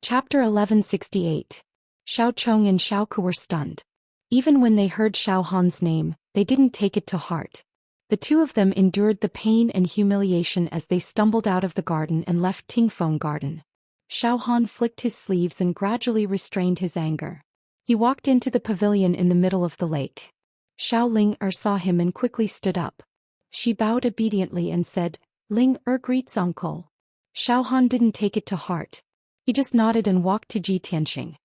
Chapter 1168. Xiao Chong and Xiao Ku were stunned. Even when they heard Xiao Han's name, they didn't take it to heart. The two of them endured the pain and humiliation as they stumbled out of the garden and left Tingfeng Garden. Xiao Han flicked his sleeves and gradually restrained his anger. He walked into the pavilion in the middle of the lake. Xiao Ling saw him and quickly stood up. She bowed obediently and said, "Ling greets uncle." Xiao Han didn't take it to heart. He just nodded and walked to Ji Tianxing.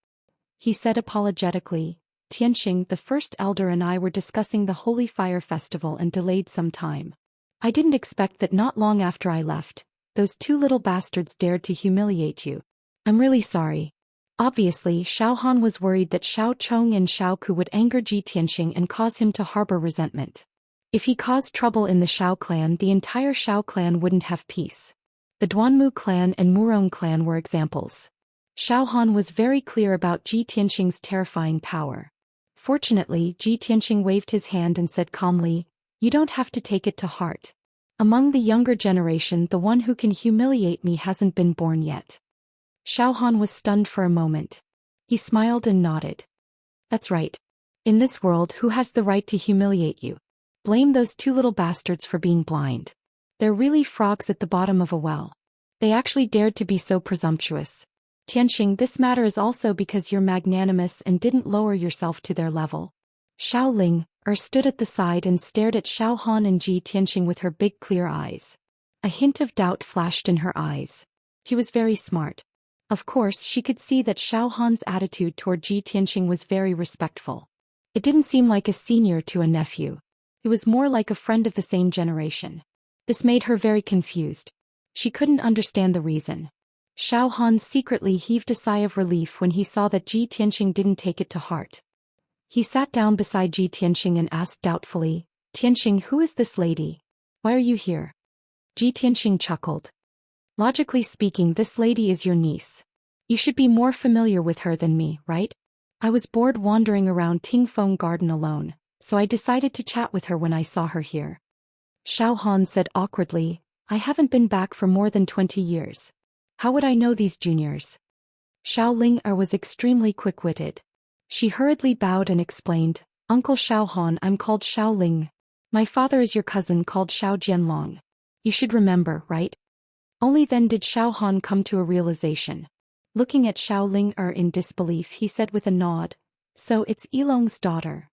He said apologetically, "Tianxing, the first elder, and I were discussing the Holy Fire Festival and delayed some time. I didn't expect that not long after I left, those two little bastards dared to humiliate you. I'm really sorry." Obviously, Xiao Han was worried that Xiao Chong and Xiao Ku would anger Ji Tianxing and cause him to harbor resentment. If he caused trouble in the Xiao clan, the entire Xiao clan wouldn't have peace. The Duanmu clan and Murong clan were examples. Xiao Han was very clear about Ji Tianxing's terrifying power. Fortunately, Ji Tianxing waved his hand and said calmly, "You don't have to take it to heart. Among the younger generation, the one who can humiliate me hasn't been born yet." Xiao Han was stunned for a moment. He smiled and nodded. "That's right. In this world, who has the right to humiliate you? Blame those two little bastards for being blind. They're really frogs at the bottom of a well. They actually dared to be so presumptuous. Tianxing, this matter is also because you're magnanimous and didn't lower yourself to their level." Xiao Ling stood at the side and stared at Xiao Han and Ji Tianxing with her big clear eyes. A hint of doubt flashed in her eyes. He was very smart. Of course, she could see that Xiao Han's attitude toward Ji Tianxing was very respectful. It didn't seem like a senior to a nephew. It was more like a friend of the same generation. This made her very confused. She couldn't understand the reason. Xiao Han secretly heaved a sigh of relief when he saw that Ji Tianxing didn't take it to heart. He sat down beside Ji Tianxing and asked doubtfully, "Tianxing, who is this lady? Why are you here?" Ji Tianxing chuckled. "Logically speaking, this lady is your niece. You should be more familiar with her than me, right? I was bored wandering around Tingfeng Garden alone, so I decided to chat with her when I saw her here." Xiao Han said awkwardly, "I haven't been back for more than 20 years. How would I know these juniors?" Xiao Ling was extremely quick-witted. She hurriedly bowed and explained, "Uncle Xiao Han, I'm called Xiao Ling. My father is your cousin called Xiao Jianlong. You should remember, right?" Only then did Xiao Han come to a realization. Looking at Xiao Ling in disbelief, he said with a nod, "So it's Yilong's daughter."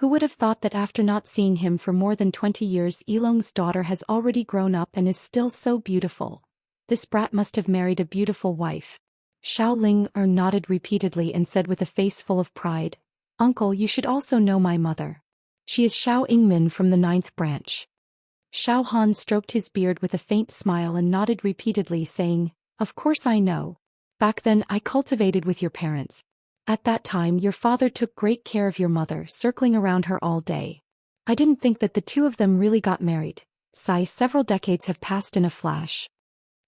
Who would have thought that after not seeing him for more than 20 years, Yilong's daughter has already grown up and is still so beautiful. This brat must have married a beautiful wife. Xiao Ling nodded repeatedly and said with a face full of pride, "Uncle, you should also know my mother. She is Xiao Yingmin from the 9th branch." Xiao Han stroked his beard with a faint smile and nodded repeatedly, saying, "Of course I know. Back then I cultivated with your parents. At that time your father took great care of your mother, circling around her all day. I didn't think that the two of them really got married. Sigh, several decades have passed in a flash."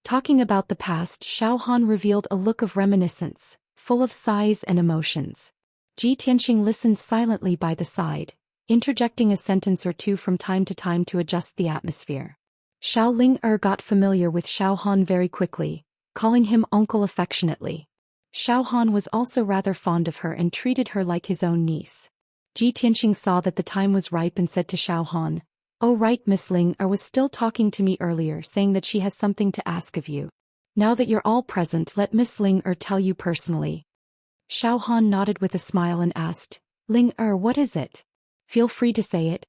Talking about the past, Xiao Han revealed a look of reminiscence, full of sighs and emotions. Ji Tianxing listened silently by the side, interjecting a sentence or two from time to time to adjust the atmosphere. Xiao Ling got familiar with Xiao Han very quickly, calling him uncle affectionately. Xiao Han was also rather fond of her and treated her like his own niece. Ji Tianxing saw that the time was ripe and said to Xiao Han, "Oh right, Miss Ling was still talking to me earlier, saying that she has something to ask of you. Now that you're all present, let Miss Ling tell you personally." Xiao Han nodded with a smile and asked, "Ling what is it? Feel free to say it."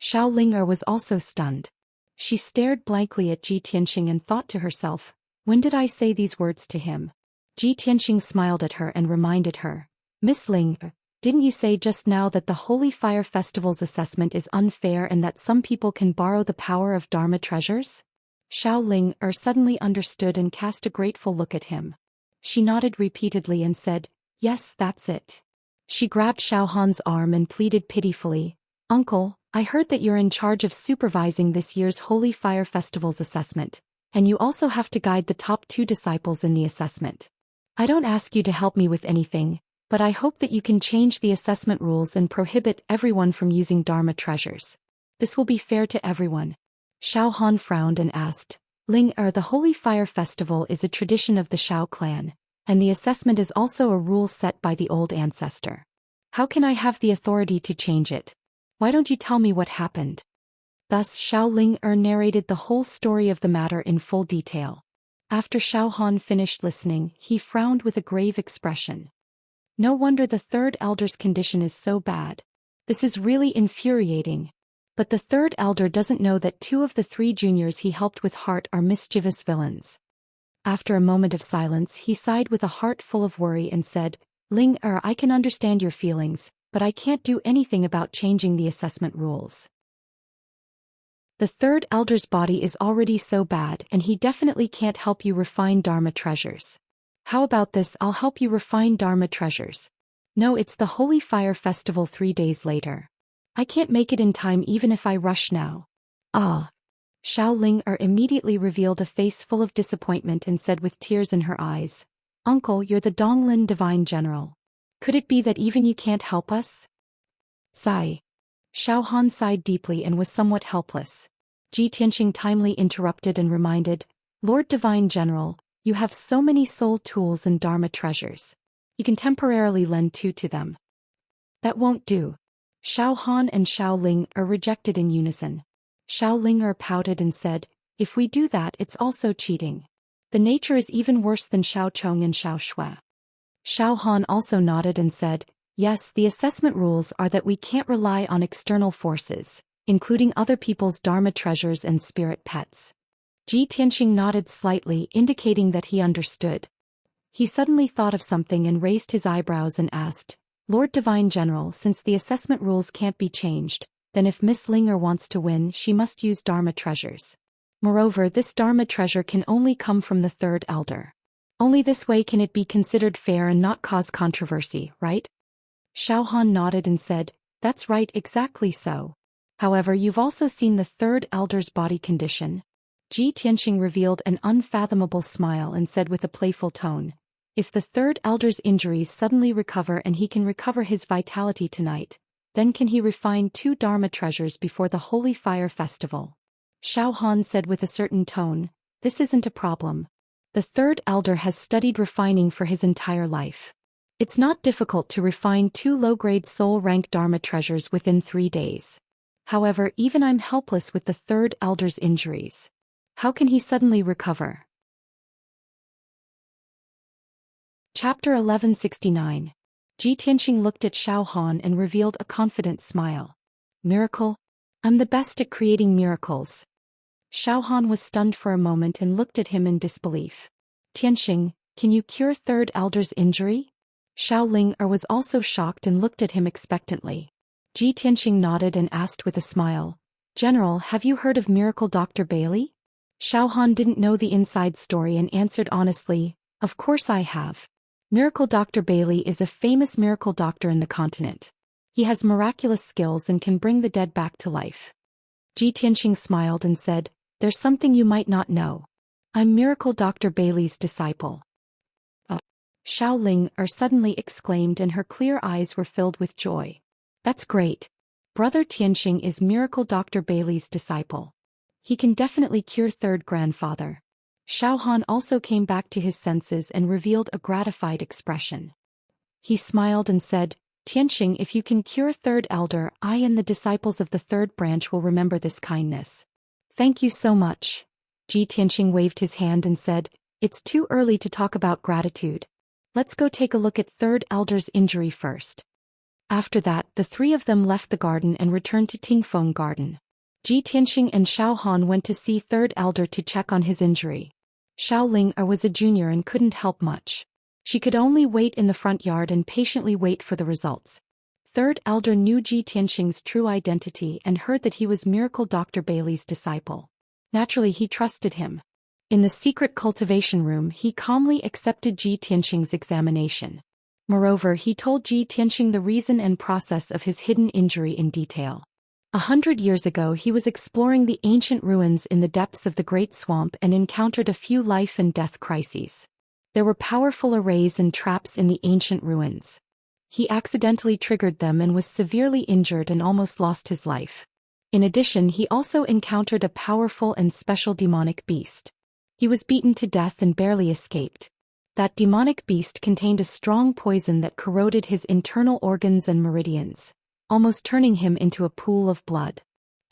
Xiao Ling was also stunned. She stared blankly at Ji Tianxing and thought to herself, "When did I say these words to him?" Ji Tianxing smiled at her and reminded her, "Miss Ling, didn't you say just now that the Holy Fire Festival's assessment is unfair and that some people can borrow the power of Dharma treasures?" Xiao Ling suddenly understood and cast a grateful look at him. She nodded repeatedly and said, "Yes, that's it." She grabbed Xiao Han's arm and pleaded pitifully, "Uncle, I heard that you're in charge of supervising this year's Holy Fire Festival's assessment, and you also have to guide the top 2 disciples in the assessment. I don't ask you to help me with anything, but I hope that you can change the assessment rules and prohibit everyone from using Dharma treasures. This will be fair to everyone." Xiao Han frowned and asked, Ling the Holy Fire Festival is a tradition of the Shao clan, and the assessment is also a rule set by the old ancestor. How can I have the authority to change it? Why don't you tell me what happened? Thus Xiao Ling narrated the whole story of the matter in full detail. After Xiao Han finished listening, he frowned with a grave expression. No wonder the third elder's condition is so bad. This is really infuriating. But the third elder doesn't know that 2 of the 3 juniors he helped with heart are mischievous villains. After a moment of silence, he sighed with a heart full of worry and said, Ling I can understand your feelings, but I can't do anything about changing the assessment rules. The third elder's body is already so bad and he definitely can't help you refine Dharma treasures. How about this? I'll help you refine Dharma treasures. No, it's the Holy Fire Festival 3 days later. I can't make it in time even if I rush now. Ah. Xiao Ling immediately revealed a face full of disappointment and said with tears in her eyes, Uncle, you're the Donglin Divine General. Could it be that even you can't help us? Sigh. Xiao Han sighed deeply and was somewhat helpless. Ji Tianxing timely interrupted and reminded, Lord Divine General, you have so many soul tools and Dharma treasures. You can temporarily lend 2 to them. That won't do. Xiao Han and Xiao Ling rejected in unison. Xiao Ling pouted and said, if we do that it's also cheating. The nature is even worse than Xiao Chong and Xiao Shui. Xiao Han also nodded and said, yes, the assessment rules are that we can't rely on external forces, including other people's Dharma treasures and spirit pets. Ji Tianxing nodded slightly, indicating that he understood. He suddenly thought of something and raised his eyebrows and asked, Lord Divine General, since the assessment rules can't be changed, then if Miss Linger wants to win, she must use Dharma treasures. Moreover, this Dharma treasure can only come from the third elder. Only this way can it be considered fair and not cause controversy, right? Xiao Han nodded and said, that's right, exactly so. However, you've also seen the third elder's body condition. Ji Tianxing revealed an unfathomable smile and said with a playful tone, if the third elder's injuries suddenly recover and he can recover his vitality tonight, then can he refine 2 Dharma treasures before the Holy Fire Festival? Xiao Han said with a certain tone, this isn't a problem. The third elder has studied refining for his entire life. It's not difficult to refine 2 low-grade soul-rank Dharma treasures within 3 days. However, even I'm helpless with the third elder's injuries. How can he suddenly recover? Chapter 1169. Ji Tianxing looked at Xiao Han and revealed a confident smile. Miracle? I'm the best at creating miracles. Xiao Han was stunned for a moment and looked at him in disbelief. Tianxing, can you cure third elder's injury? Xiao Ling was also shocked and looked at him expectantly. Ji Tianxing nodded and asked with a smile, General, have you heard of Miracle Dr. Bailey? Xiao Han didn't know the inside story and answered honestly, of course I have. Miracle Dr. Bailey is a famous miracle doctor in the continent. He has miraculous skills and can bring the dead back to life. Ji Tianxing smiled and said, there's something you might not know. I'm Miracle Dr. Bailey's disciple. Xiao Ling suddenly exclaimed and her clear eyes were filled with joy. That's great. Brother Tianxing is Miracle Dr. Bailey's disciple. He can definitely cure third grandfather. Xiao Han also came back to his senses and revealed a gratified expression. He smiled and said, Tianxing, if you can cure third elder, I and the disciples of the third branch will remember this kindness. Thank you so much. Ji Tianxing waved his hand and said, it's too early to talk about gratitude. Let's go take a look at third elder's injury first. After that, the 3 of them left the garden and returned to Tingfeng Garden. Ji Tianxing and Xiao Han went to see third elder to check on his injury. Xiao Ling was a junior and couldn't help much. She could only wait in the front yard and patiently wait for the results. Third elder knew Ji Tianxing's true identity and heard that he was Miracle Dr. Bailey's disciple. Naturally, he trusted him. In the secret cultivation room, he calmly accepted Ji Tianxing's examination. Moreover, he told Ji Tianxing the reason and process of his hidden injury in detail. 100 years ago, he was exploring the ancient ruins in the depths of the Great Swamp and encountered a few life and death crises. There were powerful arrays and traps in the ancient ruins. He accidentally triggered them and was severely injured and almost lost his life. In addition, he also encountered a powerful and special demonic beast. He was beaten to death and barely escaped. That demonic beast contained a strong poison that corroded his internal organs and meridians, almost turning him into a pool of blood.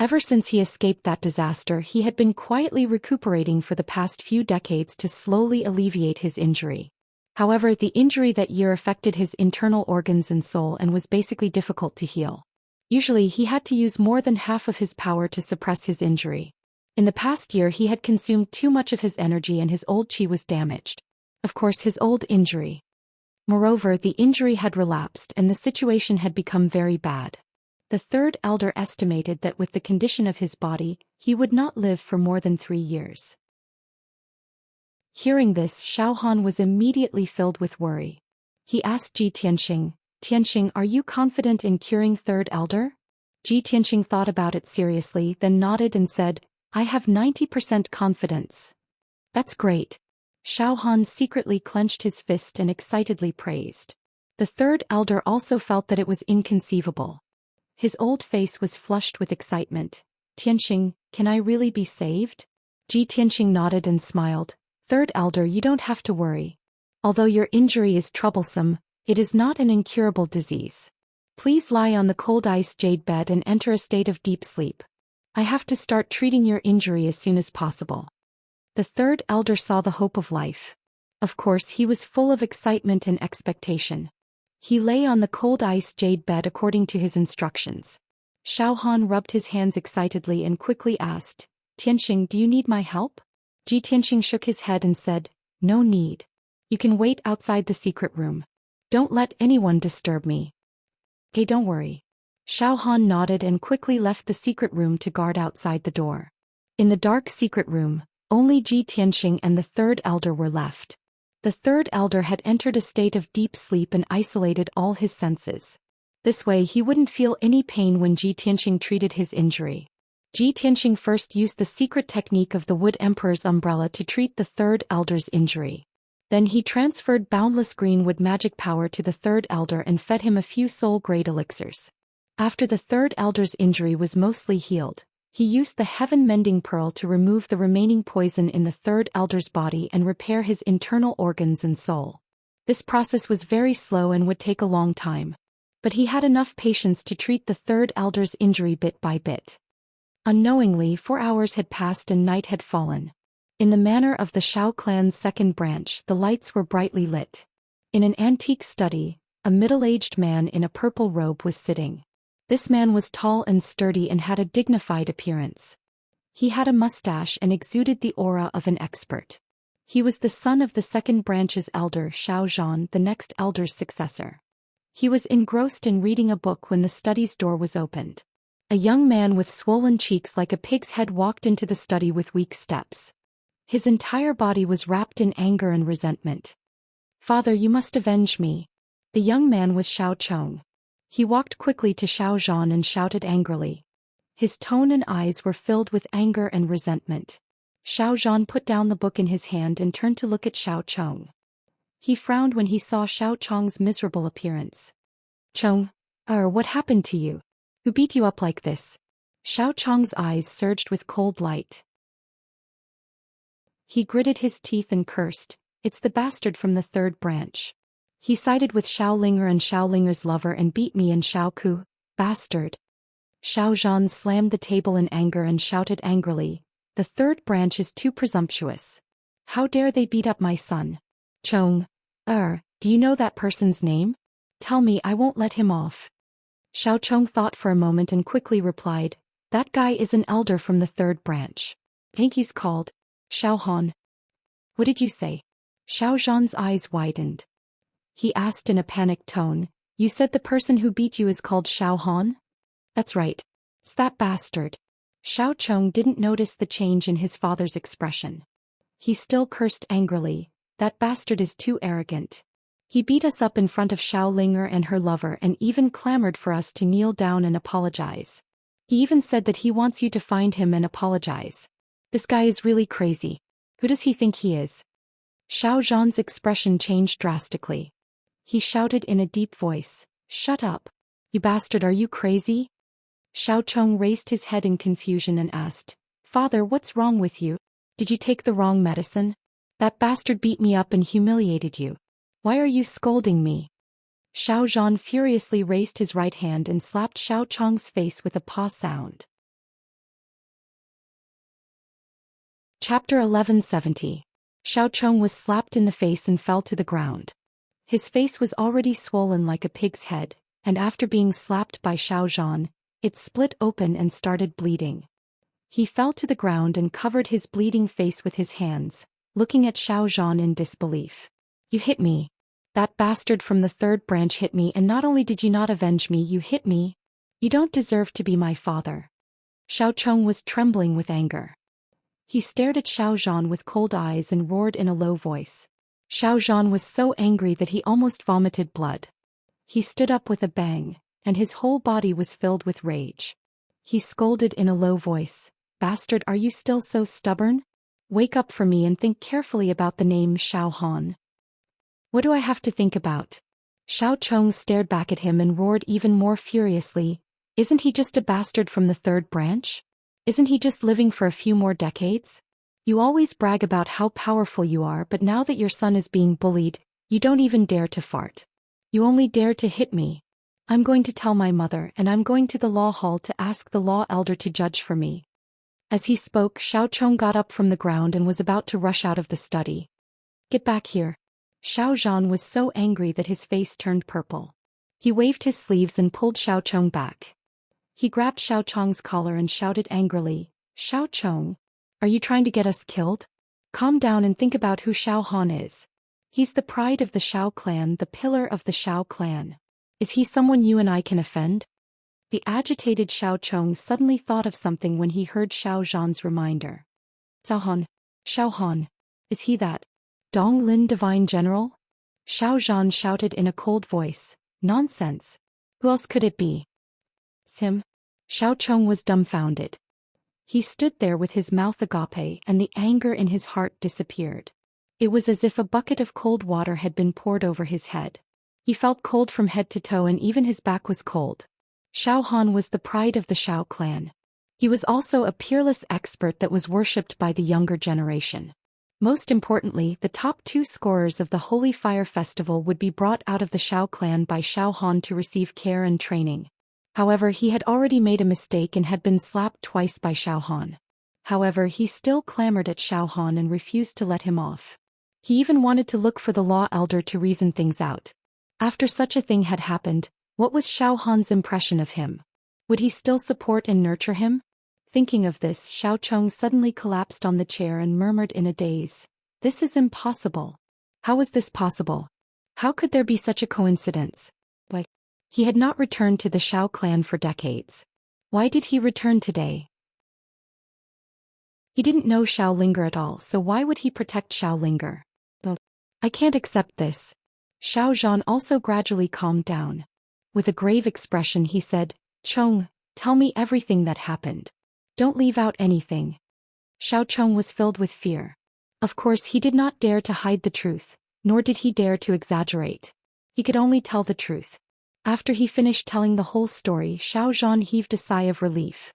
Ever since he escaped that disaster, he had been quietly recuperating for the past few decades to slowly alleviate his injury. However, the injury that year affected his internal organs and soul and was basically difficult to heal. Usually, he had to use more than half of his power to suppress his injury. In the past year, he had consumed too much of his energy and his old chi was damaged. Of course, his old injury. Moreover, the injury had relapsed and the situation had become very bad. The third elder estimated that with the condition of his body, he would not live for more than 3 years. Hearing this, Xiao Han was immediately filled with worry. He asked Ji Tianxing, "Tianxing, are you confident in curing third elder?" Ji Tianxing thought about it seriously, then nodded and said, "I have 90% confidence." "That's great." Xiao Han secretly clenched his fist and excitedly praised. The third elder also felt that it was inconceivable. His old face was flushed with excitement. "Tianxing, can I really be saved?" Ji Tianxing nodded and smiled. "Third elder, you don't have to worry. Although your injury is troublesome, it is not an incurable disease. Please lie on the cold ice jade bed and enter a state of deep sleep. I have to start treating your injury as soon as possible." The third elder saw the hope of life. Of course, he was full of excitement and expectation. He lay on the cold ice jade bed according to his instructions. Xiao Han rubbed his hands excitedly and quickly asked, "Tianxing, do you need my help?" Ji Tianxing shook his head and said, "No need. You can wait outside the secret room. Don't let anyone disturb me." "Okay, don't worry." Xiao Han nodded and quickly left the secret room to guard outside the door. In the dark secret room, only Ji Tianxing and the third elder were left. The third elder had entered a state of deep sleep and isolated all his senses. This way he wouldn't feel any pain when Ji Tianxing treated his injury. Ji Tianxing first used the secret technique of the Wood Emperor's umbrella to treat the third elder's injury. Then he transferred boundless greenwood magic power to the third elder and fed him a few soul-grade elixirs. After the third elder's injury was mostly healed, he used the heaven-mending pearl to remove the remaining poison in the third elder's body and repair his internal organs and soul. This process was very slow and would take a long time. But he had enough patience to treat the third elder's injury bit by bit. Unknowingly, 4 hours had passed and night had fallen. In the manor of the Shao clan's second branch, the lights were brightly lit. In an antique study, a middle-aged man in a purple robe was sitting. This man was tall and sturdy and had a dignified appearance. He had a mustache and exuded the aura of an expert. He was the son of the second branch's elder, Xiao Zhan, the next elder's successor. He was engrossed in reading a book when the study's door was opened. A young man with swollen cheeks like a pig's head walked into the study with weak steps. His entire body was wrapped in anger and resentment. "Father, you must avenge me." The young man was Xiao Chong. He walked quickly to Xiao Zhan and shouted angrily. His tone and eyes were filled with anger and resentment. Xiao Zhan put down the book in his hand and turned to look at Xiao Chong. He frowned when he saw Xiao Chong's miserable appearance. "Chong, what happened to you? Who beat you up like this?" Xiao Chong's eyes surged with cold light. He gritted his teeth and cursed, "It's the bastard from the third branch. He sided with Xiaolinger and Xiaolinger's lover and beat me and Xiaoku, bastard." Xiao Zhan slammed the table in anger and shouted angrily, "The third branch is too presumptuous. How dare they beat up my son? Chong, do you know that person's name? Tell me, I won't let him off." Xiao Chong thought for a moment and quickly replied, "That guy is an elder from the third branch. I think he's called Xiao Han." "What did you say?" Xiao Zhan's eyes widened. He asked in a panicked tone, "You said the person who beat you is called Xiao Han?" "That's right. It's that bastard." Xiao Chong didn't notice the change in his father's expression. He still cursed angrily, "That bastard is too arrogant. He beat us up in front of Xiaolinger and her lover and even clamored for us to kneel down and apologize. He even said that he wants you to find him and apologize. This guy is really crazy. Who does he think he is?" Xiao Zhan's expression changed drastically. He shouted in a deep voice, "Shut up. You bastard, are you crazy?" Xiaocheng raised his head in confusion and asked, "Father, what's wrong with you? Did you take the wrong medicine? That bastard beat me up and humiliated you. Why are you scolding me?" Xiao Zhan furiously raised his right hand and slapped Xiaocheng's face with a paw sound. Chapter 1170. Xiaocheng was slapped in the face and fell to the ground. His face was already swollen like a pig's head, and after being slapped by Xiao Zhan, it split open and started bleeding. He fell to the ground and covered his bleeding face with his hands, looking at Xiao Zhan in disbelief. "You hit me. That bastard from the third branch hit me, and not only did you not avenge me, you hit me. You don't deserve to be my father." Xiaocheng was trembling with anger. He stared at Xiao Zhan with cold eyes and roared in a low voice. Xiao Zhan was so angry that he almost vomited blood. He stood up with a bang, and his whole body was filled with rage. He scolded in a low voice, "Bastard, are you still so stubborn? Wake up for me and think carefully about the name Xiao Han." "What do I have to think about?" Xiaocheng stared back at him and roared even more furiously, "Isn't he just a bastard from the third branch? Isn't he just living for a few more decades? You always brag about how powerful you are, but now that your son is being bullied, you don't even dare to fart. You only dare to hit me. I'm going to tell my mother, and I'm going to the law hall to ask the law elder to judge for me." As he spoke, Xiaocheng got up from the ground and was about to rush out of the study. "Get back here." Xiao Zhan was so angry that his face turned purple. He waved his sleeves and pulled Xiaocheng back. He grabbed Xiaocheng's collar and shouted angrily, "Xiaocheng, are you trying to get us killed? Calm down and think about who Xiao Han is. He's the pride of the Xiao clan, the pillar of the Xiao clan. Is he someone you and I can offend?" The agitated Xiaocheng suddenly thought of something when he heard Xiao Zhan's reminder. Xiao Han. Is he that Dong Lin divine general?" Xiao Zhan shouted in a cold voice, "Nonsense. Who else could it be?" "It's him." Xiaocheng was dumbfounded. He stood there with his mouth agape, and the anger in his heart disappeared. It was as if a bucket of cold water had been poured over his head. He felt cold from head to toe, and even his back was cold. Xiao Han was the pride of the Xiao clan. He was also a peerless expert that was worshipped by the younger generation. Most importantly, the top 2 scorers of the Holy Fire Festival would be brought out of the Xiao clan by Xiao Han to receive care and training. However, he had already made a mistake and had been slapped twice by Xiao Han. However, he still clamored at Xiao Han and refused to let him off. He even wanted to look for the law elder to reason things out. After such a thing had happened, what was Xiao Han's impression of him? Would he still support and nurture him? Thinking of this, Xiaocheng suddenly collapsed on the chair and murmured in a daze, "This is impossible. How is this possible? How could there be such a coincidence? Why? He had not returned to the Xiao clan for decades. Why did he return today? He didn't know Xiao Linger at all, so why would he protect Xiao Linger? Well, I can't accept this." Xiao Zhan also gradually calmed down. With a grave expression he said, "Cheng, tell me everything that happened. Don't leave out anything." Xiaocheng was filled with fear. Of course he did not dare to hide the truth, nor did he dare to exaggerate. He could only tell the truth. After he finished telling the whole story, Xiao Zhan heaved a sigh of relief.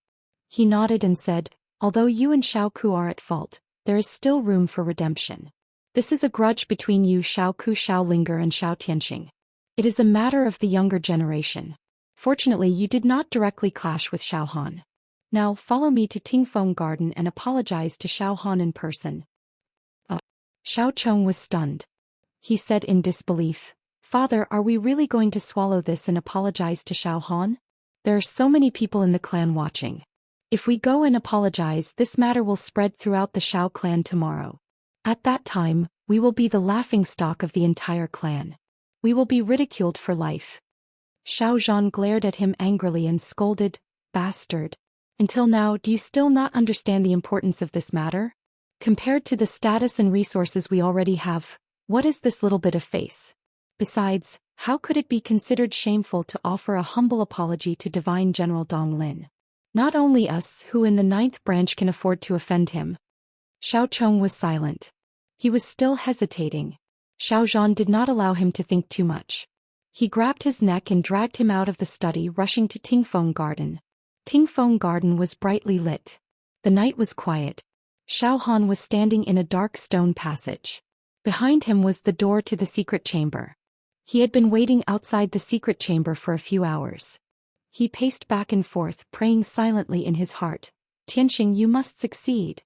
He nodded and said, "Although you and Xiao Ku are at fault, there is still room for redemption. This is a grudge between you, Xiao Ku, Xiao Linger, and Xiao Tianxing. It is a matter of the younger generation. Fortunately, you did not directly clash with Xiao Han. Now follow me to Tingfeng Garden and apologize to Xiao Han in person." Xiaocheng was stunned. He said in disbelief, "Father, are we really going to swallow this and apologize to Xiao Han? There are so many people in the clan watching. If we go and apologize, this matter will spread throughout the Xiao clan tomorrow. At that time, we will be the laughingstock of the entire clan. We will be ridiculed for life." Xiao Zhan glared at him angrily and scolded, "Bastard. Until now, do you still not understand the importance of this matter? Compared to the status and resources we already have, what is this little bit of face? Besides, how could it be considered shameful to offer a humble apology to Divine General Dong Lin? Not only us who in the 9th branch can afford to offend him." Xiaocheng was silent. He was still hesitating. Xiao Zhan did not allow him to think too much. He grabbed his neck and dragged him out of the study, rushing to Tingfeng Garden. Tingfeng Garden was brightly lit. The night was quiet. Xiao Han was standing in a dark stone passage. Behind him was the door to the secret chamber. He had been waiting outside the secret chamber for a few hours. He paced back and forth, praying silently in his heart. Tianxing, you must succeed.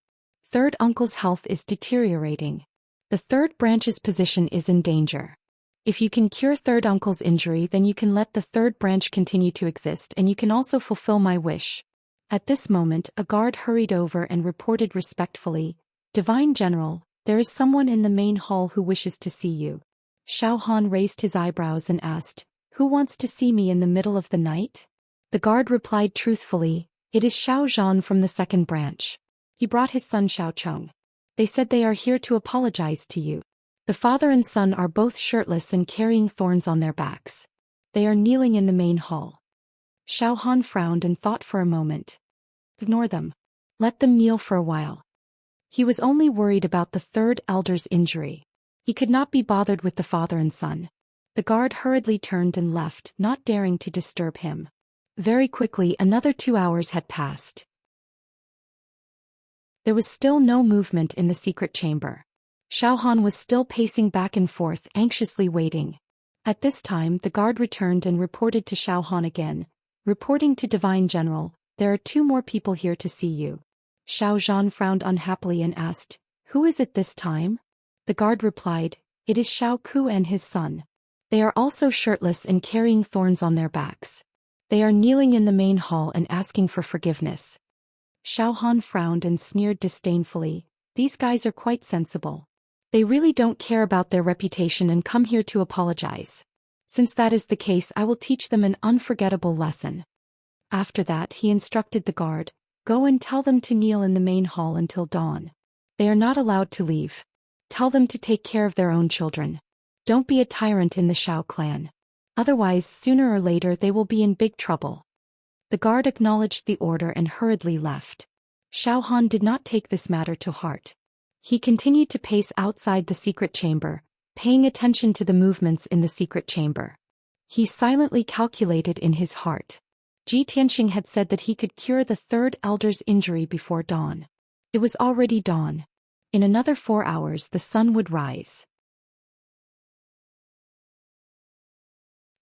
Third uncle's health is deteriorating. The third branch's position is in danger. If you can cure third uncle's injury, then you can let the third branch continue to exist, and you can also fulfill my wish. At this moment, a guard hurried over and reported respectfully, Divine General, there is someone in the main hall who wishes to see you. Xiao Han raised his eyebrows and asked, who wants to see me in the middle of the night? The guard replied truthfully, it is Xiao Zhan from the second branch. He brought his son Xiao Cheng. They said they are here to apologize to you. The father and son are both shirtless and carrying thorns on their backs. They are kneeling in the main hall. Xiao Han frowned and thought for a moment. Ignore them. Let them kneel for a while. He was only worried about the third elder's injury. He could not be bothered with the father and son. The guard hurriedly turned and left, not daring to disturb him. Very quickly another 2 hours had passed. There was still no movement in the secret chamber. Xiao Han was still pacing back and forth, anxiously waiting. At this time the guard returned and reported to Xiao Han again, reporting to Divine General, there are 2 more people here to see you. Xiao Zhan frowned unhappily and asked, who is it this time? The guard replied, it is Xiao Ku and his son. They are also shirtless and carrying thorns on their backs. They are kneeling in the main hall and asking for forgiveness. Xiao Han frowned and sneered disdainfully, these guys are quite sensible. They really don't care about their reputation and come here to apologize. Since that is the case, I will teach them an unforgettable lesson. After that he instructed the guard, go and tell them to kneel in the main hall until dawn. They are not allowed to leave. Tell them to take care of their own children. Don't be a tyrant in the Xiao clan. Otherwise, sooner or later they will be in big trouble. The guard acknowledged the order and hurriedly left. Xiao Han did not take this matter to heart. He continued to pace outside the secret chamber, paying attention to the movements in the secret chamber. He silently calculated in his heart. Ji Tianxing had said that he could cure the third elder's injury before dawn. It was already dawn. In another 4 hours the sun would rise.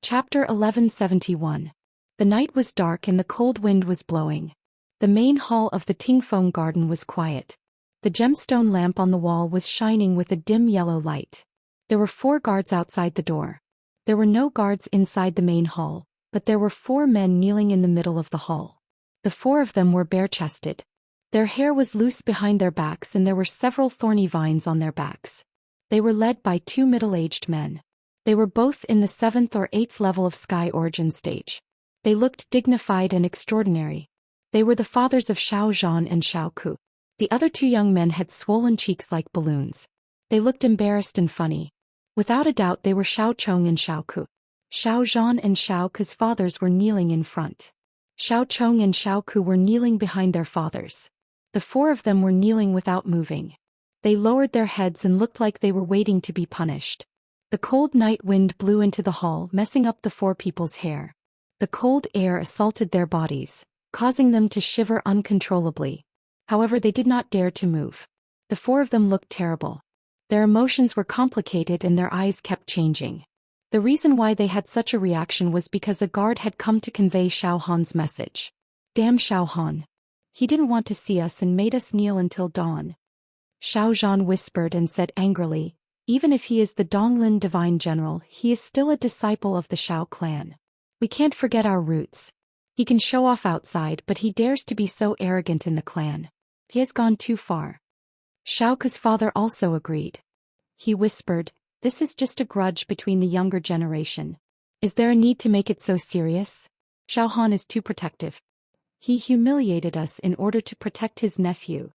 Chapter 1171. The night was dark and the cold wind was blowing. The main hall of the Tingfeng Garden was quiet. The gemstone lamp on the wall was shining with a dim yellow light. There were 4 guards outside the door. There were no guards inside the main hall, but there were 4 men kneeling in the middle of the hall. The 4 of them were bare-chested. Their hair was loose behind their backs and there were several thorny vines on their backs. They were led by 2 middle-aged men. They were both in the 7th or 8th level of Sky Origin stage. They looked dignified and extraordinary. They were the fathers of Xiao Zhan and Xiao Ku. The other 2 young men had swollen cheeks like balloons. They looked embarrassed and funny. Without a doubt they were Xiao Cheng and Xiao Ku. Xiao Zhan and Xiao Ku's fathers were kneeling in front. Xiao Cheng and Xiao Ku were kneeling behind their fathers. The 4 of them were kneeling without moving. They lowered their heads and looked like they were waiting to be punished. The cold night wind blew into the hall, messing up the 4 people's hair. The cold air assaulted their bodies, causing them to shiver uncontrollably. However, they did not dare to move. The 4 of them looked terrible. Their emotions were complicated and their eyes kept changing. The reason why they had such a reaction was because a guard had come to convey Xiao Han's message. Damn Xiao Han. He didn't want to see us and made us kneel until dawn. Xiao Zhan whispered and said angrily, even if he is the Donglin Divine General, he is still a disciple of the Xiao clan. We can't forget our roots. He can show off outside, but he dares to be so arrogant in the clan. He has gone too far. Xiao Ku's father also agreed. He whispered, this is just a grudge between the younger generation. Is there a need to make it so serious? Xiao Han is too protective. He humiliated us in order to protect his nephew.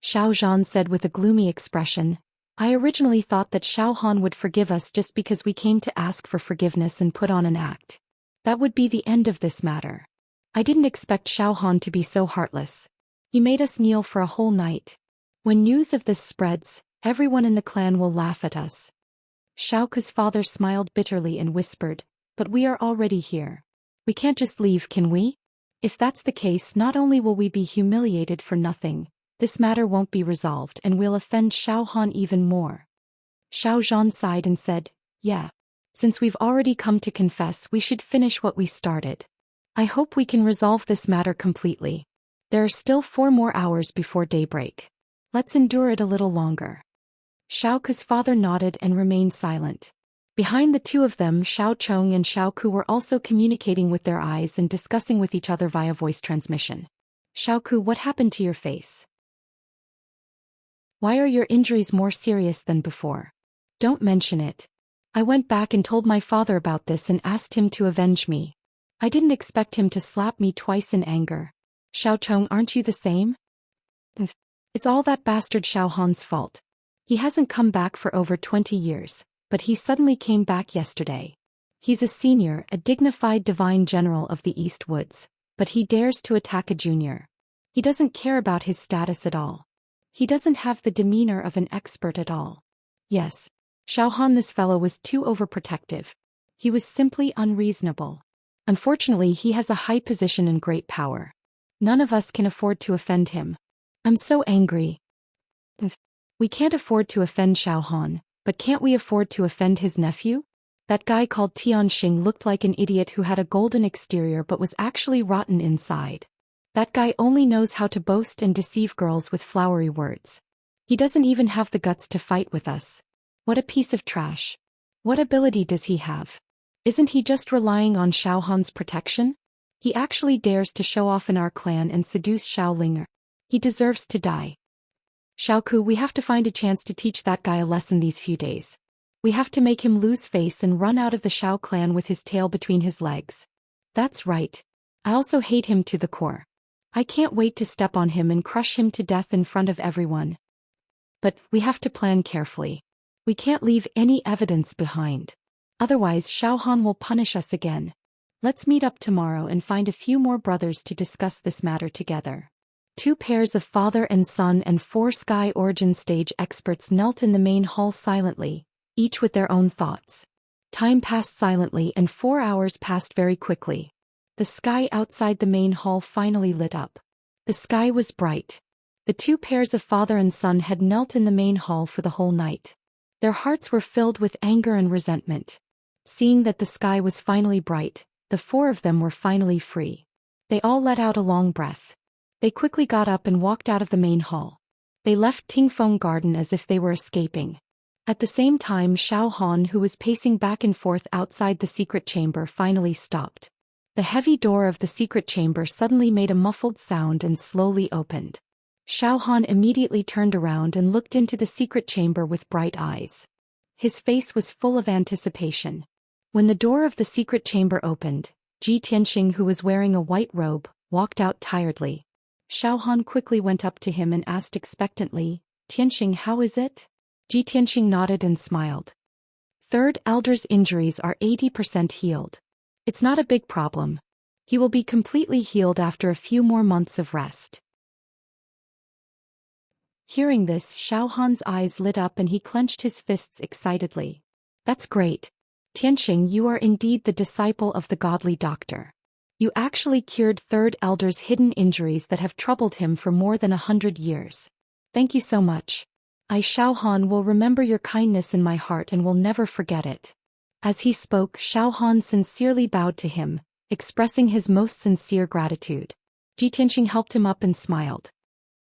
Xiao Zhan said with a gloomy expression, I originally thought that Xiao Han would forgive us just because we came to ask for forgiveness and put on an act. That would be the end of this matter. I didn't expect Xiao Han to be so heartless. He made us kneel for a whole night. When news of this spreads, everyone in the clan will laugh at us. Xiao Ku's father smiled bitterly and whispered, but we are already here. We can't just leave, can we? If that's the case, not only will we be humiliated for nothing, this matter won't be resolved and we'll offend Xiao Han even more. Xiao Zhan sighed and said, yeah. Since we've already come to confess, we should finish what we started. I hope we can resolve this matter completely. There are still 4 more hours before daybreak. Let's endure it a little longer. Xiao Ke's father nodded and remained silent. Behind the two of them, Xiao Chong and Xiao Ku were also communicating with their eyes and discussing with each other via voice transmission. Xiao Ku, what happened to your face? Why are your injuries more serious than before? Don't mention it. I went back and told my father about this and asked him to avenge me. I didn't expect him to slap me twice in anger. Xiao Chong, aren't you the same? It's all that bastard Xiao Han's fault. He hasn't come back for over 20 years, but he suddenly came back yesterday. He's a senior, a dignified divine general of the East Woods, but he dares to attack a junior. He doesn't care about his status at all. He doesn't have the demeanor of an expert at all. Yes, Xiao Han, this fellow was too overprotective. He was simply unreasonable. Unfortunately, he has a high position and great power. None of us can afford to offend him. I'm so angry. We can't afford to offend Xiao Han, but can't we afford to offend his nephew? That guy called Tianxing looked like an idiot who had a golden exterior but was actually rotten inside. That guy only knows how to boast and deceive girls with flowery words. He doesn't even have the guts to fight with us. What a piece of trash. What ability does he have? Isn't he just relying on Xiao Han's protection? He actually dares to show off in our clan and seduce Xiao Linger. He deserves to die. Xiao Ku, we have to find a chance to teach that guy a lesson these few days. We have to make him lose face and run out of the Xiao clan with his tail between his legs. That's right. I also hate him to the core. I can't wait to step on him and crush him to death in front of everyone. But we have to plan carefully. We can't leave any evidence behind. Otherwise Xiao Han will punish us again. Let's meet up tomorrow and find a few more brothers to discuss this matter together. 2 pairs of father and son and 4 Sky Origin stage experts knelt in the main hall silently, each with their own thoughts. Time passed silently and 4 hours passed very quickly. The sky outside the main hall finally lit up. The sky was bright. The 2 pairs of father and son had knelt in the main hall for the whole night. Their hearts were filled with anger and resentment. Seeing that the sky was finally bright, the 4 of them were finally free. They all let out a long breath. They quickly got up and walked out of the main hall. They left Tingfeng Garden as if they were escaping. At the same time, Xiao Han, who was pacing back and forth outside the secret chamber, finally stopped. The heavy door of the secret chamber suddenly made a muffled sound and slowly opened. Xiao Han immediately turned around and looked into the secret chamber with bright eyes. His face was full of anticipation. When the door of the secret chamber opened, Ji Tianxing, who was wearing a white robe, walked out tiredly. Xiao Han quickly went up to him and asked expectantly, "Tianxing, how is it?" Ji Tianxing nodded and smiled. "Third Elder's injuries are 80% healed. It's not a big problem. He will be completely healed after a few more months of rest." Hearing this, Xiao Han's eyes lit up and he clenched his fists excitedly. "That's great. Tianxing, you are indeed the disciple of the godly doctor. You actually cured Third Elder's hidden injuries that have troubled him for more than 100 years. Thank you so much. I, Xiao Han, will remember your kindness in my heart and will never forget it." As he spoke, Xiao Han sincerely bowed to him, expressing his most sincere gratitude. Ji Tianxing helped him up and smiled.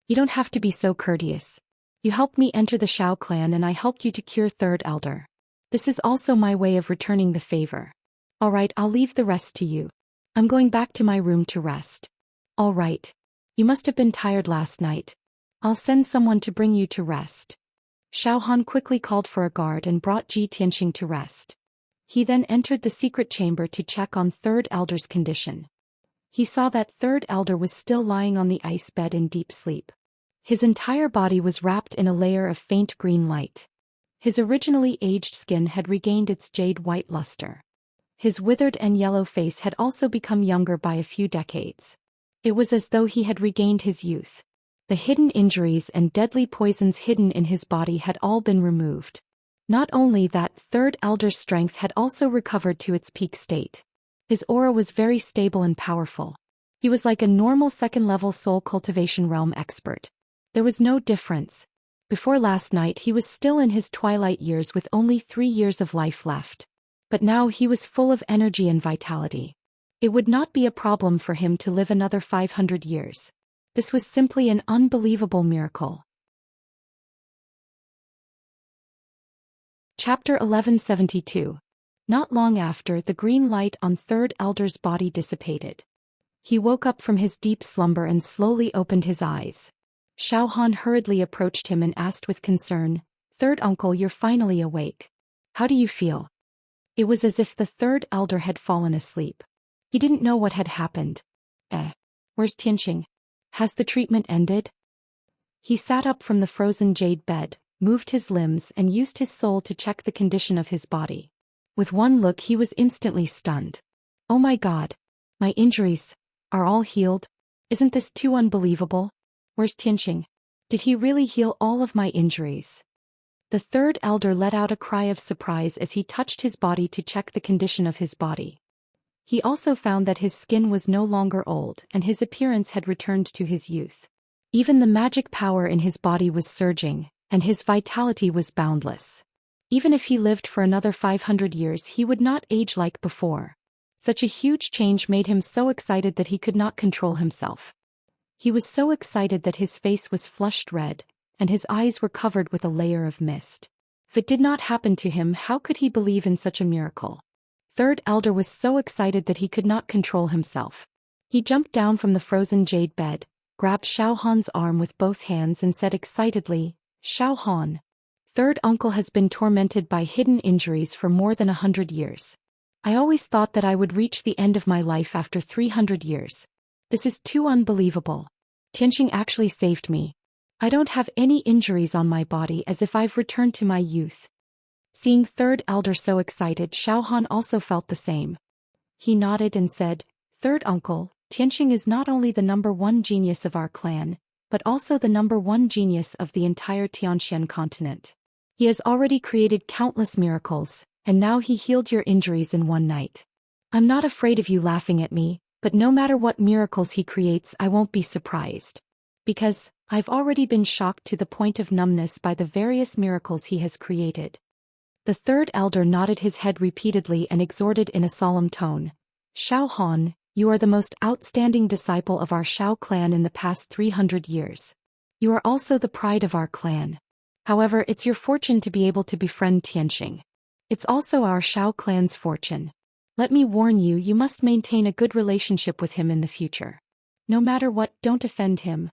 "You don't have to be so courteous. You helped me enter the Xiao clan and I helped you to cure Third Elder. This is also my way of returning the favor. All right, I'll leave the rest to you. I'm going back to my room to rest." "All right. You must have been tired last night. I'll send someone to bring you to rest." Xiao Han quickly called for a guard and brought Ji Tianxing to rest. He then entered the secret chamber to check on Third Elder's condition. He saw that Third Elder was still lying on the ice bed in deep sleep. His entire body was wrapped in a layer of faint green light. His originally aged skin had regained its jade-white luster. His withered and yellow face had also become younger by a few decades. It was as though he had regained his youth. The hidden injuries and deadly poisons hidden in his body had all been removed. Not only that, Third Elder's strength had also recovered to its peak state. His aura was very stable and powerful. He was like a normal second-level soul cultivation realm expert. There was no difference. Before last night he was still in his twilight years with only 3 years of life left. But now he was full of energy and vitality. It would not be a problem for him to live another 500 years. This was simply an unbelievable miracle. Chapter 1172. Not long after, the green light on Third Elder's body dissipated. He woke up from his deep slumber and slowly opened his eyes. Xiao Han hurriedly approached him and asked with concern, "Third uncle, you're finally awake. How do you feel?" It was as if the Third Elder had fallen asleep. He didn't know what had happened. Where's Xianxia? Has the treatment ended?" He sat up from the frozen jade bed, moved his limbs and used his soul to check the condition of his body. With one look he was instantly stunned. "Oh my God! My injuries are all healed? Isn't this too unbelievable? Where's Xianxia? Did he really heal all of my injuries?" The Third Elder let out a cry of surprise as he touched his body to check the condition of his body. He also found that his skin was no longer old and his appearance had returned to his youth. Even the magic power in his body was surging, and his vitality was boundless. Even if he lived for another 500 years he would not age like before. Such a huge change made him so excited that he could not control himself. He was so excited that his face was flushed red, and his eyes were covered with a layer of mist. If it did not happen to him, how could he believe in such a miracle? Third Elder was so excited that he could not control himself. He jumped down from the frozen jade bed, grabbed Xiao Han's arm with both hands and said excitedly, "Xiao Han, Third uncle has been tormented by hidden injuries for more than 100 years. I always thought that I would reach the end of my life after 300 years. This is too unbelievable. Xianxia actually saved me. I don't have any injuries on my body, as if I've returned to my youth." Seeing Third Elder so excited, Xiao Han also felt the same. He nodded and said, "Third uncle, Xianxia is not only the #1 genius of our clan, but also the #1 genius of the entire Tianxian continent. He has already created countless miracles, and now he healed your injuries in one night. I'm not afraid of you laughing at me, but no matter what miracles he creates I won't be surprised. Because I've already been shocked to the point of numbness by the various miracles he has created." The Third Elder nodded his head repeatedly and exhorted in a solemn tone, "Xiao Han, you are the most outstanding disciple of our Xiao clan in the past 300 years. You are also the pride of our clan. However, it's your fortune to be able to befriend Xianxia. It's also our Xiao clan's fortune. Let me warn you, you must maintain a good relationship with him in the future. No matter what, don't offend him."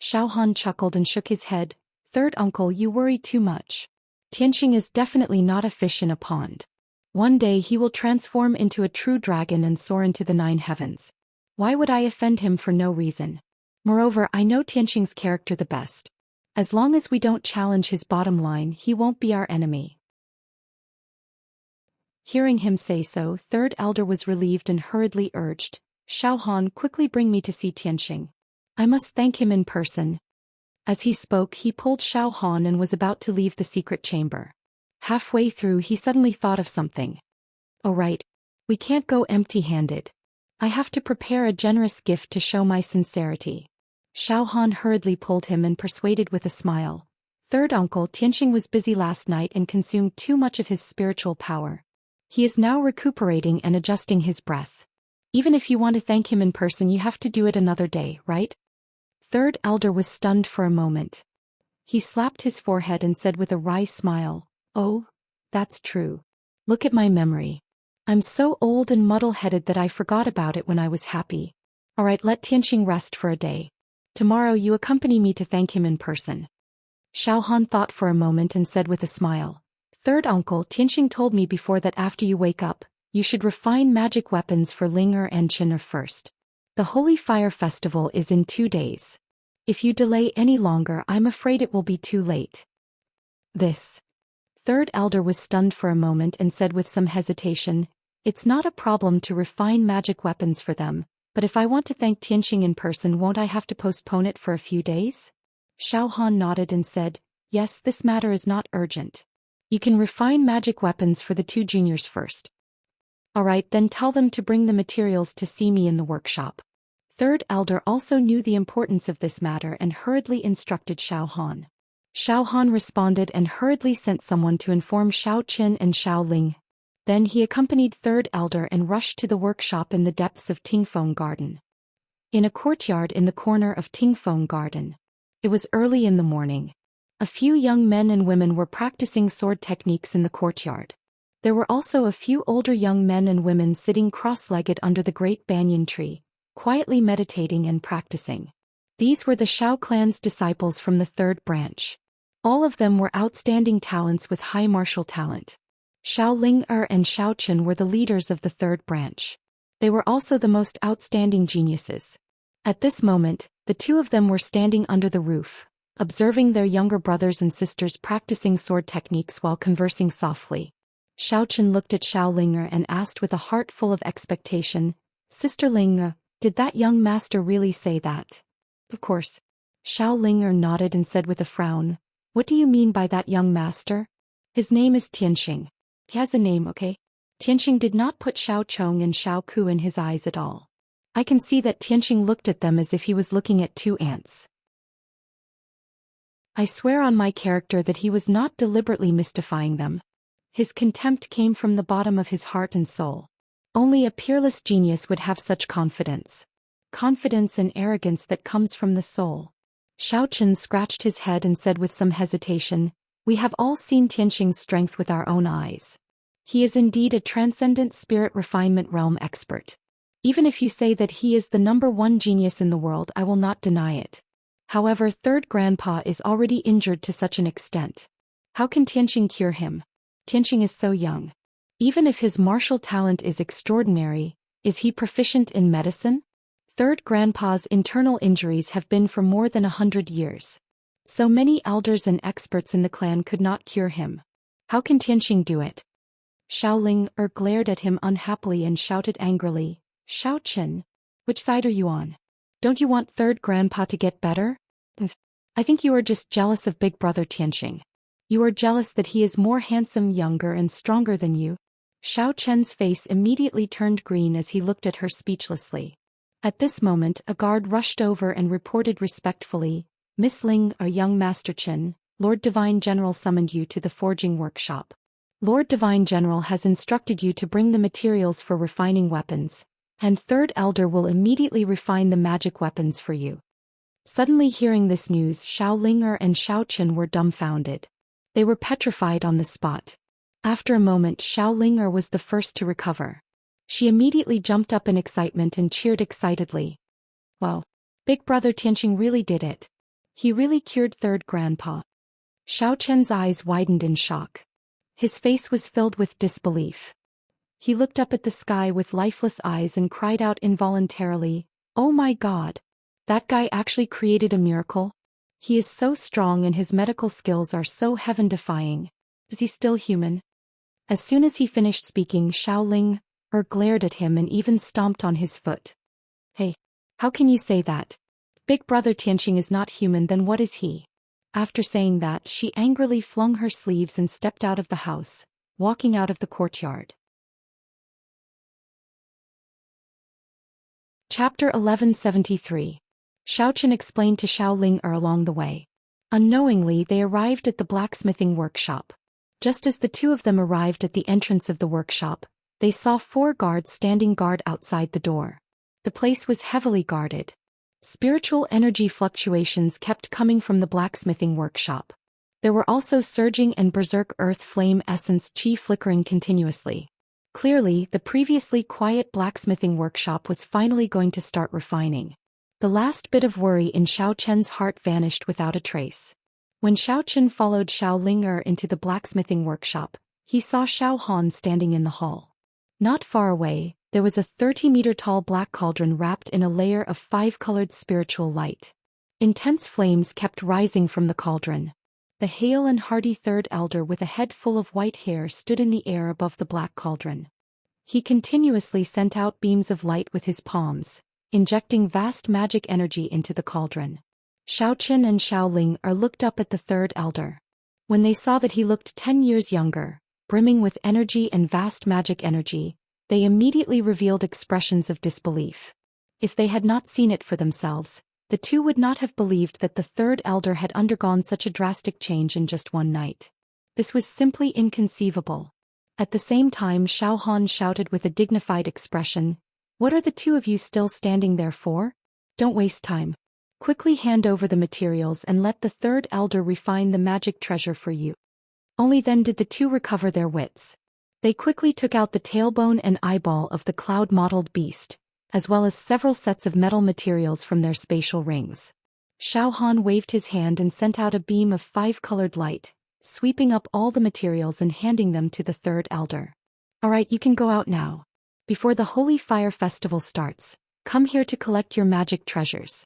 Xiao Han chuckled and shook his head, "Third uncle, you worry too much. Xianxia is definitely not a fish in a pond. One day he will transform into a true dragon and soar into the 9 heavens. Why would I offend him for no reason? Moreover, I know Tianxia's character the best. As long as we don't challenge his bottom line, he won't be our enemy." Hearing him say so, Third Elder was relieved and hurriedly urged, "Xiao Han, quickly bring me to see Xianxia. I must thank him in person." As he spoke, he pulled Xiao Han and was about to leave the secret chamber. Halfway through, he suddenly thought of something. "Oh right. We can't go empty-handed. I have to prepare a generous gift to show my sincerity." Xiao Han hurriedly pulled him and persuaded with a smile, "Third uncle, Xianxia was busy last night and consumed too much of his spiritual power. He is now recuperating and adjusting his breath. Even if you want to thank him in person, you have to do it another day, right?" Third Elder was stunned for a moment. He slapped his forehead and said with a wry smile, "Oh, that's true. Look at my memory. I'm so old and muddle-headed that I forgot about it when I was happy. Alright, let Xianxia rest for a day. Tomorrow you accompany me to thank him in person." Xiao Han thought for a moment and said with a smile, "Third uncle, Xianxia told me before that after you wake up, you should refine magic weapons for Ling and Qin first. The Holy Fire Festival is in 2 days. If you delay any longer, I'm afraid it will be too late." This. Third Elder was stunned for a moment and said with some hesitation, "It's not a problem to refine magic weapons for them, but if I want to thank Xianxia in person, won't I have to postpone it for a few days?" Xiao Han nodded and said, "Yes, this matter is not urgent. You can refine magic weapons for the 2 juniors first. Alright, then tell them to bring the materials to see me in the workshop." third elder also knew the importance of this matter and hurriedly instructed Xiao Han. Xiao Han responded and hurriedly sent someone to inform Xiao Qin and Xiao Ling. Then he accompanied third elder and rushed to the workshop in the depths of Tingfeng Garden. In a courtyard in the corner of Tingfeng Garden. It was early in the morning. A few young men and women were practicing sword techniques in the courtyard. There were also a few older young men and women sitting cross-legged under the great banyan tree, quietly meditating and practicing. These were the Xiao clan's disciples from the third branch. All of them were outstanding talents with high martial talent. Xiao Ling and Xiao Qin were the leaders of the third branch. They were also the most outstanding geniuses. At this moment, the two of them were standing under the roof, observing their younger brothers and sisters practicing sword techniques while conversing softly. Xiao Qin looked at Xiao Ling and asked with a heart full of expectation, "Sister Ling, did that young master really say that?" "Of course." Xiao Ling nodded and said with a frown, "What do you mean by that young master?" "His name is Tianxing. He has a name, okay?" Tianxing did not put Xiao Chong and Xiao Ku in his eyes at all. I can see that Tianxing looked at them as if he was looking at two ants. I swear on my character that he was not deliberately mystifying them. His contempt came from the bottom of his heart and soul. Only a peerless genius would have such confidence. Confidence and arrogance that comes from the soul. Xiao Qin scratched his head and said with some hesitation, "We have all seen Tianxing's strength with our own eyes. He is indeed a transcendent spirit refinement realm expert. Even if you say that he is the #1 genius in the world, I will not deny it. However, third grandpa is already injured to such an extent. How can Tianxing cure him? Tianxing is so young. Even if his martial talent is extraordinary, is he proficient in medicine? Third grandpa's internal injuries have been for more than 100 years. So many elders and experts in the clan could not cure him. How can Tianxing do it?" Xiao Ling glared at him unhappily and shouted angrily, "Xiao Qin, which side are you on? Don't you want third grandpa to get better? I think you are just jealous of big brother Tianxing. You are jealous that he is more handsome, younger and stronger than you." Xiao Chen's face immediately turned green as he looked at her speechlessly. At this moment a guard rushed over and reported respectfully, "Miss Ling, our young Master Chen, Lord Divine General summoned you to the forging workshop. Lord Divine General has instructed you to bring the materials for refining weapons, and third elder will immediately refine the magic weapons for you." Suddenly hearing this news, Xiao Ling and Xiao Qin were dumbfounded. They were petrified on the spot. After a moment, Xiao Ling was the first to recover. She immediately jumped up in excitement and cheered excitedly. "Wow! Big brother Tianxing really did it. He really cured third grandpa." Xiao Chen's eyes widened in shock. His face was filled with disbelief. He looked up at the sky with lifeless eyes and cried out involuntarily, "Oh my God! That guy actually created a miracle? He is so strong and his medical skills are so heaven-defying. Is he still human?" As soon as he finished speaking, Xiao Ling glared at him and even stomped on his foot. "Hey, how can you say that? Big brother Tianxing is not human, then what is he?" After saying that, she angrily flung her sleeves and stepped out of the house, walking out of the courtyard. Chapter 1173. Xiao Qin explained to Xiao Ling along the way. Unknowingly they arrived at the blacksmithing workshop. Just as the two of them arrived at the entrance of the workshop, they saw 4 guards standing guard outside the door. The place was heavily guarded. Spiritual energy fluctuations kept coming from the blacksmithing workshop. There were also surging and berserk earth flame essence chi flickering continuously. Clearly, the previously quiet blacksmithing workshop was finally going to start refining. The last bit of worry in Xiao Chen's heart vanished without a trace. When Xiao Chen followed Xiao Ling into the blacksmithing workshop, he saw Xiao Han standing in the hall. Not far away, there was a 30-meter-tall black cauldron wrapped in a layer of 5-colored spiritual light. Intense flames kept rising from the cauldron. The hale and hearty third elder with a head full of white hair stood in the air above the black cauldron. He continuously sent out beams of light with his palms, injecting vast magic energy into the cauldron. Xiao Qin and Xiao Ling looked up at the third elder. When they saw that he looked 10 years younger, brimming with energy and vast magic energy, they immediately revealed expressions of disbelief. If they had not seen it for themselves, the two would not have believed that the third elder had undergone such a drastic change in just one night. This was simply inconceivable. At the same time, Xiao Han shouted with a dignified expression, "What are the two of you still standing there for? Don't waste time. Quickly hand over the materials and let the third elder refine the magic treasure for you." Only then did the two recover their wits. They quickly took out the tailbone and eyeball of the cloud-mottled beast, as well as several sets of metal materials from their spatial rings. Xiao Han waved his hand and sent out a beam of 5-colored light, sweeping up all the materials and handing them to the third elder. "All right, you can go out now. Before the Holy Fire Festival starts, come here to collect your magic treasures."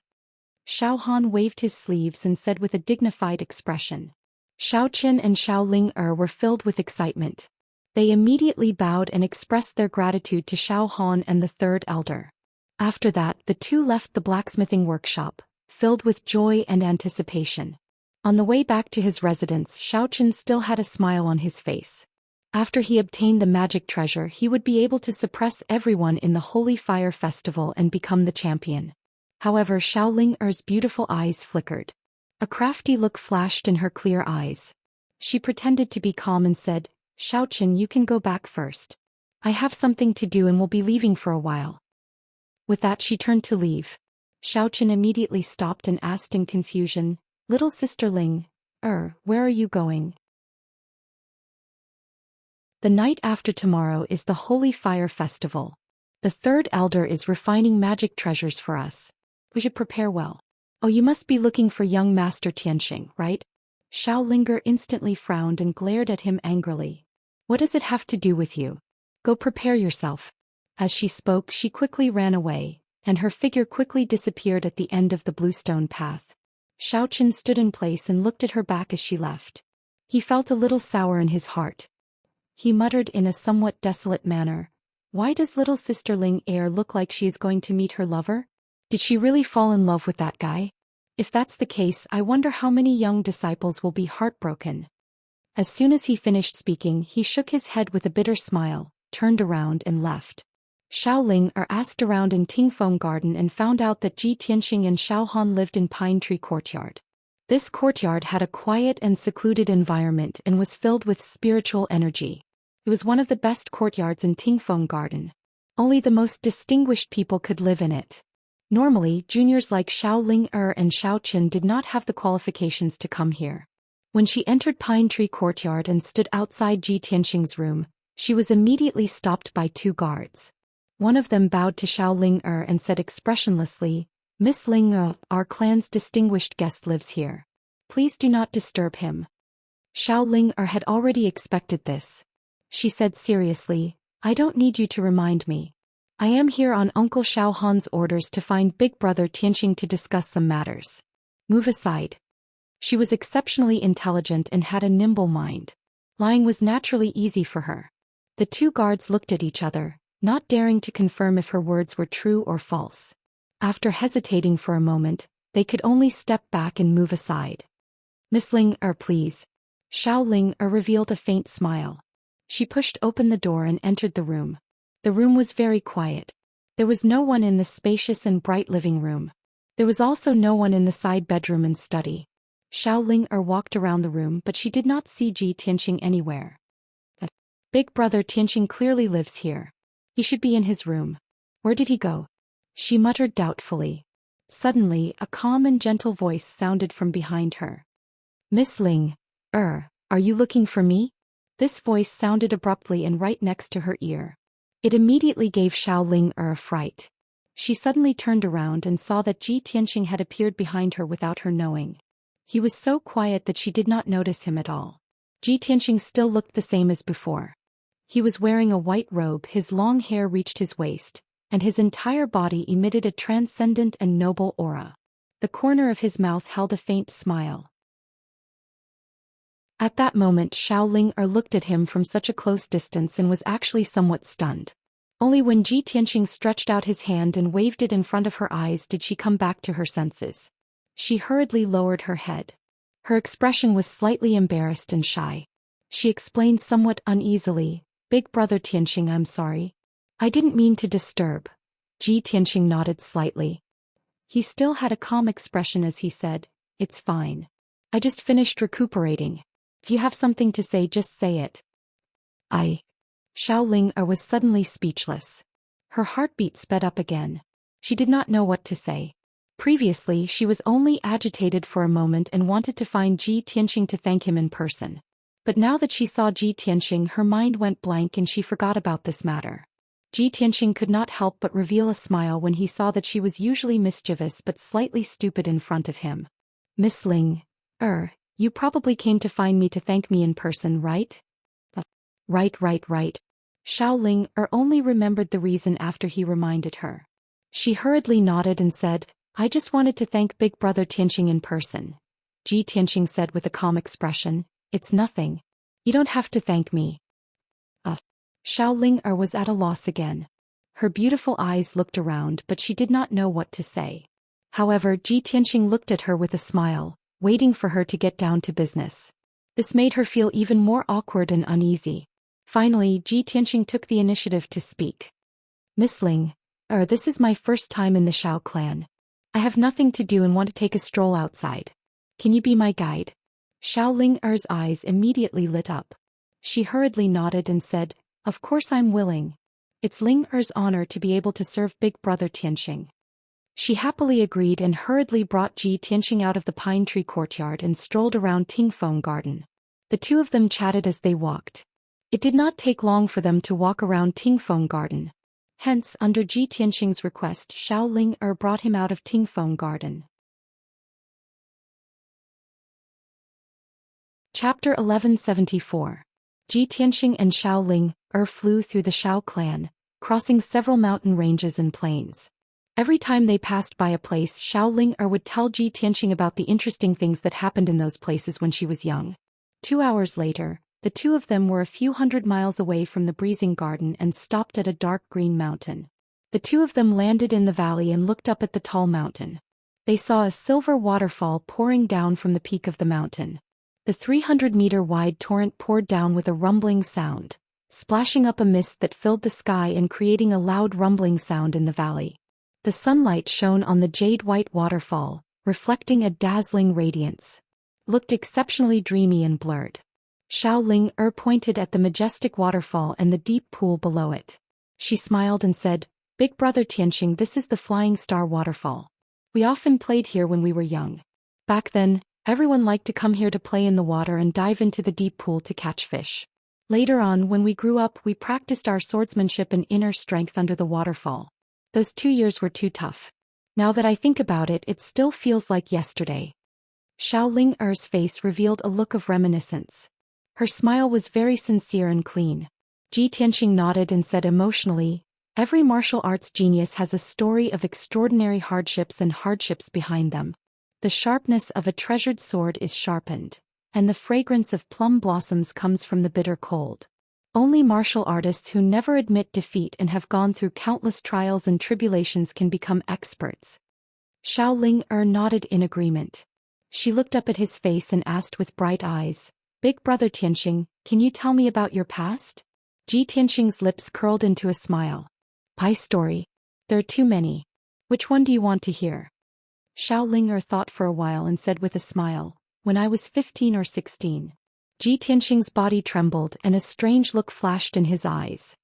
Xiao Han waved his sleeves and said with a dignified expression. Xiao Qian and Xiao Ling were filled with excitement. They immediately bowed and expressed their gratitude to Xiao Han and the third elder. After that, the two left the blacksmithing workshop, filled with joy and anticipation. On the way back to his residence, Xiao Qian still had a smile on his face. After he obtained the magic treasure, he would be able to suppress everyone in the Holy Fire Festival and become the champion. However, Xiao Ling's beautiful eyes flickered. A crafty look flashed in her clear eyes. She pretended to be calm and said, "Xiao Qian, you can go back first. I have something to do and will be leaving for a while." With that, she turned to leave. Xiao Qian immediately stopped and asked in confusion, "Little sister Ling, where are you going?" "The night after tomorrow is the Holy Fire Festival. The third elder is refining magic treasures for us. We should prepare well." "Oh, you must be looking for young Master Tianxing, right?" Xiao Linger instantly frowned and glared at him angrily. "What does it have to do with you? Go prepare yourself." As she spoke, she quickly ran away, and her figure quickly disappeared at the end of the bluestone path. Xiao Qian stood in place and looked at her back as she left. He felt a little sour in his heart. He muttered in a somewhat desolate manner, "Why does little sister Ling look like she is going to meet her lover? Did she really fall in love with that guy? If that's the case, I wonder how many young disciples will be heartbroken." As soon as he finished speaking, he shook his head with a bitter smile, turned around and left. Xiao Ling asked around in Tingfeng Garden and found out that Ji Tianxing and Xiao Han lived in Pine Tree Courtyard. This courtyard had a quiet and secluded environment and was filled with spiritual energy. It was one of the best courtyards in Tingfeng Garden. Only the most distinguished people could live in it. Normally, juniors like Xiao Ling and Xiao Qian did not have the qualifications to come here. When she entered Pine Tree Courtyard and stood outside Ji Tianxing's room, she was immediately stopped by two guards. One of them bowed to Xiao Ling and said expressionlessly, "Miss Ling, our clan's distinguished guest lives here. Please do not disturb him." Xiao Ling had already expected this. She said seriously, "I don't need you to remind me. I am here on Uncle Xiao Han's orders to find Big Brother Tianxing to discuss some matters. Move aside." She was exceptionally intelligent and had a nimble mind. Lying was naturally easy for her. The two guards looked at each other, not daring to confirm if her words were true or false. After hesitating for a moment, they could only step back and move aside. "Miss Ling, please." Xiao Ling revealed a faint smile. She pushed open the door and entered the room. The room was very quiet. There was no one in the spacious and bright living room. There was also no one in the side bedroom and study. Xiao Ling walked around the room, but she did not see Ji Tianxing anywhere. "Big Brother Tianxing clearly lives here. He should be in his room. Where did he go?" she muttered doubtfully. Suddenly, a calm and gentle voice sounded from behind her. "Miss Ling, are you looking for me?" This voice sounded abruptly and right next to her ear. It immediately gave Xiao Ling a fright. She suddenly turned around and saw that Ji Tianxing had appeared behind her without her knowing. He was so quiet that she did not notice him at all. Ji Tianxing still looked the same as before. He was wearing a white robe, his long hair reached his waist, and his entire body emitted a transcendent and noble aura. The corner of his mouth held a faint smile. At that moment, Xiao Ling looked at him from such a close distance and was actually somewhat stunned. Only when Ji Tianxing stretched out his hand and waved it in front of her eyes did she come back to her senses. She hurriedly lowered her head. Her expression was slightly embarrassed and shy. She explained somewhat uneasily, "Big Brother Tianxing, I'm sorry. I didn't mean to disturb. Ji Tianxing nodded slightly. He still had a calm expression as he said, "It's fine. I just finished recuperating. If you have something to say, just say it." Xiao Ling was suddenly speechless. Her heartbeat sped up again. She did not know what to say. Previously, she was only agitated for a moment and wanted to find Ji Tianxing to thank him in person. But now that she saw Ji Tianxing, her mind went blank and she forgot about this matter. Ji Tianxing could not help but reveal a smile when he saw that she was usually mischievous but slightly stupid in front of him. "Miss Ling, you probably came to find me to thank me in person, right?" Right. Xiao Ling only remembered the reason after he reminded her. She hurriedly nodded and said, "I just wanted to thank Big Brother Tianxing in person." Ji Tianxing said with a calm expression, "It's nothing. You don't have to thank me." Xiao Ling was at a loss again. Her beautiful eyes looked around but she did not know what to say. However, Ji Tianxing looked at her with a smile, waiting for her to get down to business. This made her feel even more awkward and uneasy. Finally, Ji Tianxing took the initiative to speak. "Miss Ling, this is my first time in the Xiao clan. I have nothing to do and want to take a stroll outside. Can you be my guide?" Xiao Ling's eyes immediately lit up. She hurriedly nodded and said, "Of course I'm willing. It's Ling's honor to be able to serve Big Brother Tianxing." She happily agreed and hurriedly brought Ji Tianxing out of the pine tree courtyard and strolled around Tingfeng Garden. The two of them chatted as they walked. It did not take long for them to walk around Tingfeng Garden. Hence, under Ji Tianxing's request, Xiao Ling brought him out of Tingfeng Garden. Chapter 1174. Ji Tianxing and Xiao Ling flew through the Xiao clan, crossing several mountain ranges and plains. Every time they passed by a place, Xiao Ling would tell Ji Tianxing about the interesting things that happened in those places when she was young. 2 hours later, the two of them were a few hundred miles away from the breezing garden and stopped at a dark green mountain. The two of them landed in the valley and looked up at the tall mountain. They saw a silver waterfall pouring down from the peak of the mountain. The 300-meter-wide torrent poured down with a rumbling sound, splashing up a mist that filled the sky and creating a loud rumbling sound in the valley. The sunlight shone on the jade-white waterfall, reflecting a dazzling radiance. Looked exceptionally dreamy and blurred. Xiao Ling pointed at the majestic waterfall and the deep pool below it. She smiled and said, "Big Brother Tianxing, this is the Flying Star Waterfall. We often played here when we were young. Back then, everyone liked to come here to play in the water and dive into the deep pool to catch fish. Later on, when we grew up, we practiced our swordsmanship and inner strength under the waterfall. Those 2 years were too tough. Now that I think about it, it still feels like yesterday." Xiao Ling's face revealed a look of reminiscence. Her smile was very sincere and clean. Ji Tianxing nodded and said emotionally, "Every martial arts genius has a story of extraordinary hardships and hardships behind them. The sharpness of a treasured sword is sharpened, and the fragrance of plum blossoms comes from the bitter cold. Only martial artists who never admit defeat and have gone through countless trials and tribulations can become experts." Xiao Ling nodded in agreement. She looked up at his face and asked with bright eyes, "Big Brother Tianxing, can you tell me about your past?" Ji Tianxing's lips curled into a smile. "My story? There are too many. Which one do you want to hear?" Xiao Ling thought for a while and said with a smile, "When I was 15 or 16. Ji Tianxing's body trembled and a strange look flashed in his eyes.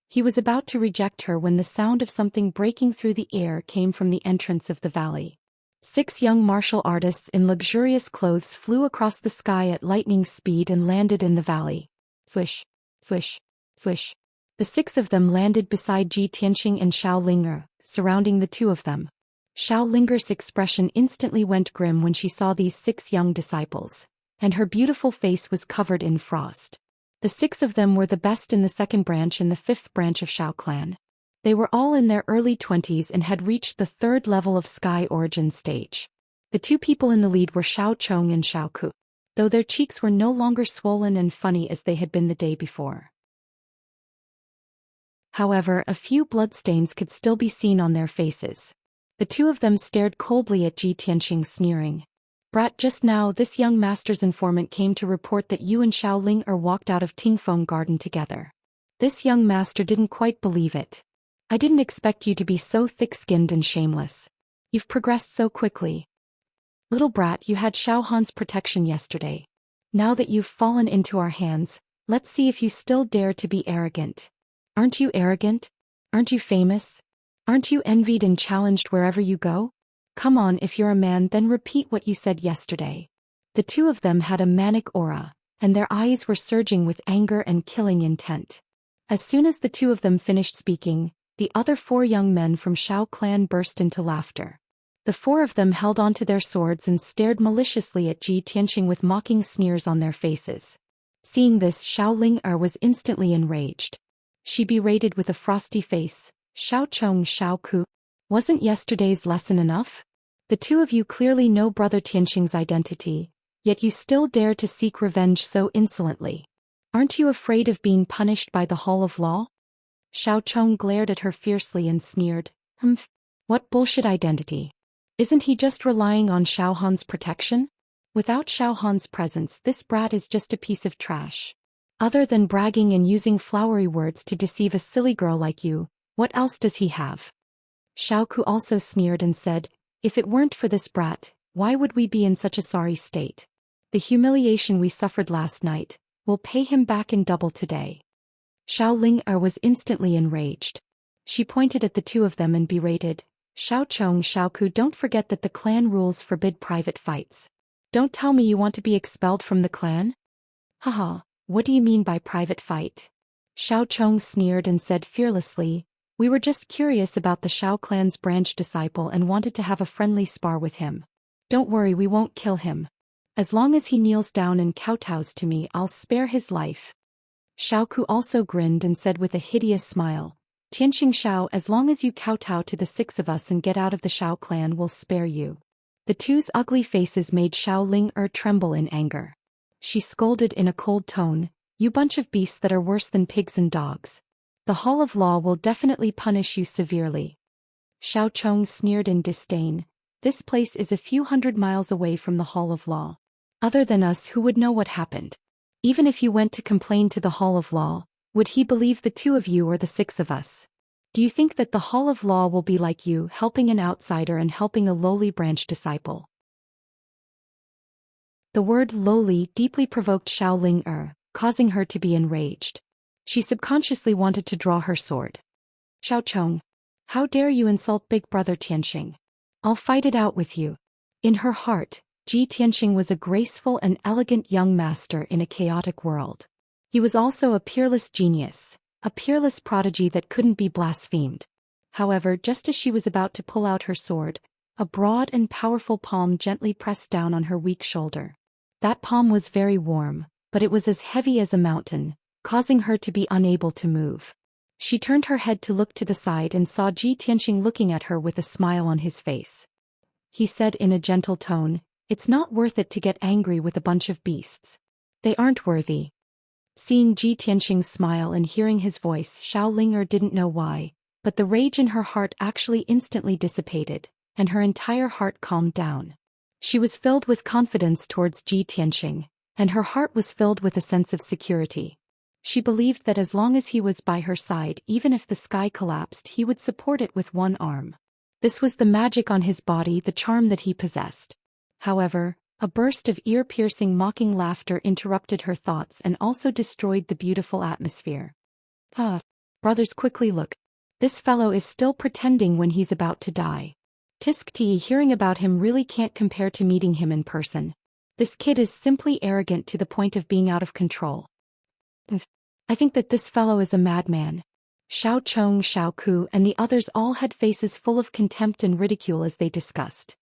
He was about to reject her when the sound of something breaking through the air came from the entrance of the valley. 6 young martial artists in luxurious clothes flew across the sky at lightning speed and landed in the valley. Swish, swish, swish. The 6 of them landed beside Ji Tianxing and Xiao Ling, surrounding the two of them. Xiao Ling's expression instantly went grim when she saw these 6 young disciples, and her beautiful face was covered in frost. The 6 of them were the best in the 2nd branch and the 5th branch of Xiao clan. They were all in their early 20s and had reached the 3rd level of Sky Origin stage. The 2 people in the lead were Xiao Chong and Xiao Ku, though their cheeks were no longer swollen and funny as they had been the day before. However, a few bloodstains could still be seen on their faces. The 2 of them stared coldly at Ji Tianxing, sneering. "Brat, just now this young master's informant came to report that you and Xiao Ling walked out of Tingfeng Garden together." This young master didn't quite believe it. I didn't expect you to be so thick-skinned and shameless. You've progressed so quickly. Little brat, you had Xiao Han's protection yesterday. Now that you've fallen into our hands, let's see if you still dare to be arrogant. Aren't you arrogant? Aren't you famous? Aren't you envied and challenged wherever you go? Come on, if you're a man, then repeat what you said yesterday. The two of them had a manic aura, and their eyes were surging with anger and killing intent. As soon as the two of them finished speaking, the other 4 young men from Xiao clan burst into laughter. The 4 of them held onto their swords and stared maliciously at Ji Tianqing with mocking sneers on their faces. Seeing this, Xiao Ling was instantly enraged. She berated with a frosty face, "Xiao Chong, Xiao Ku, wasn't yesterday's lesson enough? The two of you clearly know Brother Tianqing's identity, yet you still dare to seek revenge so insolently. Aren't you afraid of being punished by the Hall of Law?" Xiao Chong glared at her fiercely and sneered, "Humph, what bullshit identity? Isn't he just relying on Xiao Han's protection? Without Xiao Han's presence, this brat is just a piece of trash. Other than bragging and using flowery words to deceive a silly girl like you, what else does he have?" Xiao Ku also sneered and said, "If it weren't for this brat, why would we be in such a sorry state? The humiliation we suffered last night will pay him back in double today." Xiao Ling was instantly enraged. She pointed at the two of them and berated, "Xiao Chong, Xiao Ku, don't forget that the clan rules forbid private fights. Don't tell me you want to be expelled from the clan? Haha, what do you mean by private fight?" Xiao Chong sneered and said fearlessly, "We were just curious about the Xiao clan's branch disciple and wanted to have a friendly spar with him. Don't worry, we won't kill him. As long as he kneels down and kowtows to me, I'll spare his life." Xiao Ku also grinned and said with a hideous smile, "Tianqing Xiao, as long as you kowtow to the 6 of us and get out of the Xiao clan, we'll spare you." The two's ugly faces made Xiao Ling tremble in anger. She scolded in a cold tone, "You bunch of beasts that are worse than pigs and dogs. The Hall of Law will definitely punish you severely." Xiao Chong sneered in disdain, "This place is a few hundred miles away from the Hall of Law. Other than us, who would know what happened? Even if you went to complain to the Hall of Law, would he believe the 2 of you or the 6 of us? Do you think that the Hall of Law will be like you, helping an outsider and helping a lowly branch disciple?" The word lowly deeply provoked Xiao Ling causing her to be enraged. She subconsciously wanted to draw her sword. "Xiao Chong, how dare you insult Big Brother Tianqing? I'll fight it out with you." In her heart, Ji Tianqing was a graceful and elegant young master in a chaotic world. He was also a peerless genius, a peerless prodigy that couldn't be blasphemed. However, just as she was about to pull out her sword, a broad and powerful palm gently pressed down on her weak shoulder. That palm was very warm, but it was as heavy as a mountain, causing her to be unable to move. She turned her head to look to the side and saw Ji Tianqing looking at her with a smile on his face. He said in a gentle tone, "It's not worth it to get angry with a bunch of beasts. They aren't worthy." Seeing Ji Tianqing's smile and hearing his voice, Xiao Ling didn't know why, but the rage in her heart actually instantly dissipated, and her entire heart calmed down. She was filled with confidence towards Ji Tianqing, and her heart was filled with a sense of security. She believed that as long as he was by her side, even if the sky collapsed, he would support it with one arm. This was the magic on his body, the charm that he possessed. However, a burst of ear-piercing mocking laughter interrupted her thoughts and also destroyed the beautiful atmosphere. Brothers, quickly look. This fellow is still pretending when he's about to die. Tiskti, hearing about him really can't compare to meeting him in person. This kid is simply arrogant to the point of being out of control. I think that this fellow is a madman." Xiao Chong, Xiao Ku, and the others all had faces full of contempt and ridicule as they discussed.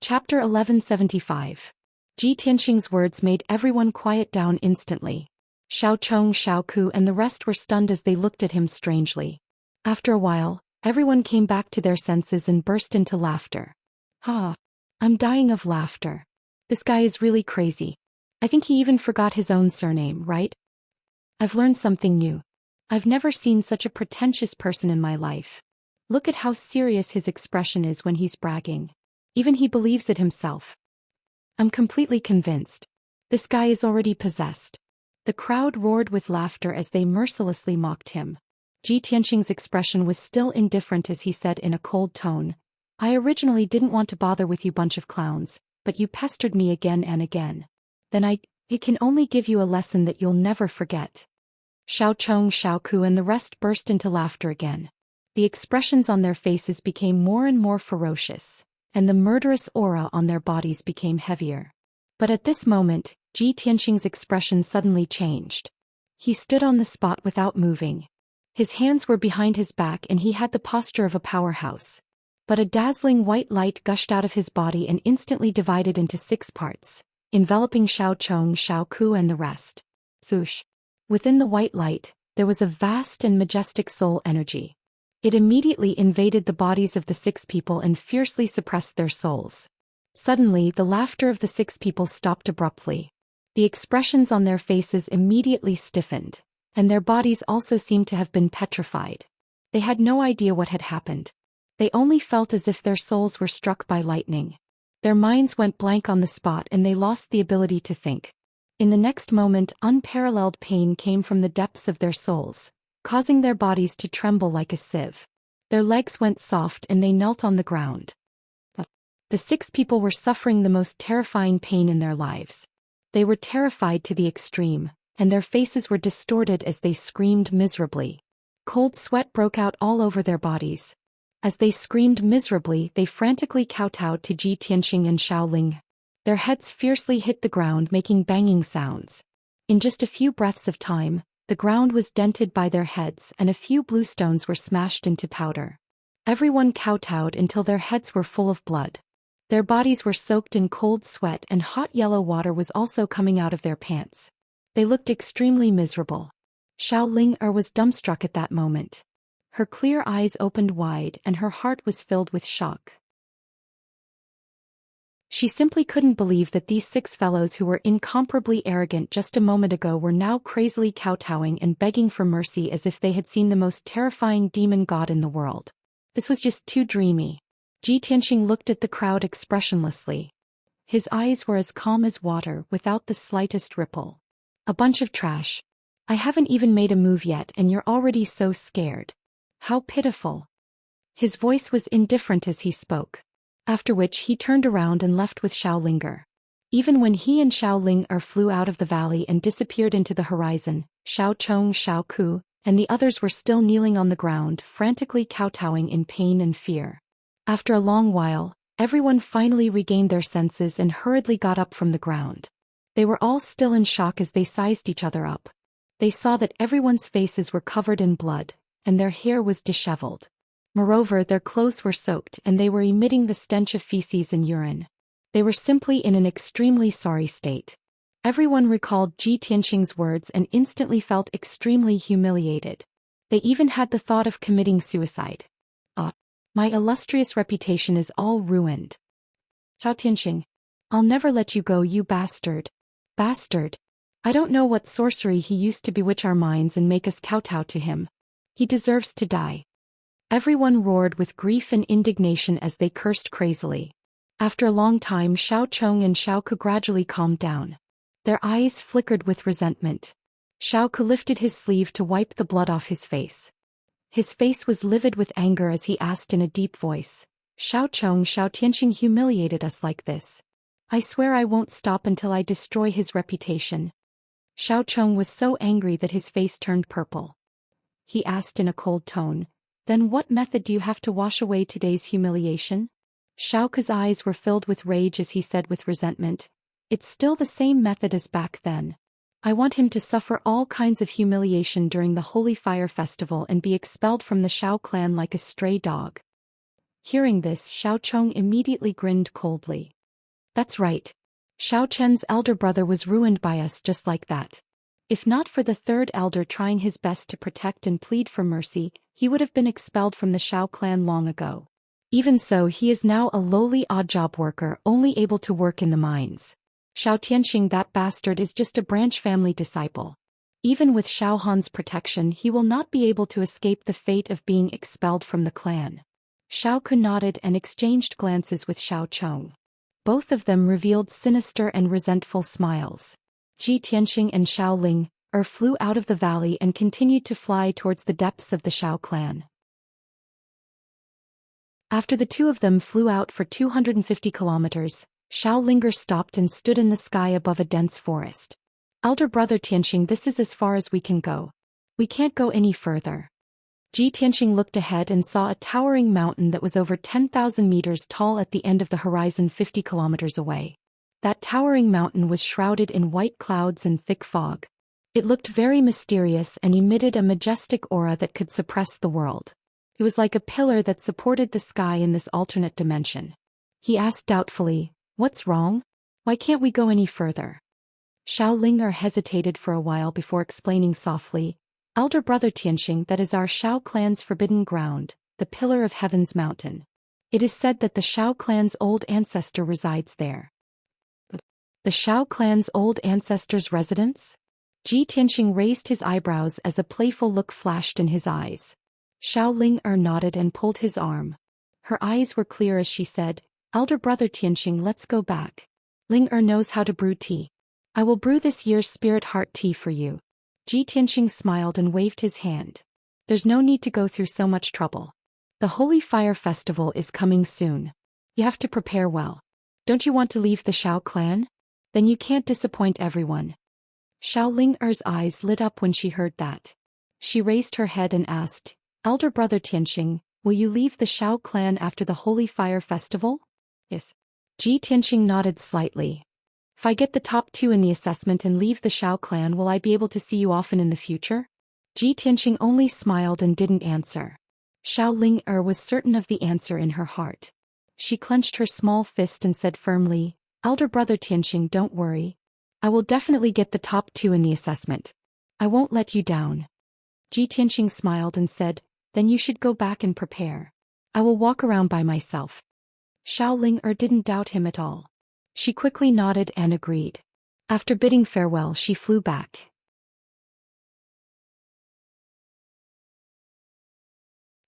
Chapter 1175. Ji Tianqing's words made everyone quiet down instantly. Xiao Chong, Xiao Ku, and the rest were stunned as they looked at him strangely. After a while, everyone came back to their senses and burst into laughter. I'm dying of laughter. This guy is really crazy. I think he even forgot his own surname, right? I've learned something new. I've never seen such a pretentious person in my life. Look at how serious his expression is when he's bragging. Even he believes it himself. I'm completely convinced. This guy is already possessed. The crowd roared with laughter as they mercilessly mocked him. Ji Tianqing's expression was still indifferent as he said in a cold tone, "I originally didn't want to bother with you bunch of clowns, but you pestered me again and again. Then it can only give you a lesson that you'll never forget." Xiao Chong, Xiao Ku and the rest burst into laughter again. The expressions on their faces became more and more ferocious, and the murderous aura on their bodies became heavier. But at this moment, Ji Tianqing's expression suddenly changed. He stood on the spot without moving. His hands were behind his back and he had the posture of a powerhouse. But a dazzling white light gushed out of his body and instantly divided into 6 parts, enveloping Xiao Chong, Xiao Ku and the rest. Swoosh! Within the white light, there was a vast and majestic soul energy. It immediately invaded the bodies of the 6 people and fiercely suppressed their souls. Suddenly, the laughter of the 6 people stopped abruptly. The expressions on their faces immediately stiffened, and their bodies also seemed to have been petrified. They had no idea what had happened. They only felt as if their souls were struck by lightning. Their minds went blank on the spot and they lost the ability to think. In the next moment, unparalleled pain came from the depths of their souls, causing their bodies to tremble like a sieve. Their legs went soft and they knelt on the ground. The 6 people were suffering the most terrifying pain in their lives. They were terrified to the extreme, and their faces were distorted as they screamed miserably. Cold sweat broke out all over their bodies. As they screamed miserably, they frantically kowtowed to Ji Tianqing and Xiao Ling. Their heads fiercely hit the ground, making banging sounds. In just a few breaths of time, the ground was dented by their heads and a few blue stones were smashed into powder. Everyone kowtowed until their heads were full of blood. Their bodies were soaked in cold sweat and hot yellow water was also coming out of their pants. They looked extremely miserable. Xiao Ling was dumbstruck at that moment. Her clear eyes opened wide and her heart was filled with shock. She simply couldn't believe that these 6 fellows who were incomparably arrogant just a moment ago were now crazily kowtowing and begging for mercy as if they had seen the most terrifying demon god in the world. This was just too dreamy. Ji Tianqing looked at the crowd expressionlessly. His eyes were as calm as water without the slightest ripple. "A bunch of trash. I haven't even made a move yet and you're already so scared. How pitiful." His voice was indifferent as he spoke. After which he turned around and left with Xiao Linger. Even when he and Xiao Ling flew out of the valley and disappeared into the horizon, Xiao Chong, Xiao Ku, and the others were still kneeling on the ground, frantically kowtowing in pain and fear. After a long while, everyone finally regained their senses and hurriedly got up from the ground. They were all still in shock as they sized each other up. They saw that everyone's faces were covered in blood, and their hair was disheveled. Moreover, their clothes were soaked and they were emitting the stench of feces and urine. They were simply in an extremely sorry state. Everyone recalled Ji Tianqing's words and instantly felt extremely humiliated. They even had the thought of committing suicide. My illustrious reputation is all ruined. Xiao Tianqing, I'll never let you go, you bastard. Bastard. I don't know what sorcery he used to bewitch our minds and make us kowtow to him. He deserves to die. Everyone roared with grief and indignation as they cursed crazily. After a long time, Xiao Chong and Xiao Ku gradually calmed down. Their eyes flickered with resentment. Xiao Ku lifted his sleeve to wipe the blood off his face. His face was livid with anger as he asked in a deep voice, "Xiao Chong, Xiao Tianqing humiliated us like this. I swear I won't stop until I destroy his reputation." Xiao Chong was so angry that his face turned purple. He asked in a cold tone, "Then what method do you have to wash away today's humiliation?" Xiao Ku's eyes were filled with rage as he said with resentment, "It's still the same method as back then. I want him to suffer all kinds of humiliation during the Holy Fire Festival and be expelled from the Xiao clan like a stray dog." Hearing this, Xiao Chong immediately grinned coldly. "That's right. Xiao Chen's elder brother was ruined by us just like that. If not for the 3rd elder trying his best to protect and plead for mercy, he would have been expelled from the Xiao clan long ago. Even so, he is now a lowly odd job worker only able to work in the mines. Xiao Tianqing, that bastard, is just a branch family disciple. Even with Xiao Han's protection, he will not be able to escape the fate of being expelled from the clan." Xiao Ku nodded and exchanged glances with Xiao Chong. Both of them revealed sinister and resentful smiles. Ji Tianxing and Xiao Ling flew out of the valley and continued to fly towards the depths of the Xiao clan. After the two of them flew out for 250 kilometers, Xiao Linger stopped and stood in the sky above a dense forest. Elder brother Tianxing, this is as far as we can go. We can't go any further. Ji Tianxing looked ahead and saw a towering mountain that was over 10,000 meters tall at the end of the horizon 50 kilometers away. That towering mountain was shrouded in white clouds and thick fog. It looked very mysterious and emitted a majestic aura that could suppress the world. It was like a pillar that supported the sky in this alternate dimension. He asked doubtfully, "What's wrong? Why can't we go any further?" Xiao Linger hesitated for a while before explaining softly, "Elder brother Tianxing, that is our Xiao clan's forbidden ground, the Pillar of Heaven's mountain. It is said that the Xiao clan's old ancestor resides there." The Xiao clan's old ancestor's residence? Ji Tianxing raised his eyebrows as a playful look flashed in his eyes. Xiao Linger nodded and pulled his arm. Her eyes were clear as she said, "Elder brother Tianxing, let's go back. Linger knows how to brew tea. I will brew this year's spirit heart tea for you." Ji Tianxing smiled and waved his hand. "There's no need to go through so much trouble. The Holy Fire Festival is coming soon. You have to prepare well. Don't you want to leave the Xiao clan? Then you can't disappoint everyone." Xiao Linger's eyes lit up when she heard that. She raised her head and asked, "Elder brother Tianxing, will you leave the Xiao clan after the Holy Fire Festival?" "Yes." Ji Tianxing nodded slightly. "If I get the top 2 in the assessment and leave the Xiao clan, will I be able to see you often in the future?" Ji Tianxing only smiled and didn't answer. Xiao Linger was certain of the answer in her heart. She clenched her small fist and said firmly, "Elder brother Tianxing, don't worry. I will definitely get the top 2 in the assessment. I won't let you down." Ji Tianxing smiled and said, "Then you should go back and prepare. I will walk around by myself." Xiao Linger didn't doubt him at all. She quickly nodded and agreed. After bidding farewell, she flew back.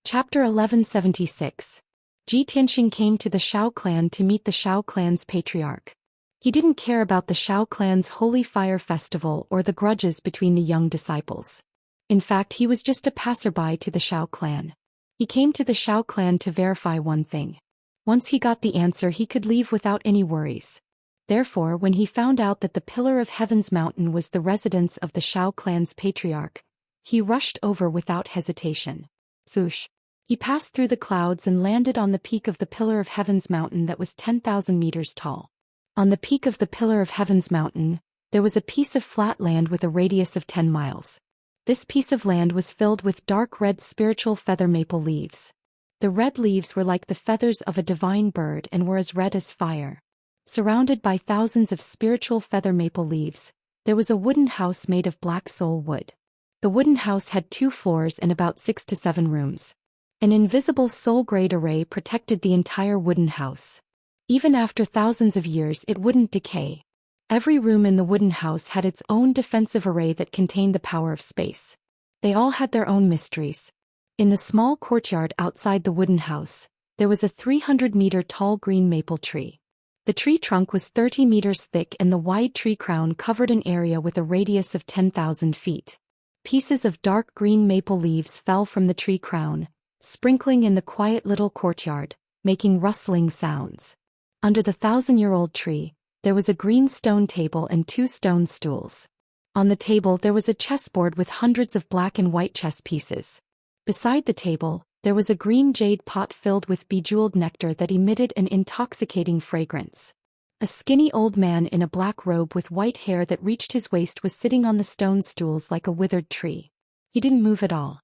Chapter 1176. Ji Tianxing came to the Xiao clan to meet the Xiao clan's patriarch. He didn't care about the Xiao clan's Holy Fire Festival or the grudges between the young disciples. In fact, he was just a passerby to the Xiao clan. He came to the Xiao clan to verify one thing. Once he got the answer, he could leave without any worries. Therefore, when he found out that the Pillar of Heaven's mountain was the residence of the Xiao clan's patriarch, he rushed over without hesitation. Swoosh! He passed through the clouds and landed on the peak of the Pillar of Heaven's mountain that was 10,000 meters tall. On the peak of the Pillar of Heaven's mountain, there was a piece of flat land with a radius of 10 miles. This piece of land was filled with dark red spiritual feather maple leaves. The red leaves were like the feathers of a divine bird and were as red as fire. Surrounded by thousands of spiritual feather maple leaves, there was a wooden house made of black soul wood. The wooden house had 2 floors and about 6 to 7 rooms. An invisible soul-grade array protected the entire wooden house. Even after thousands of years, it wouldn't decay. Every room in the wooden house had its own defensive array that contained the power of space. They all had their own mysteries. In the small courtyard outside the wooden house, there was a 300-meter-tall green maple tree. The tree trunk was 30 meters thick and the wide tree crown covered an area with a radius of 10,000 feet. Pieces of dark green maple leaves fell from the tree crown, sprinkling in the quiet little courtyard, making rustling sounds. Under the 1,000-year-old tree, there was a green stone table and 2 stone stools. On the table there was a chessboard with hundreds of black and white chess pieces. Beside the table, there was a green jade pot filled with bejeweled nectar that emitted an intoxicating fragrance. A skinny old man in a black robe with white hair that reached his waist was sitting on the stone stools like a withered tree. He didn't move at all.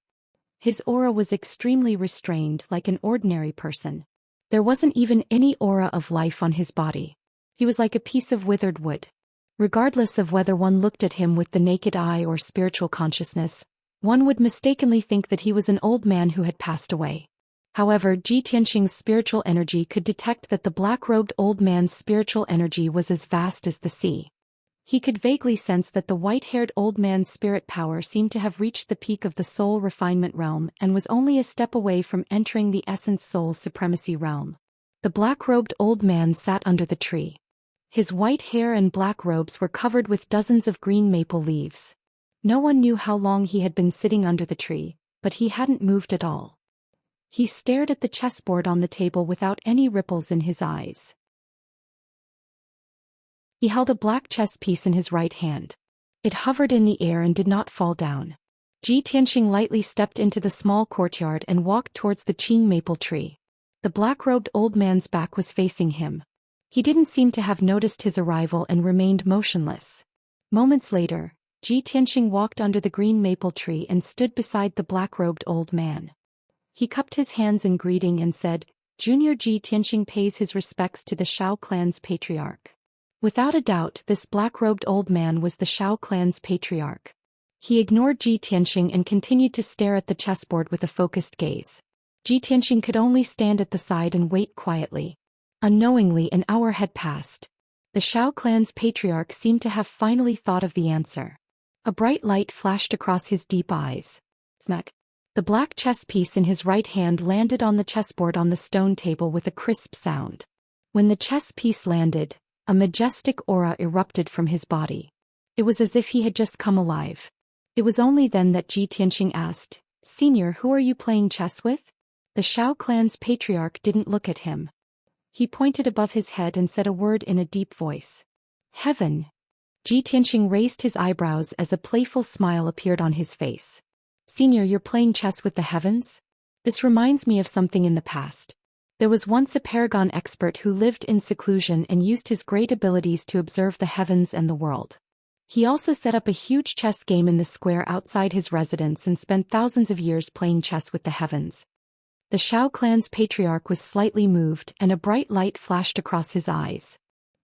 His aura was extremely restrained, like an ordinary person. There wasn't even any aura of life on his body. He was like a piece of withered wood. Regardless of whether one looked at him with the naked eye or spiritual consciousness, one would mistakenly think that he was an old man who had passed away. However, Ji Tianxing's spiritual energy could detect that the black-robed old man's spiritual energy was as vast as the sea. He could vaguely sense that the white-haired old man's spirit power seemed to have reached the peak of the soul refinement realm and was only a step away from entering the essence soul supremacy realm. The black-robed old man sat under the tree. His white hair and black robes were covered with dozens of green maple leaves. No one knew how long he had been sitting under the tree, but he hadn't moved at all. He stared at the chessboard on the table without any ripples in his eyes. He held a black chess piece in his right hand. It hovered in the air and did not fall down. Xianxia lightly stepped into the small courtyard and walked towards the qing maple tree. The black-robed old man's back was facing him. He didn't seem to have noticed his arrival and remained motionless. Moments later, Xianxia walked under the green maple tree and stood beside the black-robed old man. He cupped his hands in greeting and said, "Junior Xianxia pays his respects to the Shao clan's patriarch." Without a doubt, this black-robed old man was the Shao clan's patriarch. He ignored Xianxia and continued to stare at the chessboard with a focused gaze. Xianxia could only stand at the side and wait quietly. Unknowingly, an hour had passed. The Shao clan's patriarch seemed to have finally thought of the answer. A bright light flashed across his deep eyes. Smack! The black chess piece in his right hand landed on the chessboard on the stone table with a crisp sound. When the chess piece landed, a majestic aura erupted from his body. It was as if he had just come alive. It was only then that Xianxia asked, "Senior, who are you playing chess with?" The Shao clan's patriarch didn't look at him. He pointed above his head and said a word in a deep voice. "Heaven." Xianxia raised his eyebrows as a playful smile appeared on his face. "Senior, you're playing chess with the heavens? This reminds me of something in the past. There was once a paragon expert who lived in seclusion and used his great abilities to observe the heavens and the world. He also set up a huge chess game in the square outside his residence and spent thousands of years playing chess with the heavens." The Shao clan's patriarch was slightly moved and a bright light flashed across his eyes.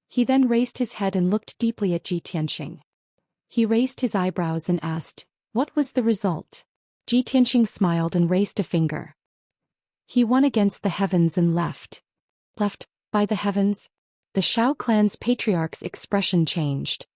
He then raised his head and looked deeply at Xianxia. He raised his eyebrows and asked, "What was the result?" Xianxia smiled and raised a finger. "He won against the heavens and left." "Left by the heavens?" The Shao clan's patriarch's expression changed.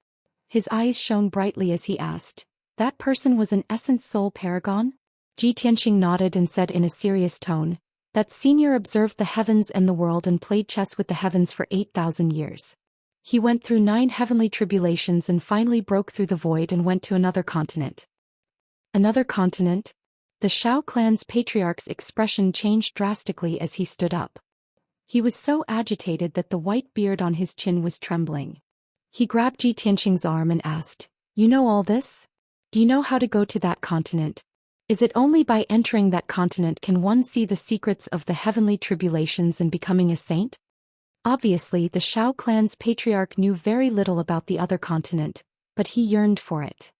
His eyes shone brightly as he asked, "That person was an essence soul paragon?" Xianxia nodded and said in a serious tone, "That senior observed the heavens and the world and played chess with the heavens for 8,000 years. He went through 9 heavenly tribulations and finally broke through the void and went to another continent." "Another continent?" The Shao clan's patriarch's expression changed drastically as he stood up. He was so agitated that the white beard on his chin was trembling. He grabbed Xianxia's arm and asked, "You know all this? Do you know how to go to that continent? Is it only by entering that continent can one see the secrets of the heavenly tribulations and becoming a saint?" Obviously, the Shao clan's patriarch knew very little about the other continent, but he yearned for it.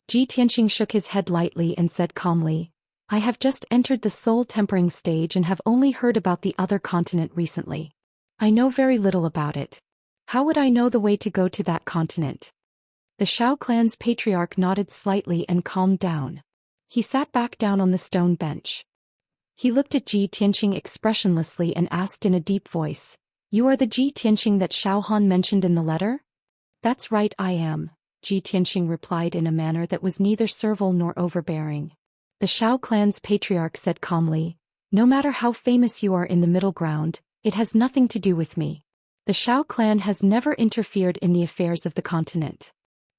Xianxia shook his head lightly and said calmly, "I have just entered the soul tempering stage and have only heard about the other continent recently. I know very little about it. How would I know the way to go to that continent?" The Shao clan's patriarch nodded slightly and calmed down. He sat back down on the stone bench. He looked at Xianxia expressionlessly and asked in a deep voice, "You are the Xianxia that Shao Han mentioned in the letter?" "That's right, I am," Xianxia replied in a manner that was neither servile nor overbearing. The Shao clan's patriarch said calmly, "No matter how famous you are in the middle ground, it has nothing to do with me. The Shao clan has never interfered in the affairs of the continent.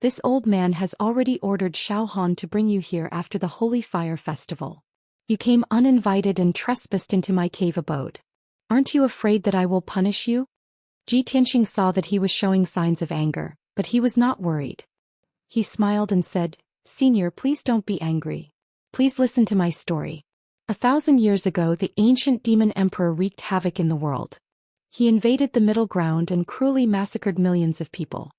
This old man has already ordered Shao Han to bring you here after the Holy Fire Festival. You came uninvited and trespassed into my cave abode. Aren't you afraid that I will punish you?" Xianxia saw that he was showing signs of anger, but he was not worried. He smiled and said, "Senior, please don't be angry. Please listen to my story. 1,000 years ago, the ancient demon emperor wreaked havoc in the world. He invaded the middle ground and cruelly massacred millions of people.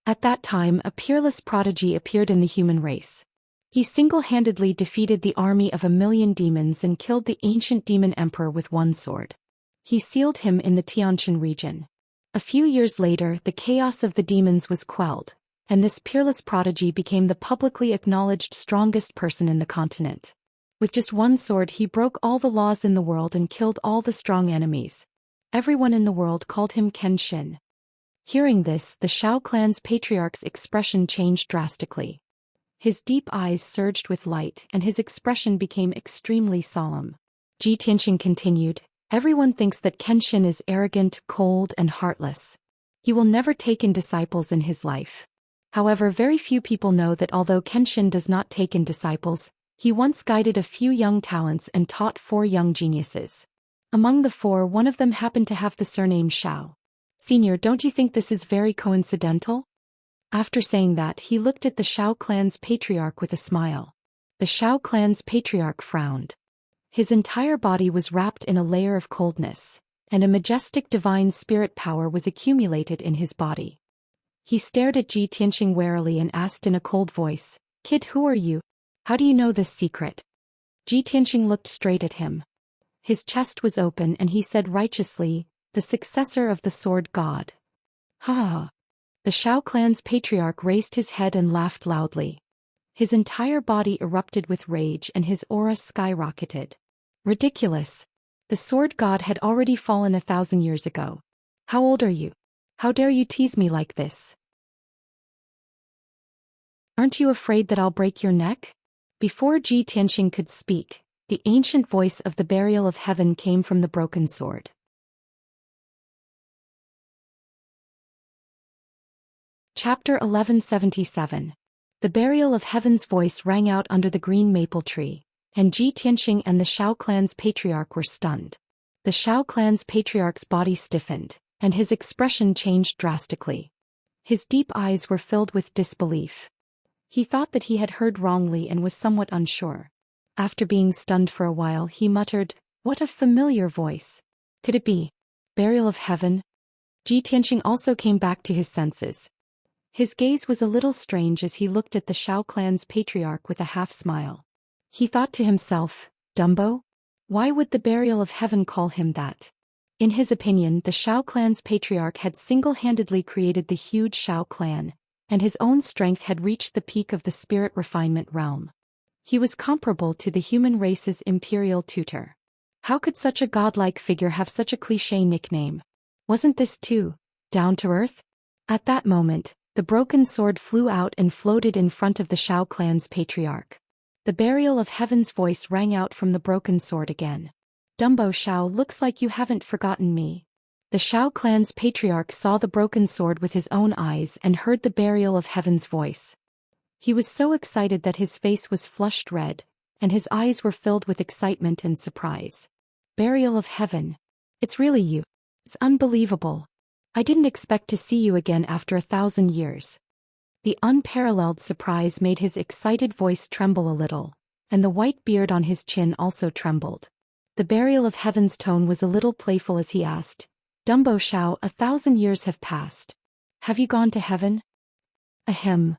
At that time, a peerless prodigy appeared in the human race. He single-handedly defeated the army of 1,000,000 demons and killed the ancient demon emperor with one sword. He sealed him in the Tianqian region. A few years later, the chaos of the demons was quelled, and this peerless prodigy became the publicly acknowledged strongest person in the continent. With just one sword, he broke all the laws in the world and killed all the strong enemies. Everyone in the world called him Kenshin." Hearing this, the Shao clan's patriarch's expression changed drastically. His deep eyes surged with light and his expression became extremely solemn. Xianxia continued, Everyone thinks that Kenshin is arrogant, cold, and heartless. He will never take in disciples in his life. However, very few people know that although Kenshin does not take in disciples, he once guided a few young talents and taught 4 young geniuses. Among the 4, one of them happened to have the surname Xiao. Senior, don't you think this is very coincidental? After saying that, he looked at the Xiao clan's patriarch with a smile. The Xiao clan's patriarch frowned. His entire body was wrapped in a layer of coldness, and a majestic divine spirit power was accumulated in his body. He stared at Ji Tianxing warily and asked in a cold voice, "Kid, who are you? How do you know this secret?" Ji Tianxing looked straight at him. His chest was open and he said righteously, "The successor of the sword god." Ha ha. The Xiao clan's patriarch raised his head and laughed loudly. His entire body erupted with rage and his aura skyrocketed. Ridiculous. The sword god had already fallen 1,000 years ago. How old are you? How dare you tease me like this? Aren't you afraid that I'll break your neck? Before Ji Tianxing could speak, the ancient voice of the burial of heaven came from the broken sword. Chapter 1177. The burial of heaven's voice rang out under the green maple tree, and Ji Tianxing and the Xiao clan's patriarch were stunned. The Xiao clan's patriarch's body stiffened, and his expression changed drastically. His deep eyes were filled with disbelief. He thought that he had heard wrongly and was somewhat unsure. After being stunned for a while, he muttered, "What a familiar voice. Could it be burial of heaven?" Ji Tianxing also came back to his senses. His gaze was a little strange as he looked at the Xiao clan's patriarch with a half-smile. He thought to himself, "Dumbo? Why would the burial of heaven call him that?" In his opinion, the Xiao clan's patriarch had single-handedly created the huge Xiao clan, and his own strength had reached the peak of the spirit refinement realm. He was comparable to the human race's imperial tutor. How could such a godlike figure have such a cliché nickname? Wasn't this too down to earth? At that moment, the broken sword flew out and floated in front of the Xiao clan's patriarch. The burial of heaven's voice rang out from the broken sword again. "Dumbo Xiao, looks like you haven't forgotten me." The Xiao clan's patriarch saw the broken sword with his own eyes and heard the burial of heaven's voice. He was so excited that his face was flushed red, and his eyes were filled with excitement and surprise. "Burial of heaven. It's really you. It's unbelievable. I didn't expect to see you again after 1,000 years." The unparalleled surprise made his excited voice tremble a little, and the white beard on his chin also trembled. The burial of heaven's tone was a little playful as he asked, "Dumbo Xiao, 1,000 years have passed. Have you gone to heaven?" Ahem.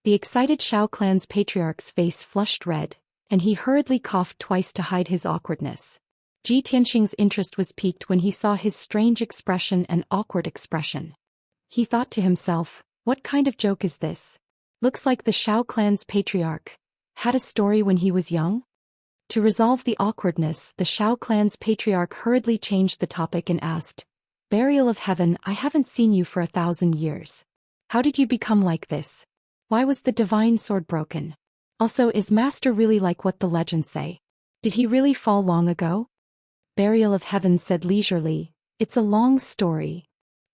The excited Xiao clan's patriarch's face flushed red, and he hurriedly coughed twice to hide his awkwardness. Ji Tianxing's interest was piqued when he saw his strange expression and awkward expression. He thought to himself, "What kind of joke is this? Looks like the Xiao clan's patriarch had a story when he was young?" To resolve the awkwardness, the Xiao clan's patriarch hurriedly changed the topic and asked, "Burial of heaven, I haven't seen you for 1,000 years. How did you become like this? Why was the divine sword broken? Also, is Master really like what the legends say? Did he really fall long ago?" Burial of heaven said leisurely, "It's a long story."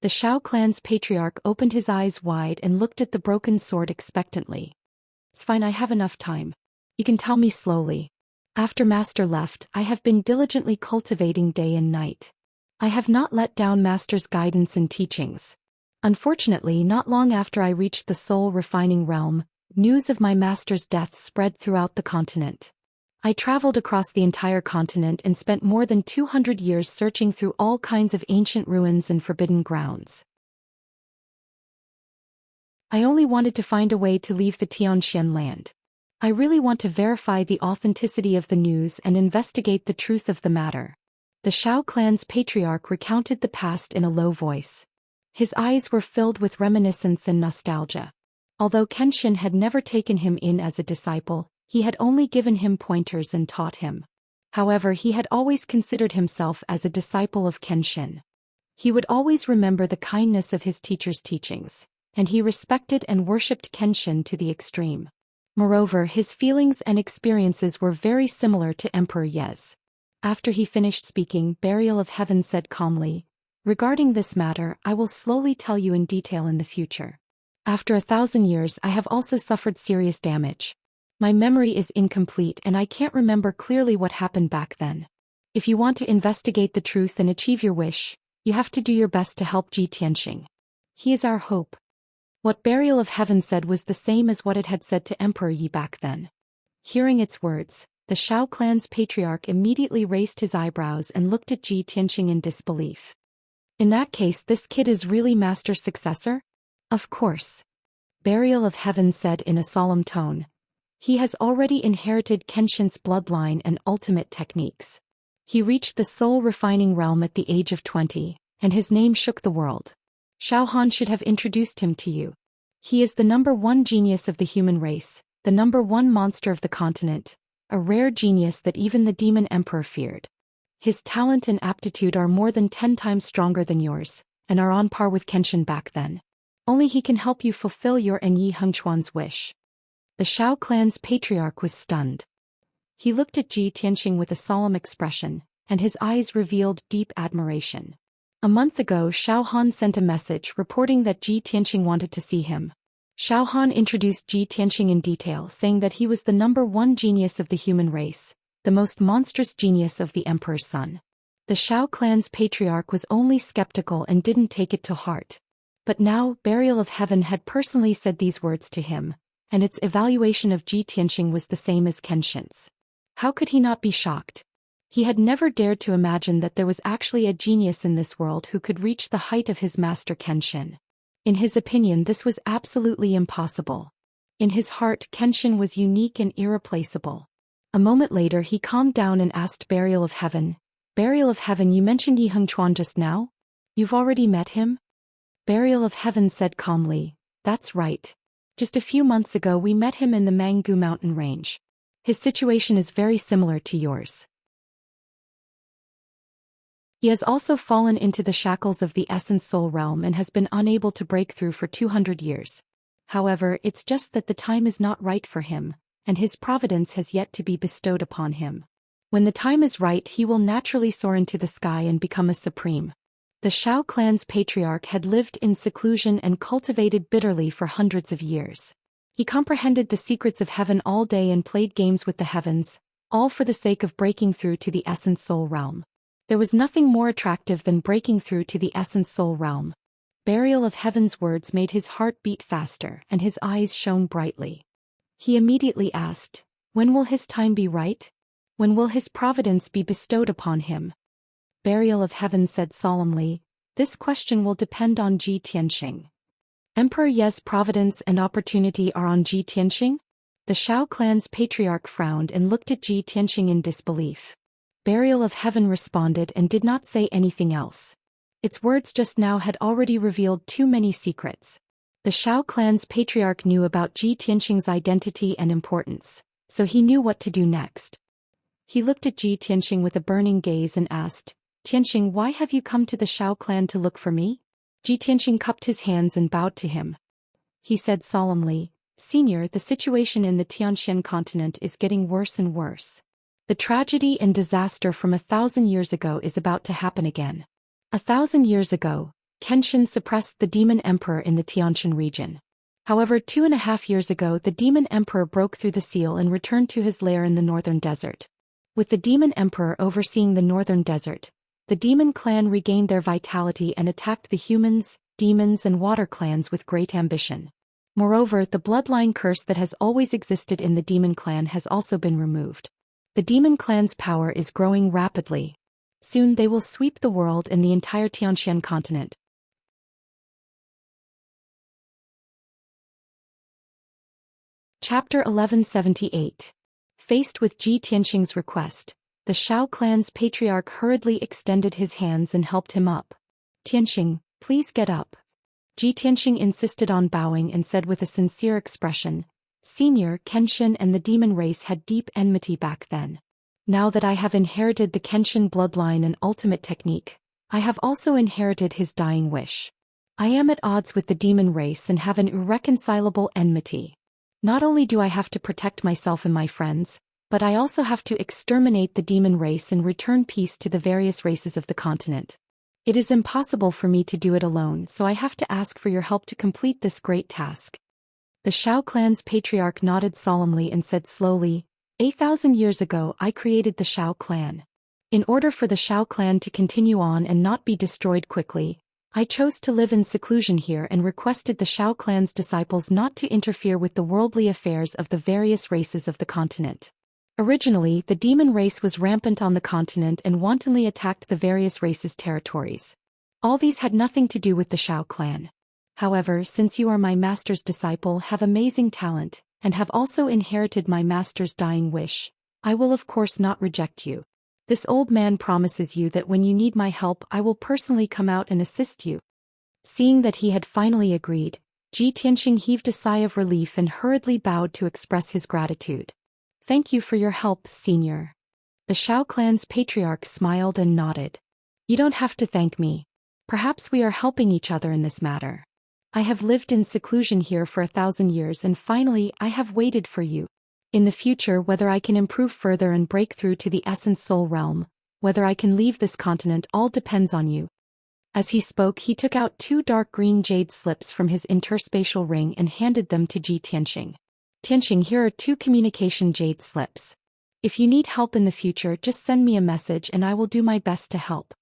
The Xiao clan's patriarch opened his eyes wide and looked at the broken sword expectantly. "It's fine, I have enough time. You can tell me slowly. After Master left, I have been diligently cultivating day and night. I have not let down Master's guidance and teachings. Unfortunately, not long after I reached the soul-refining realm, news of my Master's death spread throughout the continent. I traveled across the entire continent and spent more than 200 years searching through all kinds of ancient ruins and forbidden grounds. I only wanted to find a way to leave the Tianxian land. I really want to verify the authenticity of the news and investigate the truth of the matter." The Xiao clan's patriarch recounted the past in a low voice. His eyes were filled with reminiscence and nostalgia. Although Kenshin had never taken him in as a disciple, he had only given him pointers and taught him. However, he had always considered himself as a disciple of Kenshin. He would always remember the kindness of his teacher's teachings, and he respected and worshipped Kenshin to the extreme. Moreover, his feelings and experiences were very similar to Emperor Ye's. After he finished speaking, Burial of Heaven said calmly, "Regarding this matter, I will slowly tell you in detail in the future. After 1,000 years I have also suffered serious damage. My memory is incomplete and I can't remember clearly what happened back then. If you want to investigate the truth and achieve your wish, you have to do your best to help Ji Tianxing. He is our hope." What Burial of Heaven said was the same as what it had said to Emperor Yi back then. Hearing its words, the Shao clan's patriarch immediately raised his eyebrows and looked at Ji Tianxing in disbelief. "In that case, this kid is really Master's successor?" "Of course," Burial of Heaven said in a solemn tone. "He has already inherited Kenshin's bloodline and ultimate techniques. He reached the soul-refining realm at the age of 20, and his name shook the world. Xiao Han should have introduced him to you. He is the #1 genius of the human race, the #1 monster of the continent, a rare genius that even the Demon Emperor feared. His talent and aptitude are more than 10 times stronger than yours, and are on par with Kenshin back then. Only he can help you fulfill your and Yi Hengchuan's wish." The Shao clan's patriarch was stunned. He looked at Ji Tianxing with a solemn expression, and his eyes revealed deep admiration. A month ago, Xiao Han sent a message reporting that Ji Tianxing wanted to see him. Xiao Han introduced Ji Tianxing in detail, saying that he was the #1 genius of the human race, the most monstrous genius of the Emperor's son. The Shao clan's patriarch was only skeptical and didn't take it to heart. But now, Burial of Heaven had personally said these words to him, and its evaluation of Ji Tianxing was the same as Kenshin's. How could he not be shocked? He had never dared to imagine that there was actually a genius in this world who could reach the height of his master Kenshin. In his opinion, this was absolutely impossible. In his heart, Kenshin was unique and irreplaceable. A moment later he calmed down and asked Burial of Heaven, "Burial of Heaven, you mentioned Yi Hengchuan just now? You've already met him?" Burial of Heaven said calmly, "That's right. Just a few months ago we met him in the Manggu mountain range. His situation is very similar to yours. He has also fallen into the shackles of the Essence Soul realm and has been unable to break through for 200 years. However, it's just that the time is not right for him, and his providence has yet to be bestowed upon him. When the time is right, he will naturally soar into the sky and become a supreme." The Shao clan's patriarch had lived in seclusion and cultivated bitterly for hundreds of years. He comprehended the secrets of heaven all day and played games with the heavens, all for the sake of breaking through to the Essence Soul realm. There was nothing more attractive than breaking through to the Essence Soul realm. Burial of Heaven's words made his heart beat faster and his eyes shone brightly. He immediately asked, "When will his time be right? When will his providence be bestowed upon him?" Burial of Heaven said solemnly, "This question will depend on Ji Tianxing." "Emperor Ye's providence and opportunity are on Ji Tianxing?" The Shao clan's patriarch frowned and looked at Ji Tianxing in disbelief. Burial of Heaven responded and did not say anything else. Its words just now had already revealed too many secrets. The Shao clan's patriarch knew about Ji Tianxing's identity and importance, so he knew what to do next. He looked at Ji Tianxing with a burning gaze and asked, "Tianxing, why have you come to the Shao clan to look for me?" Ji Tianxing cupped his hands and bowed to him. He said solemnly, "Senior, the situation in the Tianxian continent is getting worse and worse. The tragedy and disaster from 1,000 years ago is about to happen again. 1,000 years ago, Kenshin suppressed the Demon Emperor in the Tianxian region. However, 2.5 years ago the Demon Emperor broke through the seal and returned to his lair in the northern desert. With the Demon Emperor overseeing the northern desert, the Demon clan regained their vitality and attacked the humans, demons and water clans with great ambition. Moreover, the bloodline curse that has always existed in the Demon clan has also been removed. The Demon clan's power is growing rapidly. Soon they will sweep the world and the entire Tianxian continent." Chapter 1178. Faced with Ji Tianxing's request, the Shao clan's patriarch hurriedly extended his hands and helped him up. "Tianxing, please get up." Ji Tianxing insisted on bowing and said with a sincere expression, "Senior, Kenshin and the demon race had deep enmity back then. Now that I have inherited the Kenshin bloodline and ultimate technique, I have also inherited his dying wish. I am at odds with the demon race and have an irreconcilable enmity. Not only do I have to protect myself and my friends, But I also have to exterminate the demon race and return peace to the various races of the continent. It is impossible for me to do it alone, so I have to ask for your help to complete this great task. The Xiao clan's patriarch nodded solemnly and said slowly, 8,000 years ago I created the Xiao clan. In order for the Xiao clan to continue on and not be destroyed quickly, I chose to live in seclusion here and requested the Xiao clan's disciples not to interfere with the worldly affairs of the various races of the continent. Originally, the demon race was rampant on the continent and wantonly attacked the various races' territories. All these had nothing to do with the Xiao clan. However, since you are my master's disciple, have amazing talent, and have also inherited my master's dying wish, I will of course not reject you. This old man promises you that when you need my help I will personally come out and assist you. Seeing that he had finally agreed, Xianxia heaved a sigh of relief and hurriedly bowed to express his gratitude. Thank you for your help, senior. The Xiao clan's patriarch smiled and nodded. You don't have to thank me. Perhaps we are helping each other in this matter. I have lived in seclusion here for 1,000 years and finally I have waited for you. In the future, whether I can improve further and break through to the essence soul realm, whether I can leave this continent, all depends on you. As he spoke, he took out 2 dark green jade slips from his interspatial ring and handed them to Xianxia. Tianxing, here are 2 communication jade slips. If you need help in the future, just send me a message and I will do my best to help.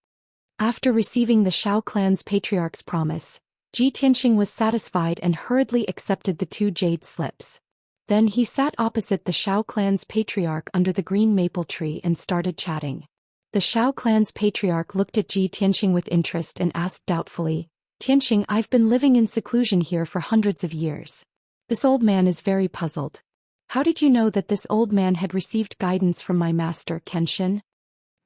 After receiving the Xiao clan's patriarch's promise, Xianxia was satisfied and hurriedly accepted the 2 jade slips. Then he sat opposite the Xiao clan's patriarch under the green maple tree and started chatting. The Xiao clan's patriarch looked at Xianxia with interest and asked doubtfully, Tianxing, I've been living in seclusion here for hundreds of years. This old man is very puzzled. How did you know that this old man had received guidance from my master, Kenshin?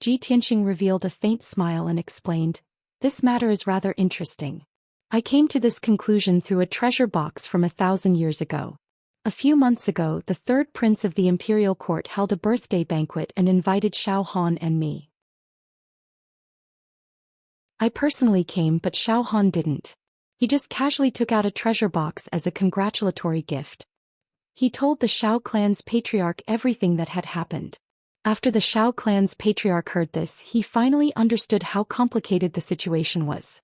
Xianxia revealed a faint smile and explained, this matter is rather interesting. I came to this conclusion through a treasure box from 1,000 years ago. A few months ago, the 3rd prince of the imperial court held a birthday banquet and invited Xiao Han and me. I personally came, but Xiao Han didn't. He just casually took out a treasure box as a congratulatory gift. He told the Xiao clan's patriarch everything that had happened. After the Xiao clan's patriarch heard this, he finally understood how complicated the situation was.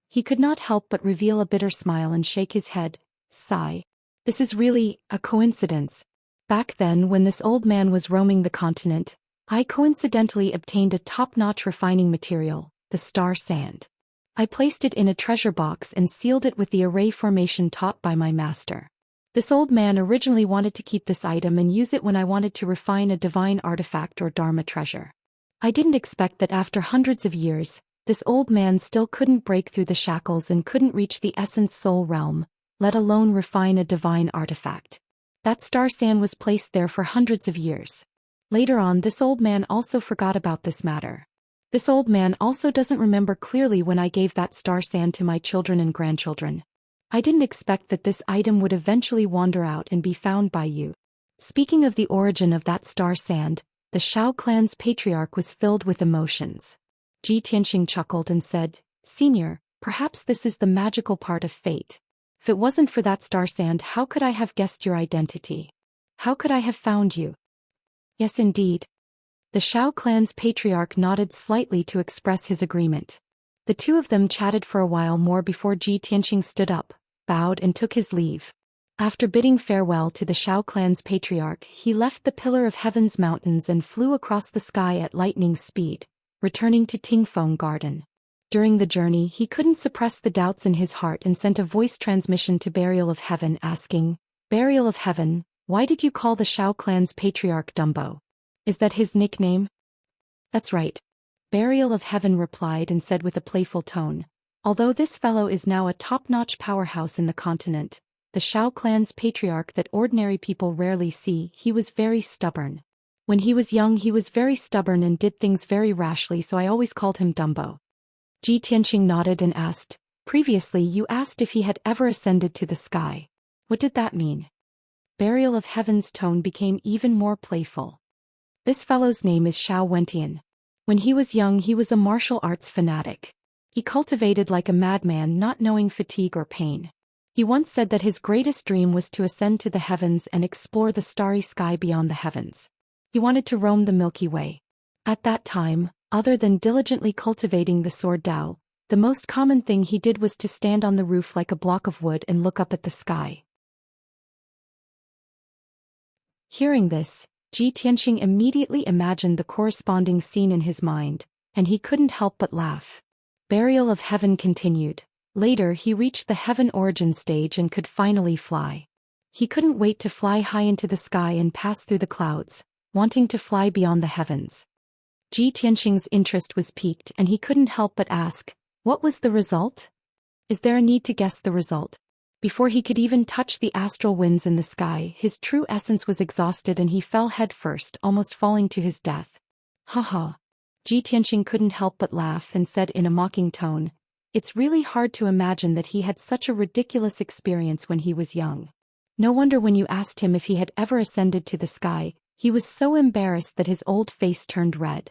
He could not help but reveal a bitter smile and shake his head, sigh. This is really a coincidence. Back then, when this old man was roaming the continent, I coincidentally obtained a top-notch refining material, the star sand. I placed it in a treasure box and sealed it with the array formation taught by my master. This old man originally wanted to keep this item and use it when I wanted to refine a divine artifact or dharma treasure. I didn't expect that after hundreds of years, this old man still couldn't break through the shackles and couldn't reach the essence soul realm, let alone refine a divine artifact. That star sand was placed there for hundreds of years. Later on, this old man also forgot about this matter. This old man also doesn't remember clearly when I gave that star sand to my children and grandchildren. I didn't expect that this item would eventually wander out and be found by you. Speaking of the origin of that star sand, the Xiao clan's patriarch was filled with emotions. Xianxia chuckled and said, Senior, perhaps this is the magical part of fate. If it wasn't for that star sand, how could I have guessed your identity? How could I have found you? Yes, indeed. The Xiao clan's patriarch nodded slightly to express his agreement. The 2 of them chatted for a while more before Xianxia stood up, bowed and took his leave. After bidding farewell to the Xiao clan's patriarch, he left the Pillar of Heaven's mountains and flew across the sky at lightning speed, returning to Tingfeng Garden. During the journey, he couldn't suppress the doubts in his heart and sent a voice transmission to Burial of Heaven asking, Burial of Heaven, why did you call the Xiao clan's patriarch Dumbo? Is that his nickname? That's right. Burial of Heaven replied and said with a playful tone, although this fellow is now a top-notch powerhouse in the continent, the Xiao clan's patriarch that ordinary people rarely see, he was very stubborn. When he was young, he was very stubborn and did things very rashly, so I always called him Dumbo. Xianxia nodded and asked, previously you asked if he had ever ascended to the sky. What did that mean? Burial of Heaven's tone became even more playful. This fellow's name is Xiao Wentian. When he was young, he was a martial arts fanatic. He cultivated like a madman, not knowing fatigue or pain. He once said that his greatest dream was to ascend to the heavens and explore the starry sky beyond the heavens. He wanted to roam the Milky Way. At that time, other than diligently cultivating the sword Dao, the most common thing he did was to stand on the roof like a block of wood and look up at the sky. Hearing this, Ji Tianqing immediately imagined the corresponding scene in his mind, and he couldn't help but laugh. Burial of Heaven continued. Later he reached the heaven origin stage and could finally fly. He couldn't wait to fly high into the sky and pass through the clouds, wanting to fly beyond the heavens. Ji Tianqing's interest was piqued and he couldn't help but ask, what was the result? Is there a need to guess the result? Before he could even touch the astral winds in the sky, his true essence was exhausted and he fell headfirst, almost falling to his death. Haha. Ji Tianqing couldn't help but laugh and said in a mocking tone, it's really hard to imagine that he had such a ridiculous experience when he was young. No wonder when you asked him if he had ever ascended to the sky, he was so embarrassed that his old face turned red.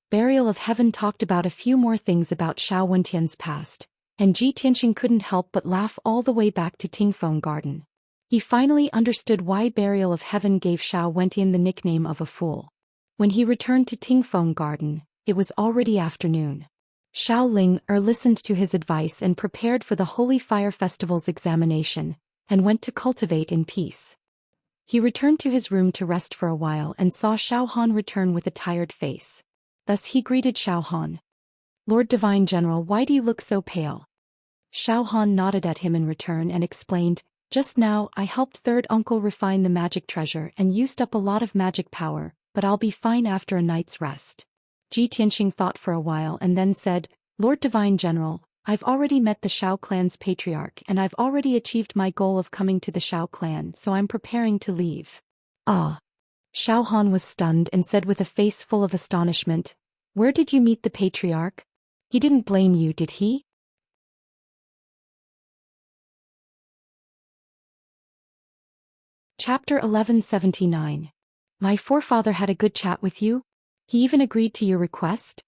Burial of Heaven talked about a few more things about Xiao Wentian's past, and Ji Tianqing couldn't help but laugh all the way back to Tingfeng Garden. He finally understood why Burial of Heaven gave Xiao Wentian the nickname of a fool. When he returned to Tingfeng Garden, it was already afternoon. Xiao Ling listened to his advice and prepared for the Holy Fire Festival's examination, and went to cultivate in peace. He returned to his room to rest for a while and saw Xiao Han return with a tired face. Thus he greeted Xiao Han. Lord Divine General, why do you look so pale? Xiao Han nodded at him in return and explained, just now I helped third uncle refine the magic treasure and used up a lot of magic power, but I'll be fine after a night's rest. Ji Tianqing thought for a while and then said, Lord Divine General, I've already met the Xiao clan's patriarch and I've already achieved my goal of coming to the Xiao clan, so I'm preparing to leave. Ah. Xiao Han was stunned and said with a face full of astonishment, where did you meet the patriarch? He didn't blame you, did he? Chapter 1179. My forefather had a good chat with you? He even agreed to your request?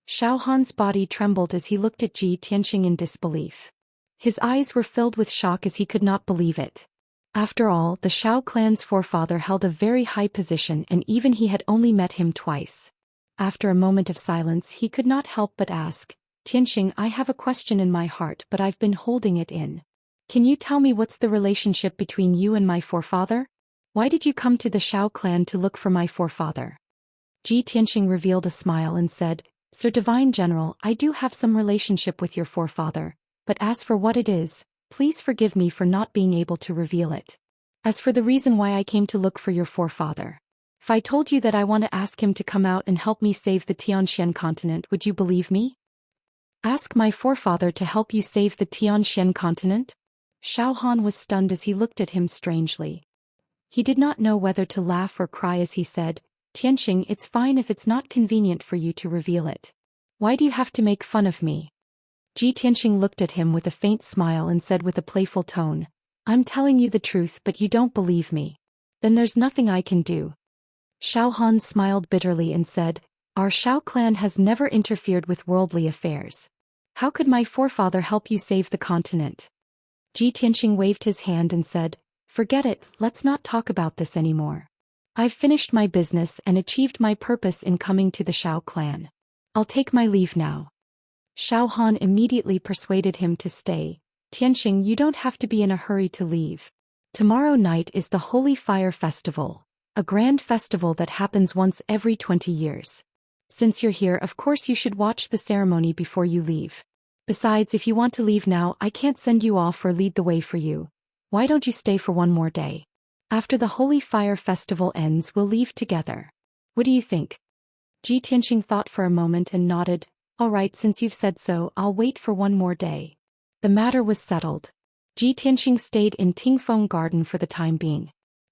Xiao Han's body trembled as he looked at Ji Tianqing in disbelief. His eyes were filled with shock as he could not believe it. After all, the Xiao clan's forefather held a very high position and even he had only met him twice. After a moment of silence he could not help but ask, Tianqing, I have a question in my heart but I've been holding it in. Can you tell me what's the relationship between you and my forefather? Why did you come to the Xiao clan to look for my forefather? Ji Tianqing revealed a smile and said, Sir Divine General, I do have some relationship with your forefather, but as for what it is, please forgive me for not being able to reveal it. As for the reason why I came to look for your forefather, if I told you that I want to ask him to come out and help me save the Tianxian continent, would you believe me? Ask my forefather to help you save the Tianxian continent? Xiao Han was stunned as he looked at him strangely. He did not know whether to laugh or cry as he said, Tianqing, it's fine if it's not convenient for you to reveal it. Why do you have to make fun of me? Ji Tianqing looked at him with a faint smile and said with a playful tone, I'm telling you the truth but you don't believe me. Then there's nothing I can do. Xiao Han smiled bitterly and said, our Xiao clan has never interfered with worldly affairs. How could my forefather help you save the continent? Ji Tianqing waved his hand and said, forget it, let's not talk about this anymore. I've finished my business and achieved my purpose in coming to the Xiao clan. I'll take my leave now. Xiao Han immediately persuaded him to stay. Tianqing, you don't have to be in a hurry to leave. Tomorrow night is the Holy Fire Festival, a grand festival that happens once every 20 years. Since you're here, of course you should watch the ceremony before you leave. Besides, if you want to leave now, I can't send you off or lead the way for you. Why don't you stay for one more day? After the Holy Fire Festival ends, we'll leave together. What do you think? Ji Tianqing thought for a moment and nodded. All right, since you've said so, I'll wait for one more day. The matter was settled. Ji Tianqing stayed in Tingfeng Garden for the time being.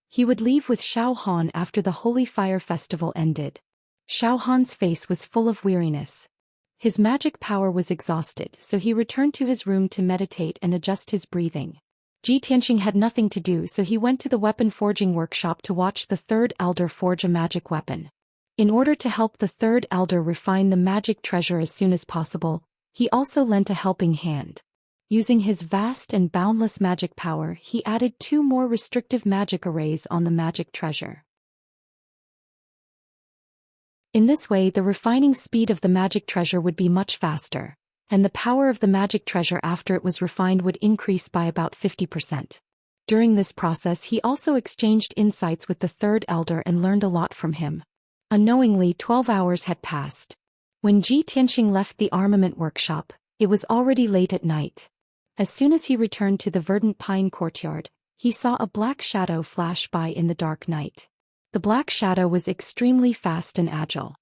He would leave with Xiao Han after the Holy Fire Festival ended. Xiao Han's face was full of weariness. His magic power was exhausted, so he returned to his room to meditate and adjust his breathing. Ji Tianqing had nothing to do, so he went to the weapon forging workshop to watch the third elder forge a magic weapon. In order to help the third elder refine the magic treasure as soon as possible, he also lent a helping hand. Using his vast and boundless magic power, he added 2 more restrictive magic arrays on the magic treasure. In this way, the refining speed of the magic treasure would be much faster, and the power of the magic treasure after it was refined would increase by about 50%. During this process, he also exchanged insights with the third elder and learned a lot from him. Unknowingly, 12 hours had passed. When Ji Tianqing left the armament workshop, it was already late at night. As soon as he returned to the verdant pine courtyard, he saw a black shadow flash by in the dark night. The black shadow was extremely fast and agile.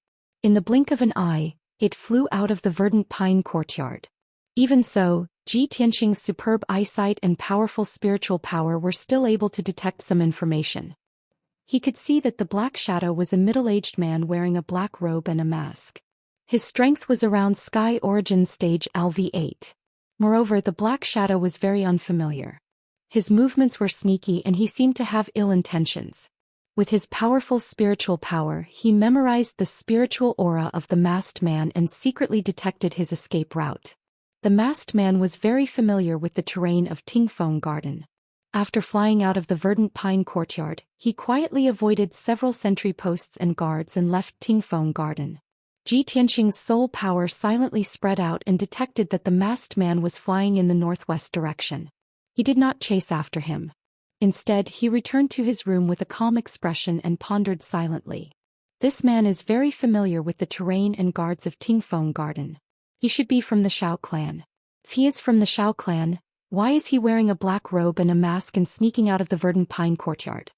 In the blink of an eye, it flew out of the verdant pine courtyard. Even so, Ji Tianqing's superb eyesight and powerful spiritual power were still able to detect some information. He could see that the black shadow was a middle-aged man wearing a black robe and a mask. His strength was around Sky Origin Stage LV8. Moreover, the black shadow was very unfamiliar. His movements were sneaky and he seemed to have ill intentions. With his powerful spiritual power, he memorized the spiritual aura of the masked man and secretly detected his escape route. The masked man was very familiar with the terrain of Tingfeng Garden. After flying out of the verdant pine courtyard, he quietly avoided several sentry posts and guards and left Tingfeng Garden. Ji Tianqing's soul power silently spread out and detected that the masked man was flying in the northwest direction. He did not chase after him. Instead, he returned to his room with a calm expression and pondered silently. This man is very familiar with the terrain and guards of Tingfeng Garden. He should be from the Xiao clan. If he is from the Xiao clan, why is he wearing a black robe and a mask and sneaking out of the verdant pine courtyard?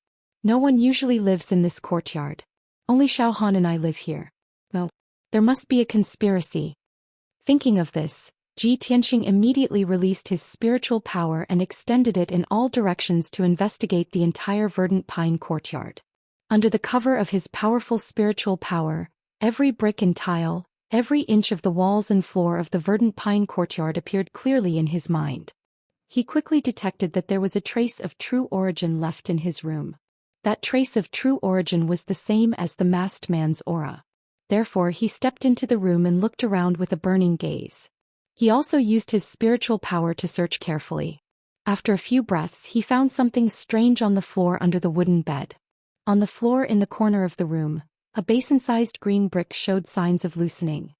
No one usually lives in this courtyard. Only Xiao Han and I live here. No. There must be a conspiracy. Thinking of this, Ji Tianqing immediately released his spiritual power and extended it in all directions to investigate the entire verdant pine courtyard. Under the cover of his powerful spiritual power, every brick and tile, every inch of the walls and floor of the verdant pine courtyard appeared clearly in his mind. He quickly detected that there was a trace of true origin left in his room. That trace of true origin was the same as the masked man's aura. Therefore, he stepped into the room and looked around with a burning gaze. He also used his spiritual power to search carefully. After a few breaths, he found something strange on the floor under the wooden bed. On the floor in the corner of the room, a basin-sized green brick showed signs of loosening.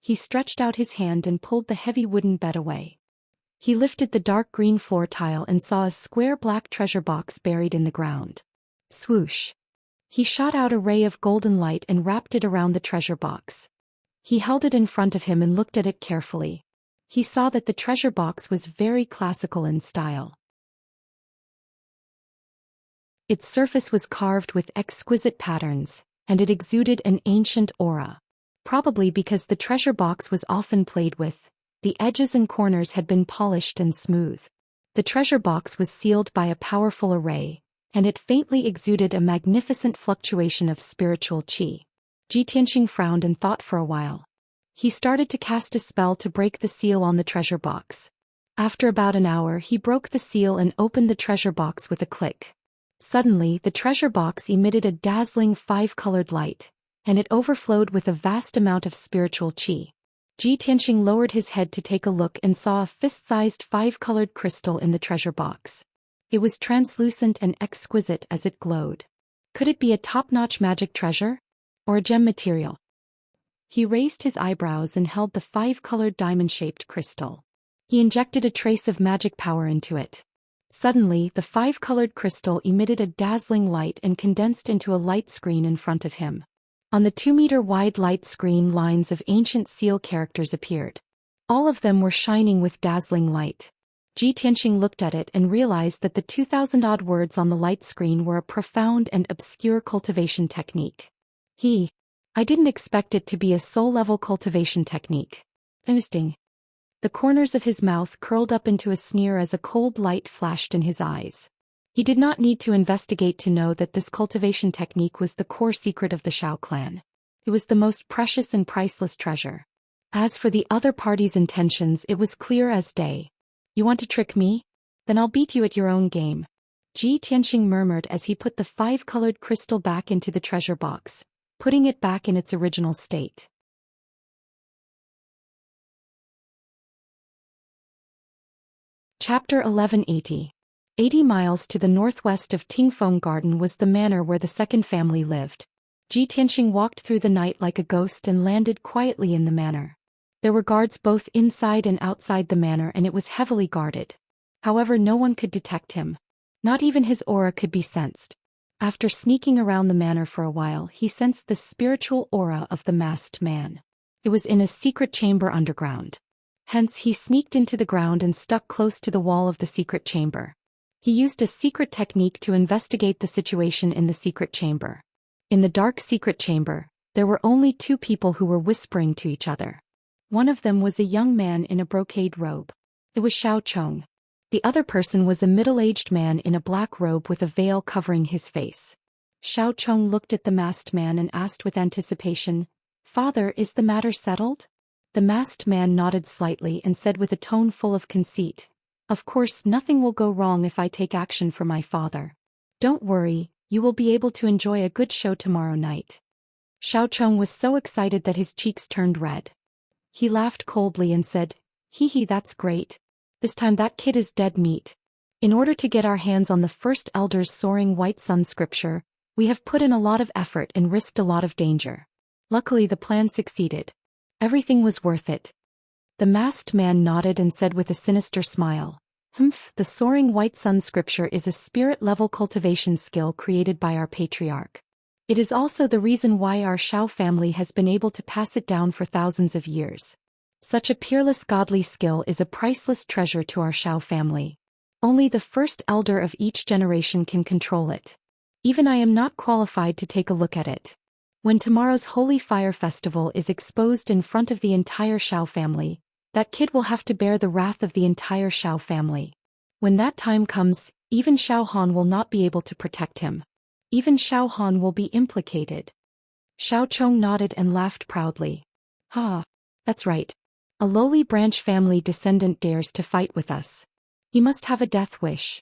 He stretched out his hand and pulled the heavy wooden bed away. He lifted the dark green floor tile and saw a square black treasure box buried in the ground. Swoosh! He shot out a ray of golden light and wrapped it around the treasure box. He held it in front of him and looked at it carefully. He saw that the treasure box was very classical in style. Its surface was carved with exquisite patterns, and it exuded an ancient aura. Probably because the treasure box was often played with, the edges and corners had been polished and smooth. The treasure box was sealed by a powerful array, and it faintly exuded a magnificent fluctuation of spiritual qi. Ji Tianqing frowned and thought for a while. He started to cast a spell to break the seal on the treasure box. After about an hour, he broke the seal and opened the treasure box with a click. Suddenly, the treasure box emitted a dazzling 5-colored light, and it overflowed with a vast amount of spiritual qi. Ji Tianqing lowered his head to take a look and saw a fist-sized 5-colored crystal in the treasure box. It was translucent and exquisite as it glowed. Could it be a top-notch magic treasure? Or a gem material? He raised his eyebrows and held the 5-colored diamond-shaped crystal. He injected a trace of magic power into it. Suddenly, the 5-colored crystal emitted a dazzling light and condensed into a light screen in front of him. On the 2-meter-wide light screen, lines of ancient seal characters appeared. All of them were shining with dazzling light. Ji Tianqing looked at it and realized that the 2,000-odd words on the light screen were a profound and obscure cultivation technique. I didn't expect it to be a soul-level cultivation technique. Interesting. The corners of his mouth curled up into a sneer as a cold light flashed in his eyes. He did not need to investigate to know that this cultivation technique was the core secret of the Xiao clan. It was the most precious and priceless treasure. As for the other party's intentions, it was clear as day. You want to trick me? Then I'll beat you at your own game. Ji Tianqing murmured as he put the 5-colored crystal back into the treasure box, putting it back in its original state. Chapter 1180. 80 miles to the northwest of Tingfeng Garden was the manor where the second family lived. Ji Tianxing walked through the night like a ghost and landed quietly in the manor. There were guards both inside and outside the manor, and it was heavily guarded. However, no one could detect him. Not even his aura could be sensed. After sneaking around the manor for a while, he sensed the spiritual aura of the masked man. It was in a secret chamber underground. Hence, he sneaked into the ground and stuck close to the wall of the secret chamber. He used a secret technique to investigate the situation in the secret chamber. In the dark secret chamber, there were only two people who were whispering to each other. One of them was a young man in a brocade robe. It was Xiaocheng. The other person was a middle-aged man in a black robe with a veil covering his face. Xiaocheng looked at the masked man and asked with anticipation, "Father, is the matter settled?" The masked man nodded slightly and said with a tone full of conceit, "Of course, nothing will go wrong if I take action for my father. Don't worry, you will be able to enjoy a good show tomorrow night." Xiaocheng was so excited that his cheeks turned red. He laughed coldly and said, "Hee hee, that's great. This time that kid is dead meat. In order to get our hands on the first elder's soaring white sun scripture, we have put in a lot of effort and risked a lot of danger. Luckily the plan succeeded. Everything was worth it." The masked man nodded and said with a sinister smile, "Humph, the soaring white sun scripture is a spirit-level cultivation skill created by our patriarch. It is also the reason why our Xiao family has been able to pass it down for thousands of years. Such a peerless godly skill is a priceless treasure to our Xiao family. Only the first elder of each generation can control it. Even I am not qualified to take a look at it. When tomorrow's Holy Fire Festival is exposed in front of the entire Xiao family, that kid will have to bear the wrath of the entire Xiao family. When that time comes, even Xiao Han will not be able to protect him. Even Xiao Han will be implicated." Xiaocheng nodded and laughed proudly. "Ha, that's right. A lowly branch family descendant dares to fight with us. He must have a death wish."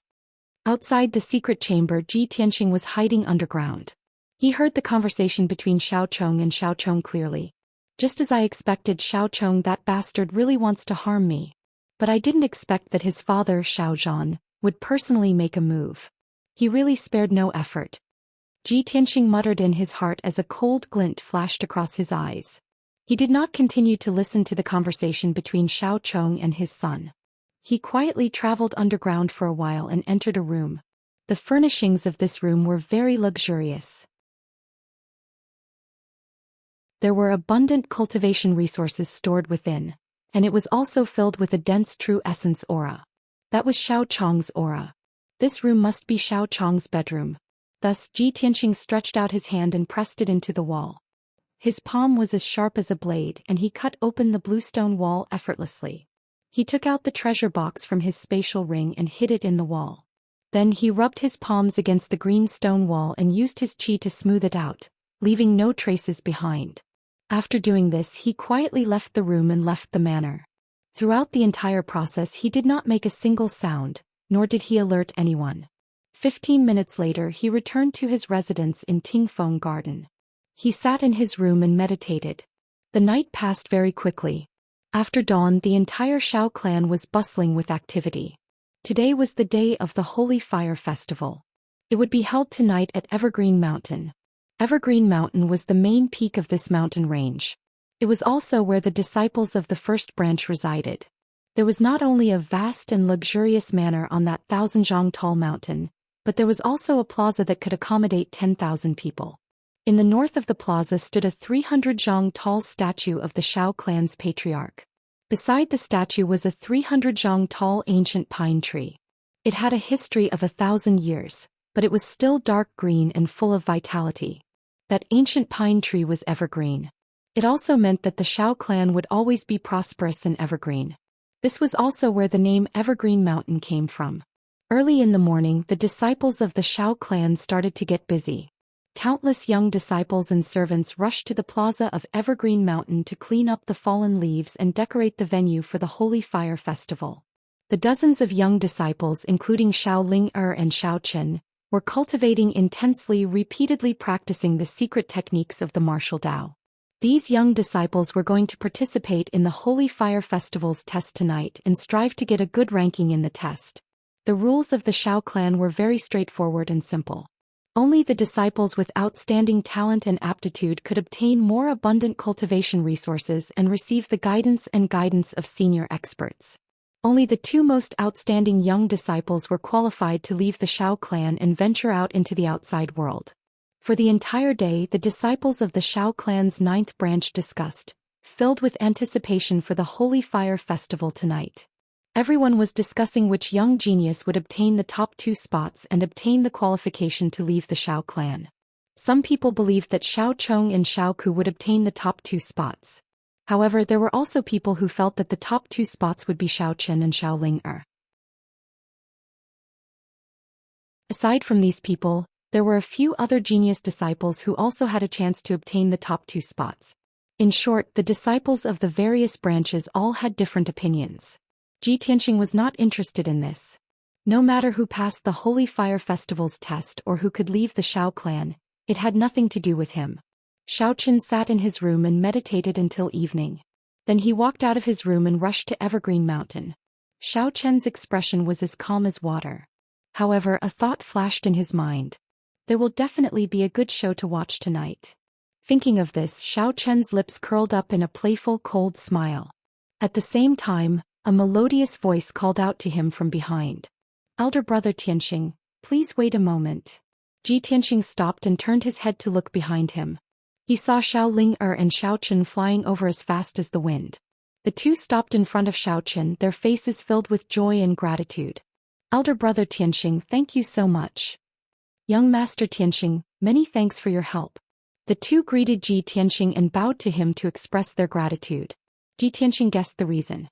Outside the secret chamber, Ji Tianxing was hiding underground. He heard the conversation between Xiaocheng and Xiaocheng clearly. "Just as I expected, Xiaocheng, that bastard really wants to harm me. But I didn't expect that his father, Xiaozhan, would personally make a move. He really spared no effort." Ji Tianxing muttered in his heart as a cold glint flashed across his eyes. He did not continue to listen to the conversation between Xiaocheng and his son. He quietly traveled underground for a while and entered a room. The furnishings of this room were very luxurious. There were abundant cultivation resources stored within, and it was also filled with a dense true essence aura. That was Xiaocheng's aura. This room must be Xiaocheng's bedroom. Thus Ji Tianxing stretched out his hand and pressed it into the wall. His palm was as sharp as a blade, and he cut open the bluestone wall effortlessly. He took out the treasure box from his spatial ring and hid it in the wall. Then he rubbed his palms against the green stone wall and used his qi to smooth it out, leaving no traces behind. After doing this, he quietly left the room and left the manor. Throughout the entire process, he did not make a single sound, nor did he alert anyone. 15 minutes later, he returned to his residence in Tingfeng Garden. He sat in his room and meditated. The night passed very quickly. After dawn, the entire Xiao clan was bustling with activity. Today was the day of the Holy Fire Festival. It would be held tonight at Evergreen Mountain. Evergreen Mountain was the main peak of this mountain range. It was also where the disciples of the first branch resided. There was not only a vast and luxurious manor on that 1,000-zhang tall mountain, but there was also a plaza that could accommodate 10,000 people. In the north of the plaza stood a 300-zhang tall statue of the Xiao clan's patriarch. Beside the statue was a 300-zhang tall ancient pine tree. It had a history of 1,000 years, but it was still dark green and full of vitality. That ancient pine tree was evergreen. It also meant that the Xiao clan would always be prosperous and evergreen. This was also where the name Evergreen Mountain came from. Early in the morning, the disciples of the Xiao clan started to get busy. Countless young disciples and servants rushed to the plaza of Evergreen Mountain to clean up the fallen leaves and decorate the venue for the Holy Fire Festival. The dozens of young disciples, including Xiao Ling-er and Xiao Chen, were cultivating intensely, repeatedly practicing the secret techniques of the martial Dao. These young disciples were going to participate in the Holy Fire Festival's test tonight and strive to get a good ranking in the test. The rules of the Xiao clan were very straightforward and simple. Only the disciples with outstanding talent and aptitude could obtain more abundant cultivation resources and receive the guidance of senior experts. Only the two most outstanding young disciples were qualified to leave the Xiao clan and venture out into the outside world. For the entire day, the disciples of the Xiao clan's 9th branch discussed, filled with anticipation for the Holy Fire Festival tonight. Everyone was discussing which young genius would obtain the top 2 spots and obtain the qualification to leave the Xiao clan. Some people believed that Xiao Chong and Xiao Ku would obtain the top 2 spots. However, there were also people who felt that the top 2 spots would be Xiao Qian and Xiao Ling. Aside from these people, there were a few other genius disciples who also had a chance to obtain the top 2 spots. In short, the disciples of the various branches all had different opinions. Ji Tianxing was not interested in this. No matter who passed the Holy Fire Festival's test or who could leave the Xiao clan, it had nothing to do with him. Xiao Qian sat in his room and meditated until evening. Then he walked out of his room and rushed to Evergreen Mountain. Xiao Qian's expression was as calm as water. However, a thought flashed in his mind. There will definitely be a good show to watch tonight. Thinking of this, Xiao Qian's lips curled up in a playful, cold smile. At the same time, a melodious voice called out to him from behind. "Elder brother Tianxing, please wait a moment." Ji Tianxing stopped and turned his head to look behind him. He saw Xiao Ling and Xiao Qian flying over as fast as the wind. The two stopped in front of Xiao Qian, their faces filled with joy and gratitude. "Elder brother Tianxing, thank you so much." "Young master Tianxing, many thanks for your help." The two greeted Ji Tianxing and bowed to him to express their gratitude. Ji Tianxing guessed the reason.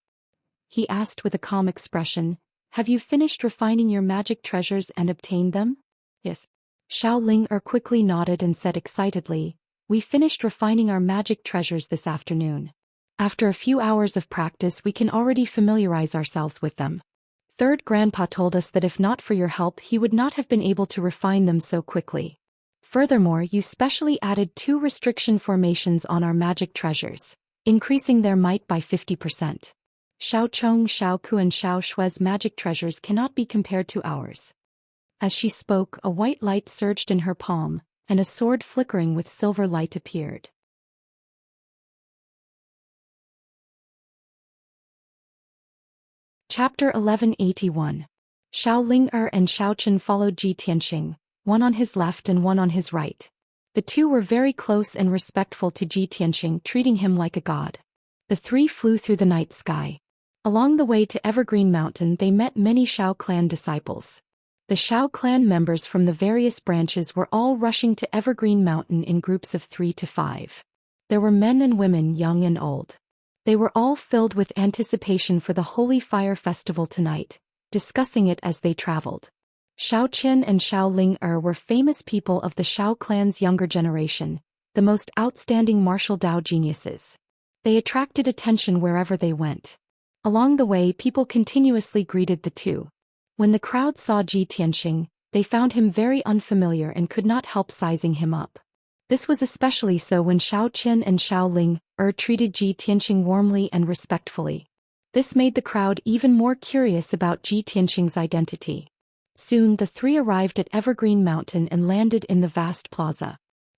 He asked with a calm expression, "Have you finished refining your magic treasures and obtained them?" "Yes." Xiao Ling quickly nodded and said excitedly, "We finished refining our magic treasures this afternoon. After a few hours of practice we can already familiarize ourselves with them. Third Grandpa told us that if not for your help he would not have been able to refine them so quickly. Furthermore, you specially added 2 restriction formations on our magic treasures, increasing their might by 50%. Xiao Chong, Xiao Ku and Xiao Shui's magic treasures cannot be compared to ours." As she spoke, a white light surged in her palm, and a sword flickering with silver light appeared. Chapter 1181. Xiao Ling and Xiao Qian followed Ji Tianxing, one on his left and one on his right. The two were very close and respectful to Ji Tianxing, treating him like a god. The 3 flew through the night sky. Along the way to Evergreen Mountain they met many Xiao clan disciples. The Xiao clan members from the various branches were all rushing to Evergreen Mountain in groups of 3 to 5. There were men and women, young and old. They were all filled with anticipation for the Holy Fire Festival tonight, discussing it as they traveled. Xiao Qian and Xiao Ling were famous people of the Xiao clan's younger generation, the most outstanding martial Dao geniuses. They attracted attention wherever they went. Along the way people continuously greeted the two. When the crowd saw Ji Tianxing, they found him very unfamiliar and could not help sizing him up. This was especially so when Xiao Qian and Xiao Ling treated Ji Tianxing warmly and respectfully. This made the crowd even more curious about Ji Tianxing's identity. Soon the 3 arrived at Evergreen Mountain and landed in the vast plaza.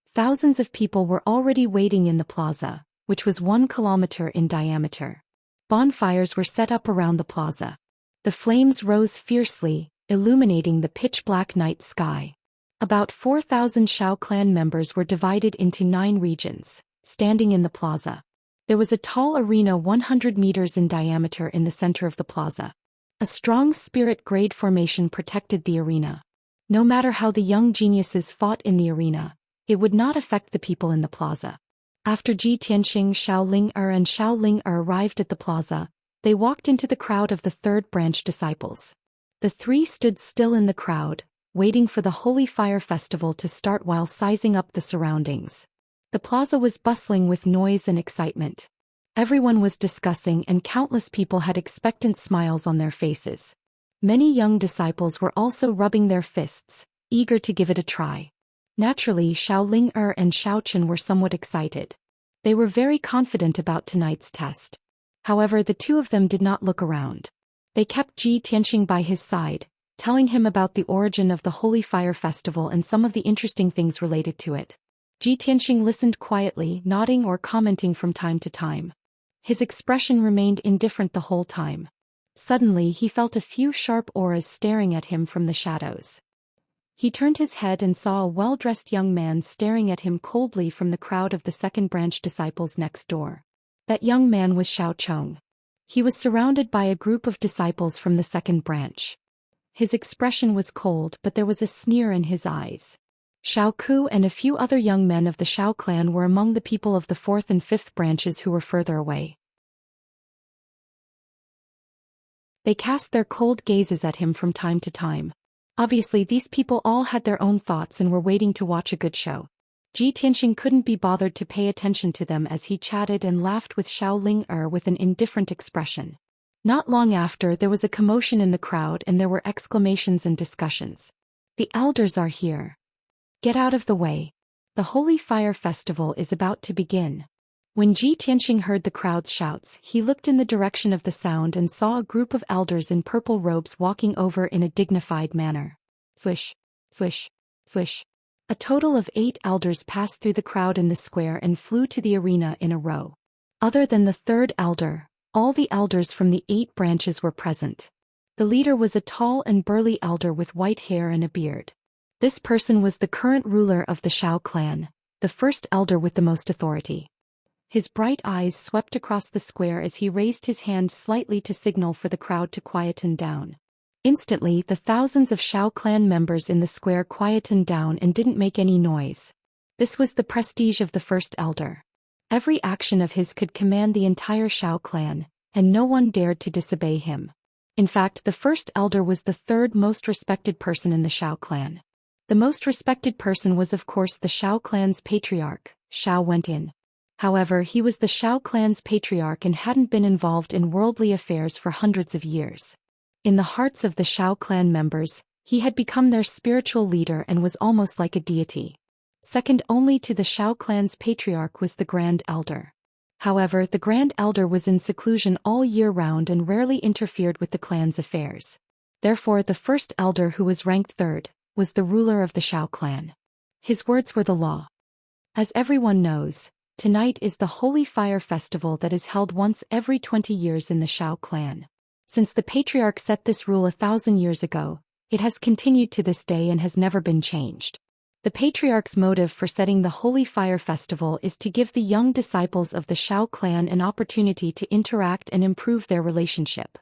Thousands of people were already waiting in the plaza, which was 1 kilometer in diameter. Bonfires were set up around the plaza. The flames rose fiercely, illuminating the pitch-black night sky. About 4,000 Xiao clan members were divided into 9 regions, standing in the plaza. There was a tall arena 100 meters in diameter in the center of the plaza. A strong spirit grade formation protected the arena. No matter how the young geniuses fought in the arena, it would not affect the people in the plaza. After Ji Tianxing, Xiao Ling and Xiao Ling arrived at the plaza, they walked into the crowd of the 3rd branch disciples. The 3 stood still in the crowd, waiting for the Holy Fire Festival to start while sizing up the surroundings. The plaza was bustling with noise and excitement. Everyone was discussing and countless people had expectant smiles on their faces. Many young disciples were also rubbing their fists, eager to give it a try. Naturally, Xiao Ling and Xiao Qian were somewhat excited. They were very confident about tonight's test. However, the 2 of them did not look around. They kept Ji Tianxing by his side, telling him about the origin of the Holy Fire Festival and some of the interesting things related to it. Ji Tianxing listened quietly, nodding or commenting from time to time. His expression remained indifferent the whole time. Suddenly he felt a few sharp auras staring at him from the shadows. He turned his head and saw a well-dressed young man staring at him coldly from the crowd of the second branch disciples next door. That young man was Xiao Chong. He was surrounded by a group of disciples from the second branch. His expression was cold, but there was a sneer in his eyes. Xiao Ku and a few other young men of the Xiao clan were among the people of the fourth and fifth branches who were further away. They cast their cold gazes at him from time to time. Obviously these people all had their own thoughts and were waiting to watch a good show. Ji Tianxing couldn't be bothered to pay attention to them as he chatted and laughed with Xiao Ling with an indifferent expression. Not long after, there was a commotion in the crowd and there were exclamations and discussions. The elders are here. Get out of the way. The Holy Fire Festival is about to begin. When Ji Tianxing heard the crowd's shouts, he looked in the direction of the sound and saw a group of elders in purple robes walking over in a dignified manner. Swish, swish, swish. A total of 8 elders passed through the crowd in the square and flew to the arena in a row. Other than the third elder, all the elders from the 8 branches were present. The leader was a tall and burly elder with white hair and a beard. This person was the current ruler of the Xiao clan, the first elder with the most authority. His bright eyes swept across the square as he raised his hand slightly to signal for the crowd to quieten down. Instantly, the thousands of Xiao clan members in the square quietened down and didn't make any noise. This was the prestige of the first elder. Every action of his could command the entire Xiao clan, and no one dared to disobey him. In fact, the first elder was the third most respected person in the Xiao clan. The most respected person was of course the Xiao clan's patriarch, Xiao Wentin. However, he was the Xiao clan's patriarch and hadn't been involved in worldly affairs for hundreds of years. In the hearts of the Xiao clan members, he had become their spiritual leader and was almost like a deity. Second only to the Xiao clan's patriarch was the Grand Elder. However, the Grand Elder was in seclusion all year round and rarely interfered with the clan's affairs. Therefore, the first elder, who was ranked third, was the ruler of the Xiao clan. His words were the law. As everyone knows, tonight is the Holy Fire Festival that is held once every 20 years in the Xiao clan. Since the patriarch set this rule 1,000 years ago, it has continued to this day and has never been changed. The patriarch's motive for setting the Holy Fire Festival is to give the young disciples of the Xiao clan an opportunity to interact and improve their relationship.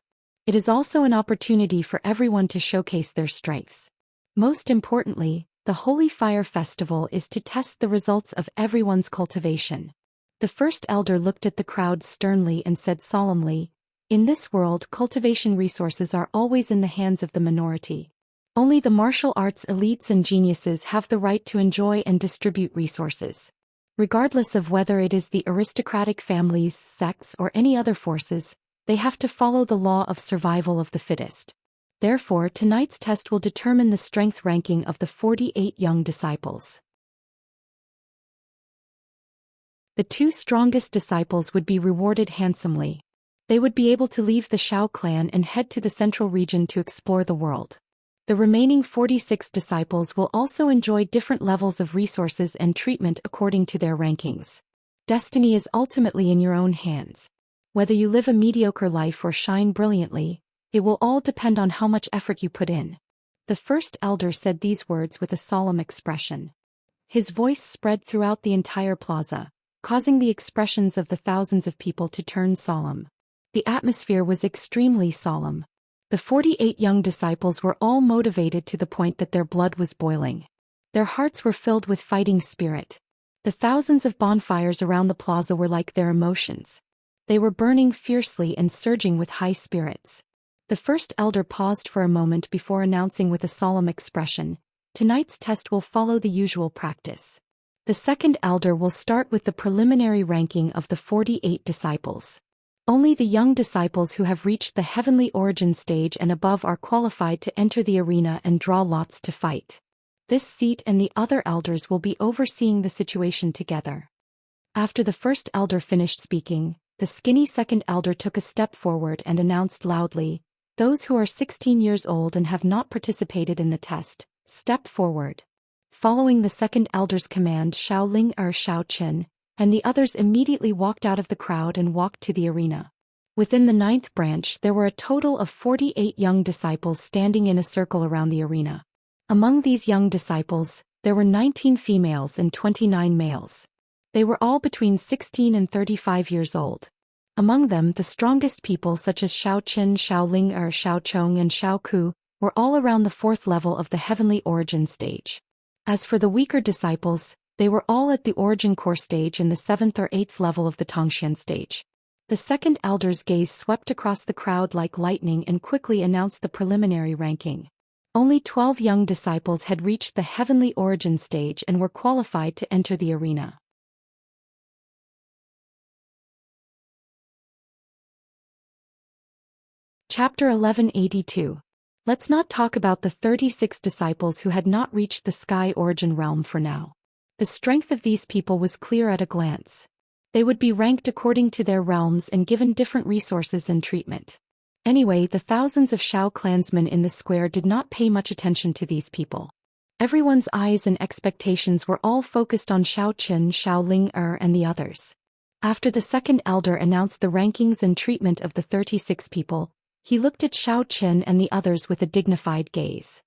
It is also an opportunity for everyone to showcase their strengths. Most importantly, the Holy Fire Festival is to test the results of everyone's cultivation. The first elder looked at the crowd sternly and said solemnly, "In this world, cultivation resources are always in the hands of the minority. Only the martial arts elites and geniuses have the right to enjoy and distribute resources. Regardless of whether it is the aristocratic families, sects, or any other forces, they have to follow the law of survival of the fittest. Therefore, tonight's test will determine the strength ranking of the 48 young disciples. The 2 strongest disciples would be rewarded handsomely. They would be able to leave the Xiao clan and head to the central region to explore the world. The remaining 46 disciples will also enjoy different levels of resources and treatment according to their rankings. Destiny is ultimately in your own hands. Whether you live a mediocre life or shine brilliantly, it will all depend on how much effort you put in." The first elder said these words with a solemn expression. His voice spread throughout the entire plaza, causing the expressions of the thousands of people to turn solemn. The atmosphere was extremely solemn. The 48 young disciples were all motivated to the point that their blood was boiling. Their hearts were filled with fighting spirit. The thousands of bonfires around the plaza were like their emotions. They were burning fiercely and surging with high spirits. The first elder paused for a moment before announcing with a solemn expression, "Tonight's test will follow the usual practice. The second elder will start with the preliminary ranking of the 48 disciples. Only the young disciples who have reached the heavenly origin stage and above are qualified to enter the arena and draw lots to fight. This seat and the other elders will be overseeing the situation together." After the first elder finished speaking, the skinny second elder took a step forward and announced loudly, Those who are 16 years old and have not participated in the test, step forward. Following the second elder's command, Xiao Ling Xiao Qin, and the others immediately walked out of the crowd and walked to the arena. Within the ninth branch there were a total of 48 young disciples standing in a circle around the arena. Among these young disciples, there were 19 females and 29 males. They were all between 16 and 35 years old. Among them, the strongest people such as Xiao Qin, Xiao Ling Xiao Chong and Xiao Ku were all around the fourth level of the heavenly origin stage. As for the weaker disciples, they were all at the origin core stage and the seventh or eighth level of the Tongxian stage. The second elder's gaze swept across the crowd like lightning and quickly announced the preliminary ranking. Only 12 young disciples had reached the heavenly origin stage and were qualified to enter the arena. Chapter 1182. Let's not talk about the 36 disciples who had not reached the sky origin realm for now. The strength of these people was clear at a glance. They would be ranked according to their realms and given different resources and treatment. Anyway, the thousands of Xiao clansmen in the square did not pay much attention to these people. Everyone's eyes and expectations were all focused on Xiao Qin, Xiao Ling and the others. After the second elder announced the rankings and treatment of the 36 people, he looked at Xiao Qin and the others with a dignified gaze.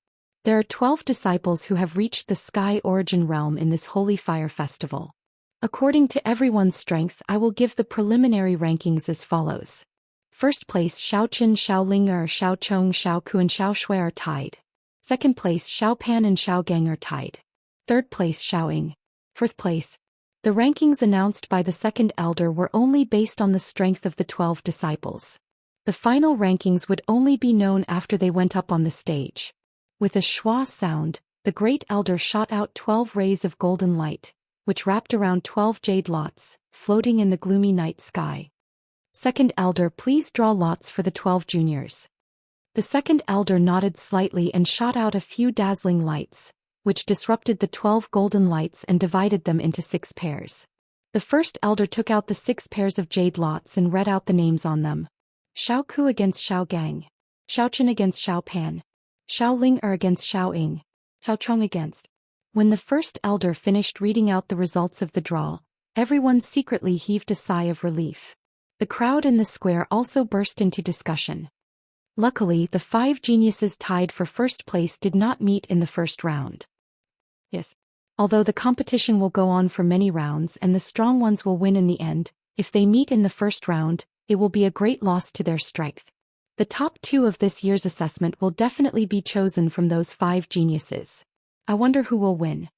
There are 12 disciples who have reached the sky origin realm in this holy fire festival. According to everyone's strength, I will give the preliminary rankings as follows. First place, Xiao Qin, Xiao Ling Xiao Chong, Xiao Ku and Xiao Shui are tied. Second place, Xiao Pan and Xiao Gang are tied. Third place, Xiao Ying. Fourth place. The rankings announced by the second elder were only based on the strength of the 12 disciples. The final rankings would only be known after they went up on the stage. With a schwa sound, the great elder shot out 12 rays of golden light, which wrapped around 12 jade lots, floating in the gloomy night sky. Second elder, please draw lots for the 12 juniors. The second elder nodded slightly and shot out a few dazzling lights, which disrupted the 12 golden lights and divided them into 6 pairs. The first elder took out the 6 pairs of jade lots and read out the names on them. Xiao Ku against Xiao Gang. Xiao Qin against Xiao Pan. Xiao Ling against Xiao Ying. Xiao Chong against. When the first elder finished reading out the results of the draw, everyone secretly heaved a sigh of relief. The crowd in the square also burst into discussion. Luckily, the 5 geniuses tied for first place did not meet in the first round. Yes. Although the competition will go on for many rounds and the strong ones will win in the end, if they meet in the first round, it will be a great loss to their strength. The top 2 of this year's assessment will definitely be chosen from those 5 geniuses. I wonder who will win.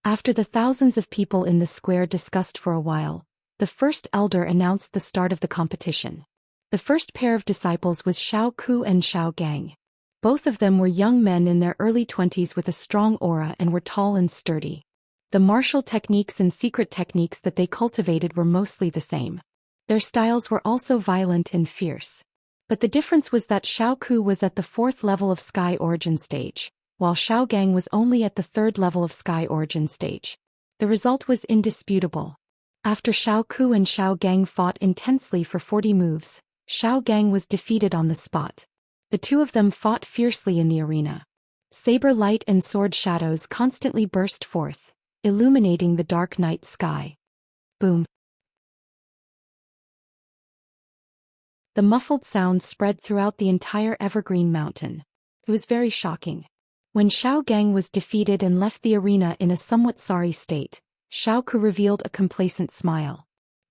After the thousands of people in the square discussed for a while, the first elder announced the start of the competition. The first pair of disciples was Xiao Ku and Xiao Gang. Both of them were young men in their early 20s with a strong aura and were tall and sturdy. The martial techniques and secret techniques that they cultivated were mostly the same. Their styles were also violent and fierce. But the difference was that Xiao Ku was at the 4th level of Sky Origin stage, while Xiao Gang was only at the 3rd level of Sky Origin stage. The result was indisputable. After Xiao Ku and Xiao Gang fought intensely for 40 moves, Xiao Gang was defeated on the spot. The two of them fought fiercely in the arena. Saber light and sword shadows constantly burst forth, illuminating the dark night sky. Boom. The muffled sound spread throughout the entire evergreen mountain. It was very shocking. When Xiao Gang was defeated and left the arena in a somewhat sorry state, Xiao Ku revealed a complacent smile.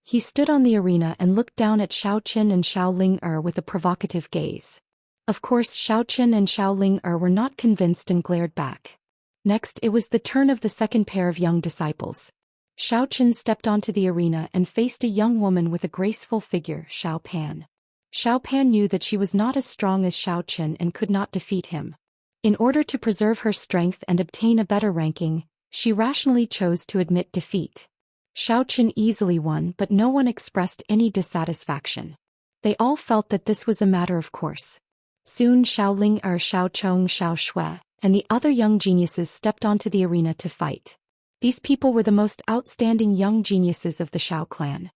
He stood on the arena and looked down at Xiao Qin and Xiao Ling with a provocative gaze. Of course, Xiao Qin and Xiao Ling were not convinced and glared back. Next, it was the turn of the second pair of young disciples. Xiao Qin stepped onto the arena and faced a young woman with a graceful figure, Xiao Pan. Xiao Pan knew that she was not as strong as Xiao Qin and could not defeat him. In order to preserve her strength and obtain a better ranking, she rationally chose to admit defeat. Xiao Qin easily won, but no one expressed any dissatisfaction. They all felt that this was a matter of course. Soon Xiao Ling Xiao Chong, Xiao Shui, and the other young geniuses stepped onto the arena to fight. These people were the most outstanding young geniuses of the Xiao clan.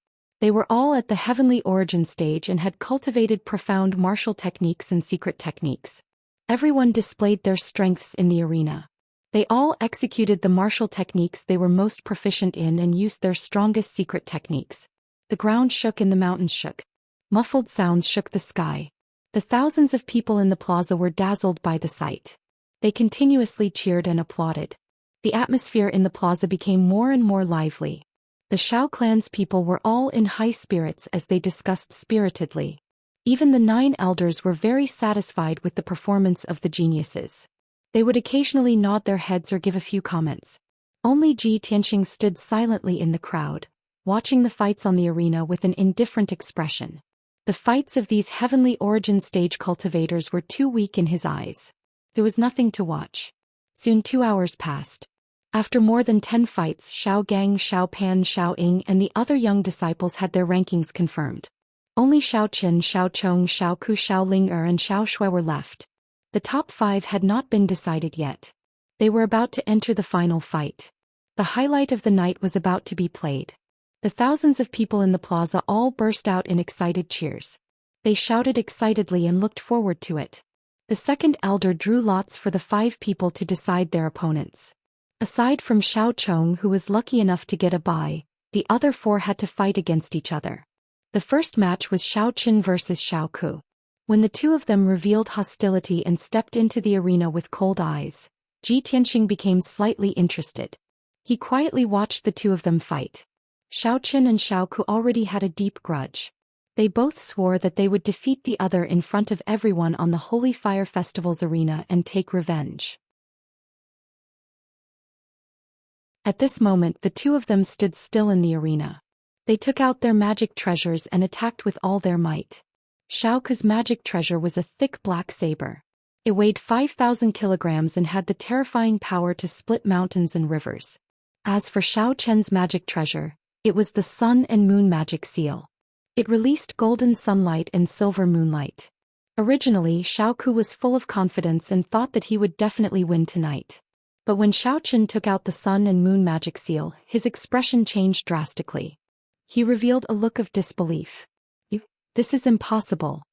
They were all at the heavenly origin stage and had cultivated profound martial techniques and secret techniques. Everyone displayed their strengths in the arena. They all executed the martial techniques they were most proficient in and used their strongest secret techniques. The ground shook and the mountains shook. Muffled sounds shook the sky. The thousands of people in the plaza were dazzled by the sight. They continuously cheered and applauded. The atmosphere in the plaza became more and more lively. The Shao clan's people were all in high spirits as they discussed spiritedly. Even the 9 elders were very satisfied with the performance of the geniuses. They would occasionally nod their heads or give a few comments. Only Xianxia stood silently in the crowd, watching the fights on the arena with an indifferent expression. The fights of these heavenly origin stage cultivators were too weak in his eyes. There was nothing to watch. Soon 2 hours passed. After more than 10 fights, Xiao Gang, Xiao Pan, Xiao Ying and the other young disciples had their rankings confirmed. Only Xiao Qin, Xiao Chong, Xiao Ku, Xiao Ling and Xiao Shui were left. The top 5 had not been decided yet. They were about to enter the final fight. The highlight of the night was about to be played. The thousands of people in the plaza all burst out in excited cheers. They shouted excitedly and looked forward to it. The second elder drew lots for the 5 people to decide their opponents. Aside from Xiao Chong, who was lucky enough to get a bye, the other 4 had to fight against each other. The first match was Xiao Qin versus Xiao Ku. When the 2 of them revealed hostility and stepped into the arena with cold eyes, Xianxia became slightly interested. He quietly watched the 2 of them fight. Xiao Qin and Xiao Ku already had a deep grudge. They both swore that they would defeat the other in front of everyone on the Holy Fire Festival's arena and take revenge. At this moment, the 2 of them stood still in the arena. They took out their magic treasures and attacked with all their might. Xiao Ku's magic treasure was a thick black saber. It weighed 5,000 kilograms and had the terrifying power to split mountains and rivers. As for Xiao Chen's magic treasure, it was the Sun and Moon magic seal. It released golden sunlight and silver moonlight. Originally, Xiao Ku was full of confidence and thought that he would definitely win tonight. But when Xiao Chen took out the Sun and Moon magic seal, his expression changed drastically. He revealed a look of disbelief. This is impossible.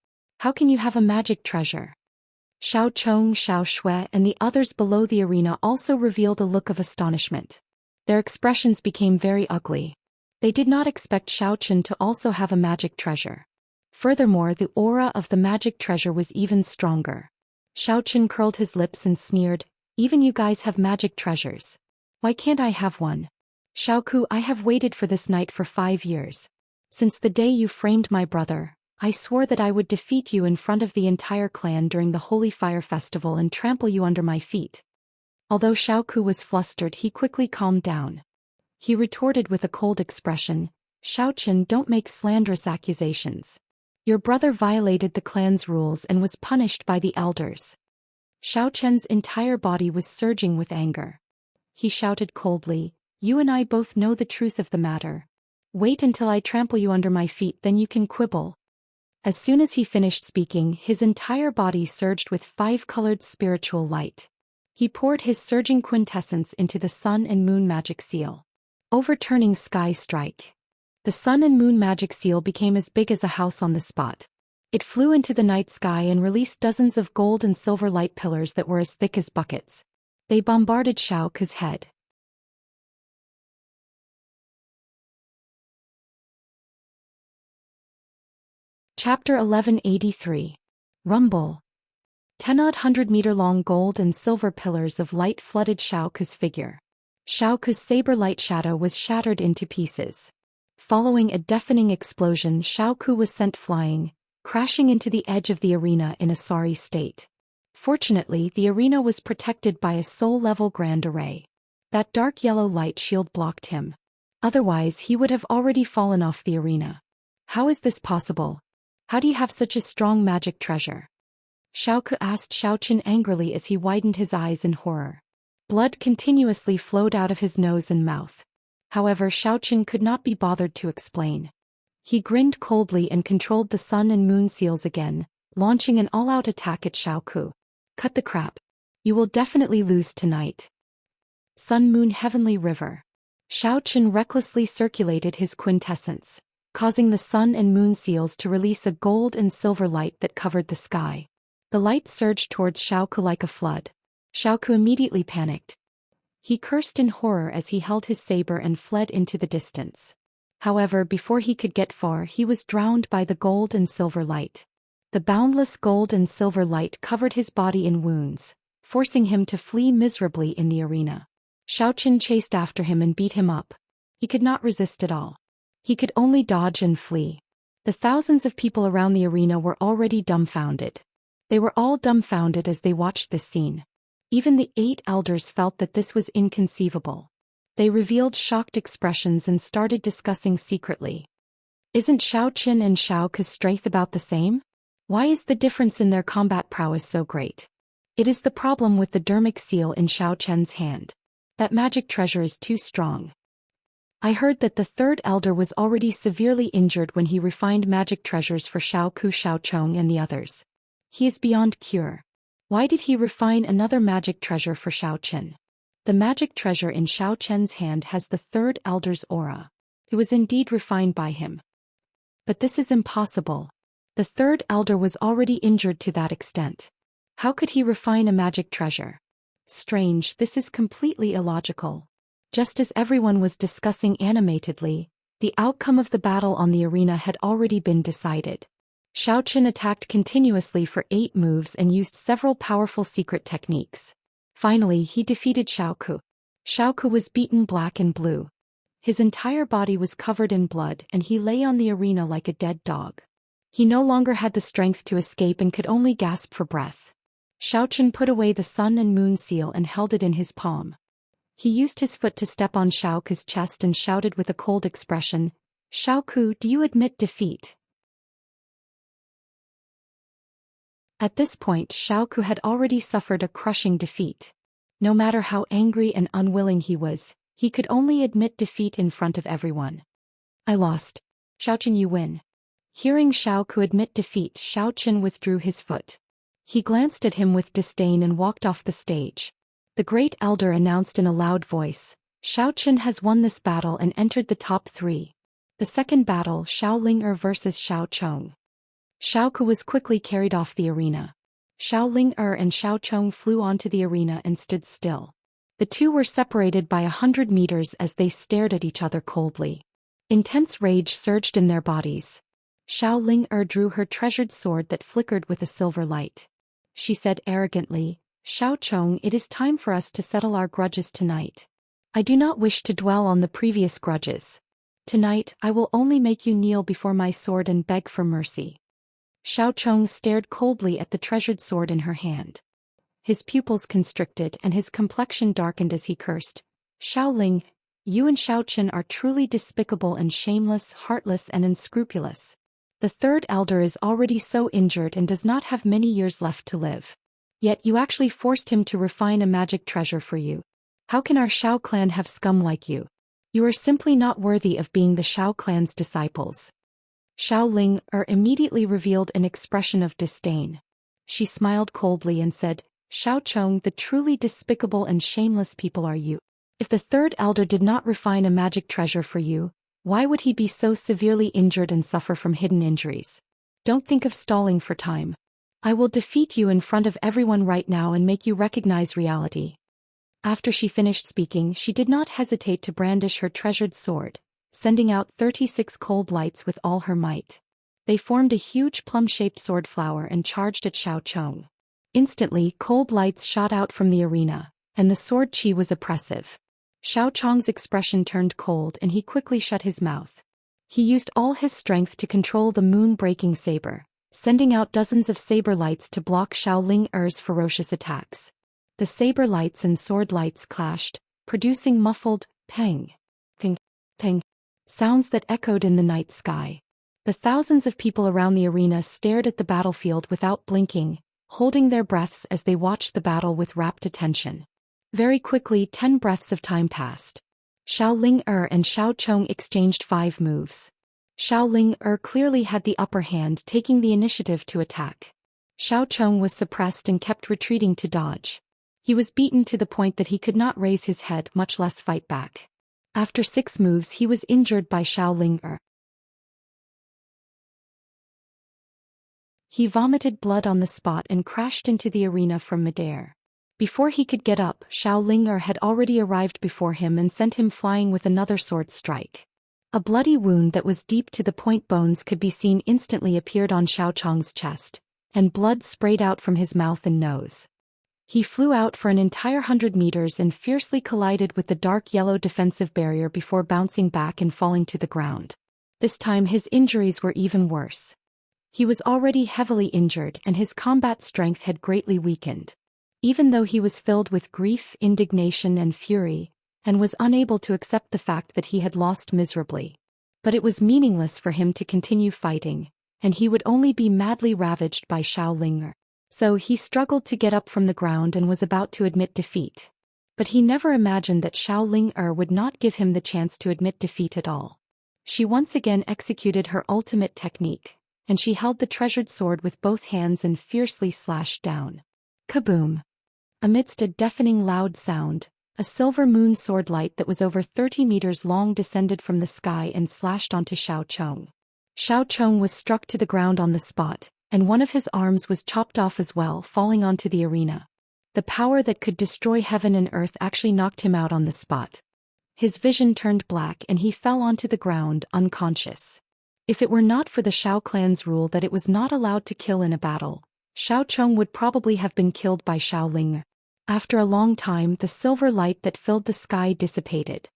How can you have a magic treasure? Xiao Chong, Xiao Shui and the others below the arena also revealed a look of astonishment. Their expressions became very ugly. They did not expect Xiao Chen to also have a magic treasure. Furthermore, the aura of the magic treasure was even stronger. Xiao Chen curled his lips and sneered, "Even you guys have magic treasures. Why can't I have one? Xiao Ku, I have waited for this night for 5 years. Since the day you framed my brother, I swore that I would defeat you in front of the entire clan during the Holy Fire Festival and trample you under my feet." Although Xiao Ku was flustered, he quickly calmed down. He retorted with a cold expression, "Xiao Chen, don't make slanderous accusations. Your brother violated the clan's rules and was punished by the elders." Xiao Chen's entire body was surging with anger. He shouted coldly, "You and I both know the truth of the matter. Wait until I trample you under my feet, then you can quibble." As soon as he finished speaking, his entire body surged with 5-colored spiritual light. He poured his surging quintessence into the Sun and Moon magic seal, overturning Sky Strike. The Sun and Moon magic seal became as big as a house on the spot. It flew into the night sky and released dozens of gold and silver light pillars that were as thick as buckets. They bombarded Xiao Ku's head. Chapter 1183. Rumble. 10-100-meter-long gold and silver pillars of light flooded Xiao Ku's figure. Xiao Ku's saber light shadow was shattered into pieces. Following a deafening explosion, Xiao Ku was sent flying, crashing into the edge of the arena in a sorry state. Fortunately, the arena was protected by a soul-level grand array. That dark yellow light shield blocked him. Otherwise, he would have already fallen off the arena. How is this possible? How do you have such a strong magic treasure? Xiao Ku asked Xiao Chen angrily as he widened his eyes in horror. Blood continuously flowed out of his nose and mouth. However, Xiao Chen could not be bothered to explain. He grinned coldly and controlled the Sun and Moon seals again, launching an all-out attack at Xiao Ku. "Cut the crap. You will definitely lose tonight." Sun Moon Heavenly River. Xiao Chen recklessly circulated his quintessence. causing the sun and moon seals to release a gold and silver light that covered the sky. The light surged towards Xiaoku like a flood. Xiaoku immediately panicked. He cursed in horror as he held his saber and fled into the distance. However, before he could get far, he was drowned by the gold and silver light. The boundless gold and silver light covered his body in wounds, forcing him to flee miserably in the arena. Xiaoqin chased after him and beat him up. He could not resist at all. He could only dodge and flee. The thousands of people around the arena were already dumbfounded. They were all dumbfounded as they watched this scene. Even the 8 elders felt that this was inconceivable. They revealed shocked expressions and started discussing secretly. Isn't Xiaoqin and Xiaoku's strength about the same? Why is the difference in their combat prowess so great? It is the problem with the dermic seal in Xiaoqian's hand. That magic treasure is too strong. I heard that the 3rd elder was already severely injured when he refined magic treasures for Xiaoku, Xiaochong and the others. He is beyond cure. Why did he refine another magic treasure for Xiaoqin? The magic treasure in Xiaoqian's hand has the 3rd elder's aura. It was indeed refined by him. But this is impossible. The 3rd elder was already injured to that extent. How could he refine a magic treasure? Strange, this is completely illogical. Just as everyone was discussing animatedly, the outcome of the battle on the arena had already been decided. Xiaoqin attacked continuously for 8 moves and used several powerful secret techniques. Finally, he defeated Xiaoku. Xiaoku was beaten black and blue. His entire body was covered in blood and he lay on the arena like a dead dog. He no longer had the strength to escape and could only gasp for breath. Xiaoqin put away the sun and moon seal and held it in his palm. He used his foot to step on Xiaoku's chest and shouted with a cold expression, "Xiaoku, do you admit defeat?" At this point, Xiaoku had already suffered a crushing defeat. No matter how angry and unwilling he was, he could only admit defeat in front of everyone. "I lost. Xiaoqin, you win." Hearing Xiaoku admit defeat, Xiaoqin withdrew his foot. He glanced at him with disdain and walked off the stage. The great elder announced in a loud voice, "Xiaoqin has won this battle and entered the top 3. The second battle, Xiao Ling'er versus Xiao Chong." Xiaoku was quickly carried off the arena. Xiao Ling'er and Xiao Chong flew onto the arena and stood still. The two were separated by 100 meters as they stared at each other coldly. Intense rage surged in their bodies. Xiao Ling'er drew her treasured sword that flickered with a silver light. She said arrogantly, "Xiao Chong, it is time for us to settle our grudges tonight. I do not wish to dwell on the previous grudges. Tonight, I will only make you kneel before my sword and beg for mercy." Xiao Chong stared coldly at the treasured sword in her hand. His pupils constricted and his complexion darkened as he cursed, "Xiao Ling, you and Xiaoqin are truly despicable and shameless, heartless and unscrupulous. The 3rd elder is already so injured and does not have many years left to live. Yet you actually forced him to refine a magic treasure for you. How can our Xiao clan have scum like you? You are simply not worthy of being the Xiao clan's disciples." Xiao Ling'er immediately revealed an expression of disdain. She smiled coldly and said, "Xiao Chong, the truly despicable and shameless people are you. If the 3rd elder did not refine a magic treasure for you, why would he be so severely injured and suffer from hidden injuries? Don't think of stalling for time. I will defeat you in front of everyone right now and make you recognize reality." After she finished speaking, she did not hesitate to brandish her treasured sword, sending out 36 cold lights with all her might. They formed a huge plum-shaped sword flower and charged at Xiao Chong. Instantly, cold lights shot out from the arena, and the sword chi was oppressive. Xiao Chong's expression turned cold and he quickly shut his mouth. He used all his strength to control the moon-breaking saber, sending out dozens of saber lights to block Xiao Ling'er's ferocious attacks. The saber lights and sword lights clashed, producing muffled, peng, ping, ping, sounds that echoed in the night sky. The thousands of people around the arena stared at the battlefield without blinking, holding their breaths as they watched the battle with rapt attention. Very quickly, 10 breaths of time passed. Xiao Ling'er and Xiao Chong exchanged 5 moves. Xiao Ling'er clearly had the upper hand, taking the initiative to attack. Xiao Chong was suppressed and kept retreating to dodge. He was beaten to the point that he could not raise his head, much less fight back. After 6 moves, he was injured by Xiao Ling'er. He vomited blood on the spot and crashed into the arena from midair. Before he could get up, Xiao Ling'er had already arrived before him and sent him flying with another sword strike. A bloody wound that was deep to the point bones could be seen instantly appeared on Xiao Chong's chest, and blood sprayed out from his mouth and nose. He flew out for an entire 100 meters and fiercely collided with the dark yellow defensive barrier before bouncing back and falling to the ground. This time his injuries were even worse. He was already heavily injured and his combat strength had greatly weakened. Even though he was filled with grief, indignation and fury, and was unable to accept the fact that he had lost miserably. But it was meaningless for him to continue fighting, and he would only be madly ravaged by Xiao Ling'er. So he struggled to get up from the ground and was about to admit defeat. But he never imagined that Xiao Ling'er would not give him the chance to admit defeat at all. She once again executed her ultimate technique, and she held the treasured sword with both hands and fiercely slashed down. Kaboom! Amidst a deafening loud sound, a silver moon sword light that was over 30 meters long descended from the sky and slashed onto Xiao Chong. Xiao Chong was struck to the ground on the spot, and one of his arms was chopped off as well, falling onto the arena. The power that could destroy heaven and earth actually knocked him out on the spot. His vision turned black and he fell onto the ground, unconscious. If it were not for the Xiao clan's rule that it was not allowed to kill in a battle, Xiao Chong would probably have been killed by Xiao Ling'er. After a long time, the silver light that filled the sky dissipated.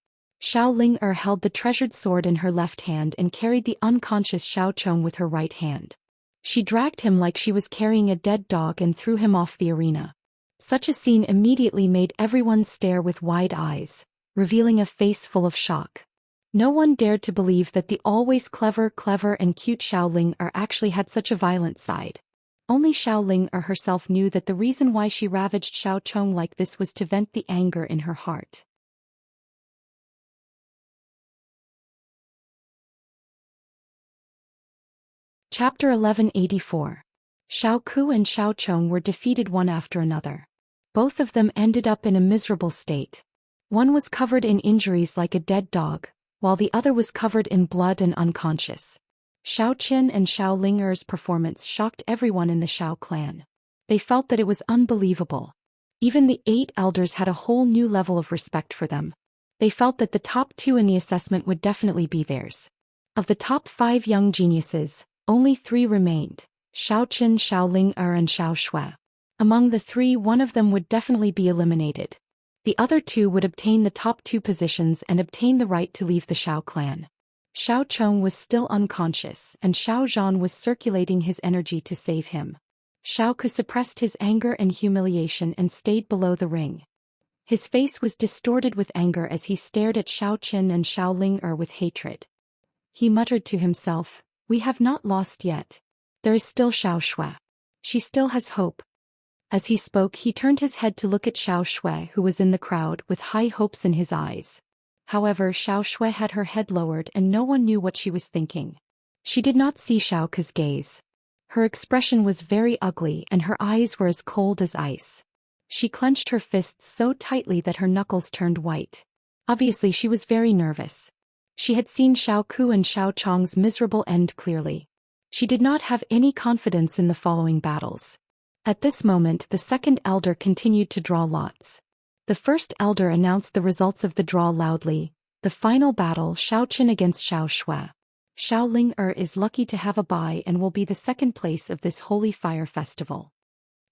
Xiao Ling'er held the treasured sword in her left hand and carried the unconscious Xiao Chong with her right hand. She dragged him like she was carrying a dead dog and threw him off the arena. Such a scene immediately made everyone stare with wide eyes, revealing a face full of shock. No one dared to believe that the always clever and cute Xiao Ling'er actually had such a violent side. Only Xiao Ling'er herself knew that the reason why she ravaged Xiao Chong like this was to vent the anger in her heart. Chapter 1184. Xiao Ku and Xiao Chong were defeated one after another. Both of them ended up in a miserable state. One was covered in injuries like a dead dog, while the other was covered in blood and unconscious. Xiao Qin and Xiao Ling'er's performance shocked everyone in the Xiao clan. They felt that it was unbelievable. Even the 8 elders had a whole new level of respect for them. They felt that the top 2 in the assessment would definitely be theirs. Of the top 5 young geniuses, only 3 remained: Xiao Qin, Xiao Ling'er and Xiao Shui. Among the 3, one of them would definitely be eliminated. The other 2 would obtain the top 2 positions and obtain the right to leave the Xiao clan. Xiao Chong was still unconscious and Xiao Zhan was circulating his energy to save him. Xiao Ku suppressed his anger and humiliation and stayed below the ring. His face was distorted with anger as he stared at Xiao Qin and Xiao Ling'er with hatred. He muttered to himself, "We have not lost yet. There is still Xiao Shui. She still has hope." As he spoke, he turned his head to look at Xiao Shui, who was in the crowd with high hopes in his eyes. However, Xiao Shui had her head lowered and no one knew what she was thinking. She did not see Xiao Ku's gaze. Her expression was very ugly and her eyes were as cold as ice. She clenched her fists so tightly that her knuckles turned white. Obviously she was very nervous. She had seen Xiao Ku and Xiao Chong's miserable end clearly. She did not have any confidence in the following battles. At this moment the second elder continued to draw lots. The first elder announced the results of the draw loudly. The final battle: Xiao Qin against Xiao Shui. Xiao Ling'er is lucky to have a bye and will be the second place of this holy fire festival.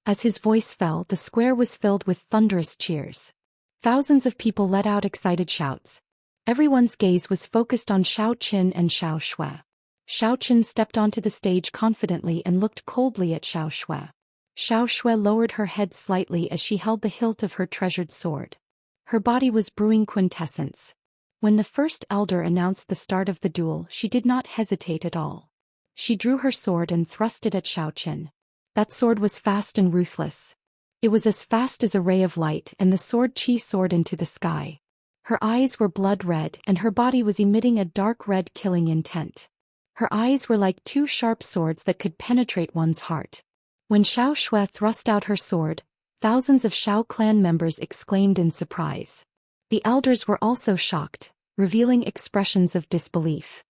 As his voice fell, the square was filled with thunderous cheers. Thousands of people let out excited shouts. Everyone's gaze was focused on Xiao Qin and Xiao Shui. Xiao Qin stepped onto the stage confidently and looked coldly at Xiao Shui. Xiao Shui lowered her head slightly as she held the hilt of her treasured sword. Her body was brewing quintessence. When the first elder announced the start of the duel, she did not hesitate at all. She drew her sword and thrust it at Xiao Qin. That sword was fast and ruthless. It was as fast as a ray of light, and the sword soared into the sky. Her eyes were blood red and her body was emitting a dark red killing intent. Her eyes were like 2 sharp swords that could penetrate one's heart. When Xiao Shui thrust out her sword, thousands of Xiao clan members exclaimed in surprise. The elders were also shocked, revealing expressions of disbelief.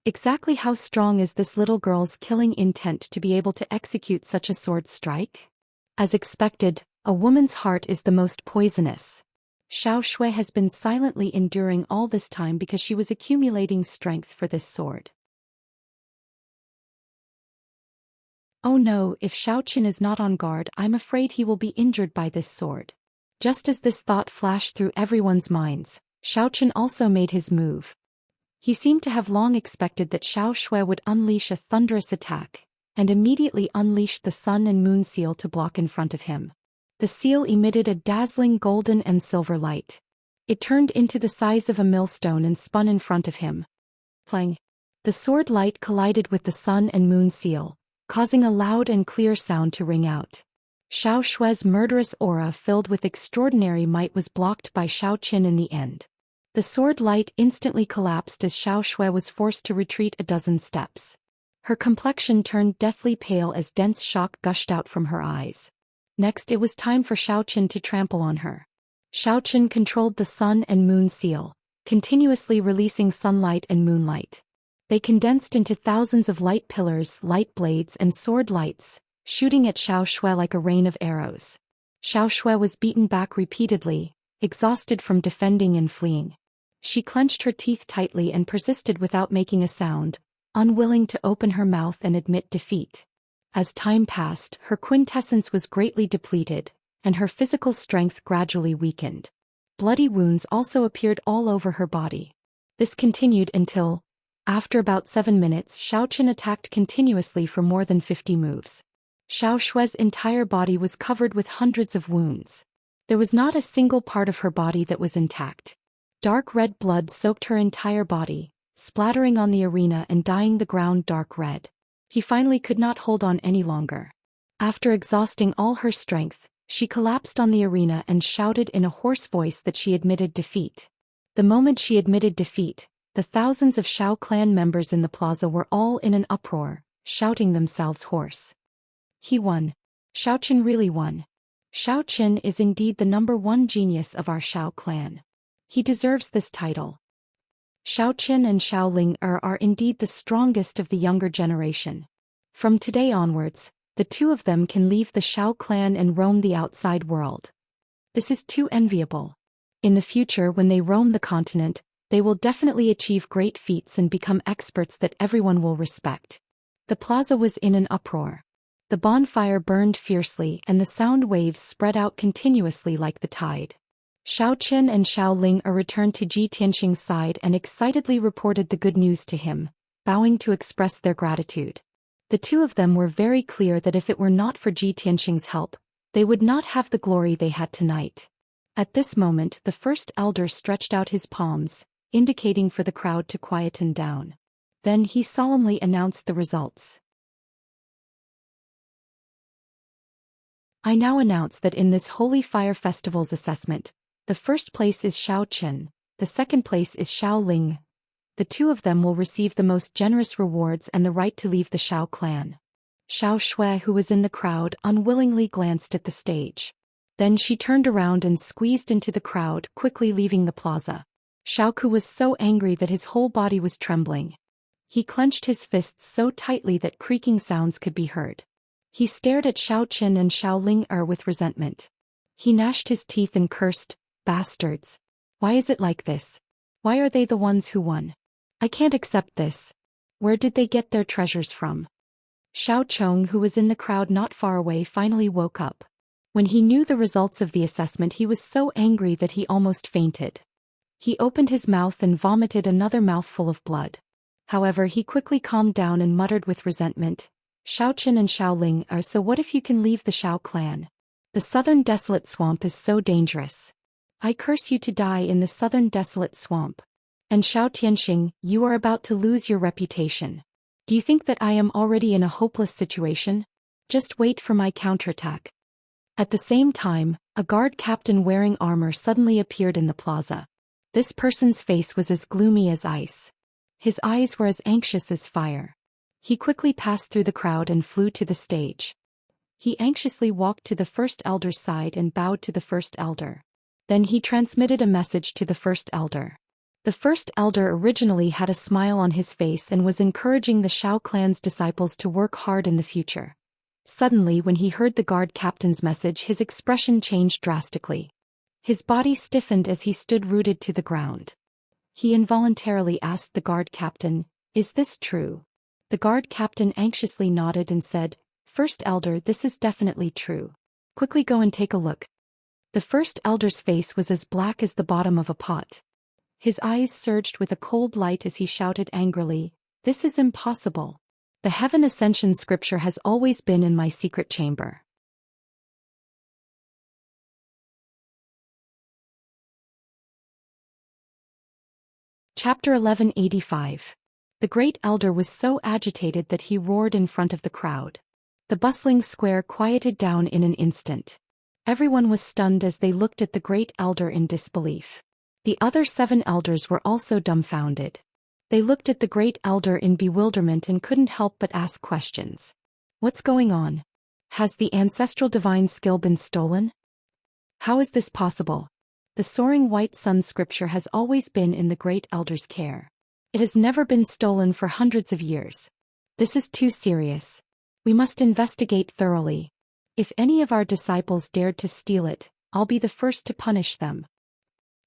Exactly how strong is this little girl's killing intent to be able to execute such a sword strike? As expected, a woman's heart is the most poisonous. Xiao Shui has been silently enduring all this time because she was accumulating strength for this sword. Oh no, if Xiaoqin is not on guard, I'm afraid he will be injured by this sword. Just as this thought flashed through everyone's minds, Xiaoqin also made his move. He seemed to have long expected that Xiao Shui would unleash a thunderous attack, and immediately unleashed the sun and moon seal to block in front of him. The seal emitted a dazzling golden and silver light. It turned into the size of a millstone and spun in front of him. Clang! The sword light collided with the sun and moon seal, causing a loud and clear sound to ring out. Xiao Shui's murderous aura filled with extraordinary might was blocked by Xiao Qin in the end. The sword light instantly collapsed as Xiao Shui was forced to retreat a dozen steps. Her complexion turned deathly pale as dense shock gushed out from her eyes. Next it was time for Xiao Qin to trample on her. Xiao Qin controlled the sun and moon seal, continuously releasing sunlight and moonlight. They condensed into thousands of light pillars, light blades and sword lights, shooting at Xiao Shui like a rain of arrows. Xiao Shui was beaten back repeatedly, exhausted from defending and fleeing. She clenched her teeth tightly and persisted without making a sound, unwilling to open her mouth and admit defeat. As time passed, her quintessence was greatly depleted, and her physical strength gradually weakened. Bloody wounds also appeared all over her body. This continued until, after about 7 minutes, Xiao Qin attacked continuously for more than 50 moves. Xiao Shui's entire body was covered with hundreds of wounds. There was not a single part of her body that was intact. Dark red blood soaked her entire body, splattering on the arena and dyeing the ground dark red. He finally could not hold on any longer. After exhausting all her strength, she collapsed on the arena and shouted in a hoarse voice that she admitted defeat. The moment she admitted defeat, the thousands of Xiao clan members in the plaza were all in an uproar, shouting themselves hoarse. He won. Xiao Qin really won. Xiao Qin is indeed the #1 genius of our Xiao clan. He deserves this title. Xiao Qin and Xiao Ling are indeed the strongest of the younger generation. From today onwards, the two of them can leave the Xiao clan and roam the outside world. This is too enviable. In the future, when they roam the continent, they will definitely achieve great feats and become experts that everyone will respect. The plaza was in an uproar. The bonfire burned fiercely and the sound waves spread out continuously like the tide. Xiao Qin and Xiao Ling returned to Ji Tianxing's side and excitedly reported the good news to him, bowing to express their gratitude. The two of them were very clear that if it were not for Ji Tianxing's help, they would not have the glory they had tonight. At this moment, the first elder stretched out his palms, indicating for the crowd to quieten down. Then he solemnly announced the results. I now announce that in this Holy Fire Festival's assessment, the first place is Xiao Qin, the second place is Xiao Ling. The two of them will receive the most generous rewards and the right to leave the Xiao clan. Xiao Shui, who was in the crowd, unwillingly glanced at the stage. Then she turned around and squeezed into the crowd, quickly leaving the plaza. Xiaoku was so angry that his whole body was trembling. He clenched his fists so tightly that creaking sounds could be heard. He stared at Xiao Qin and Xiao Ling with resentment. He gnashed his teeth and cursed, "Bastards! Why is it like this? Why are they the ones who won? I can't accept this. Where did they get their treasures from?" Xiao Chong, who was in the crowd not far away, finally woke up. When he knew the results of the assessment, he was so angry that he almost fainted. He opened his mouth and vomited another mouthful of blood. However, he quickly calmed down and muttered with resentment, "Xiao Qin and Xiao Ling so what if you can leave the Xiao clan? The southern desolate swamp is so dangerous. I curse you to die in the southern desolate swamp. And Xiao Tianxing, you are about to lose your reputation. Do you think that I am already in a hopeless situation? Just wait for my counterattack." At the same time, a guard captain wearing armor suddenly appeared in the plaza. This person's face was as gloomy as ice. His eyes were as anxious as fire. He quickly passed through the crowd and flew to the stage. He anxiously walked to the first elder's side and bowed to the first elder. Then he transmitted a message to the first elder. The first elder originally had a smile on his face and was encouraging the Shao clan's disciples to work hard in the future. Suddenly, when he heard the guard captain's message, his expression changed drastically. His body stiffened as he stood rooted to the ground. He involuntarily asked the guard captain, "Is this true?" The guard captain anxiously nodded and said, "First elder, this is definitely true. Quickly go and take a look." The first elder's face was as black as the bottom of a pot. His eyes surged with a cold light as he shouted angrily, "This is impossible. The Heaven Ascension scripture has always been in my secret chamber." Chapter 1185. The great elder was so agitated that he roared in front of the crowd. The bustling square quieted down in an instant. Everyone was stunned as they looked at the great elder in disbelief. The other 7 elders were also dumbfounded. They looked at the great elder in bewilderment and couldn't help but ask questions. What's going on? Has the ancestral divine skill been stolen? How is this possible? The soaring white sun scripture has always been in the great elder's care. It has never been stolen for hundreds of years. This is too serious. We must investigate thoroughly. If any of our disciples dared to steal it, I'll be the first to punish them.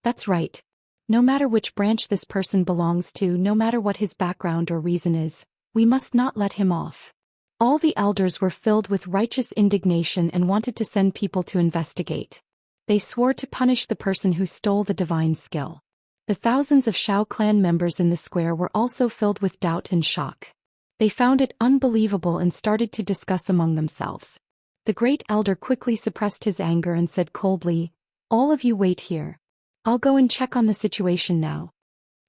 That's right. No matter which branch this person belongs to, no matter what his background or reason is, we must not let him off. All the elders were filled with righteous indignation and wanted to send people to investigate. They swore to punish the person who stole the divine skill. The thousands of Shao clan members in the square were also filled with doubt and shock. They found it unbelievable and started to discuss among themselves. The great elder quickly suppressed his anger and said coldly, "All of you wait here. I'll go and check on the situation now."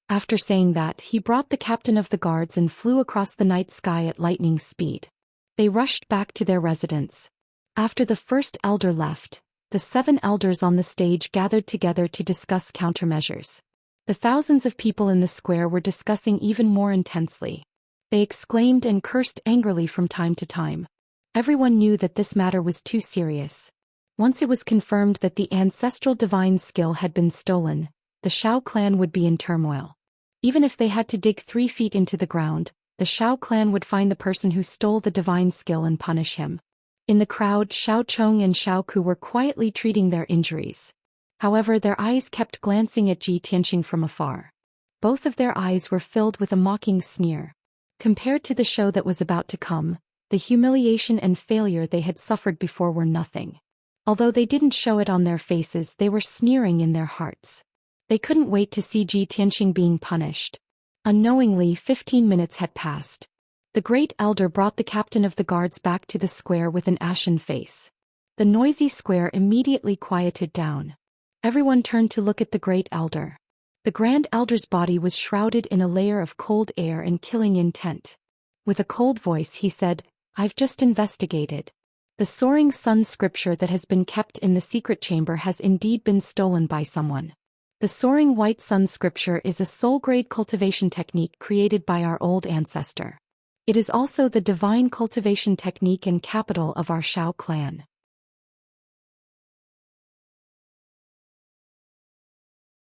After saying that, he brought the captain of the guards and flew across the night sky at lightning speed. They rushed back to their residence. After the first elder left, the 7 elders on the stage gathered together to discuss countermeasures. The thousands of people in the square were discussing even more intensely. They exclaimed and cursed angrily from time to time. Everyone knew that this matter was too serious. Once it was confirmed that the ancestral divine skill had been stolen, the Shao clan would be in turmoil. Even if they had to dig 3 feet into the ground, the Shao clan would find the person who stole the divine skill and punish him. In the crowd, Xiao Chong and Xiao Ku were quietly treating their injuries. However, their eyes kept glancing at Ji Tianxing from afar. Both of their eyes were filled with a mocking sneer. Compared to the show that was about to come, the humiliation and failure they had suffered before were nothing. Although they didn't show it on their faces, they were sneering in their hearts. They couldn't wait to see Ji Tianxing being punished. Unknowingly, 15 minutes had passed. The great elder brought the captain of the guards back to the square with an ashen face. The noisy square immediately quieted down. Everyone turned to look at the great elder. The grand elder's body was shrouded in a layer of cold air and killing intent. With a cold voice he said, "I've just investigated. The soaring sun scripture that has been kept in the secret chamber has indeed been stolen by someone. The soaring white sun scripture is a soul-grade cultivation technique created by our old ancestor. It is also the divine cultivation technique and capital of our Shao clan."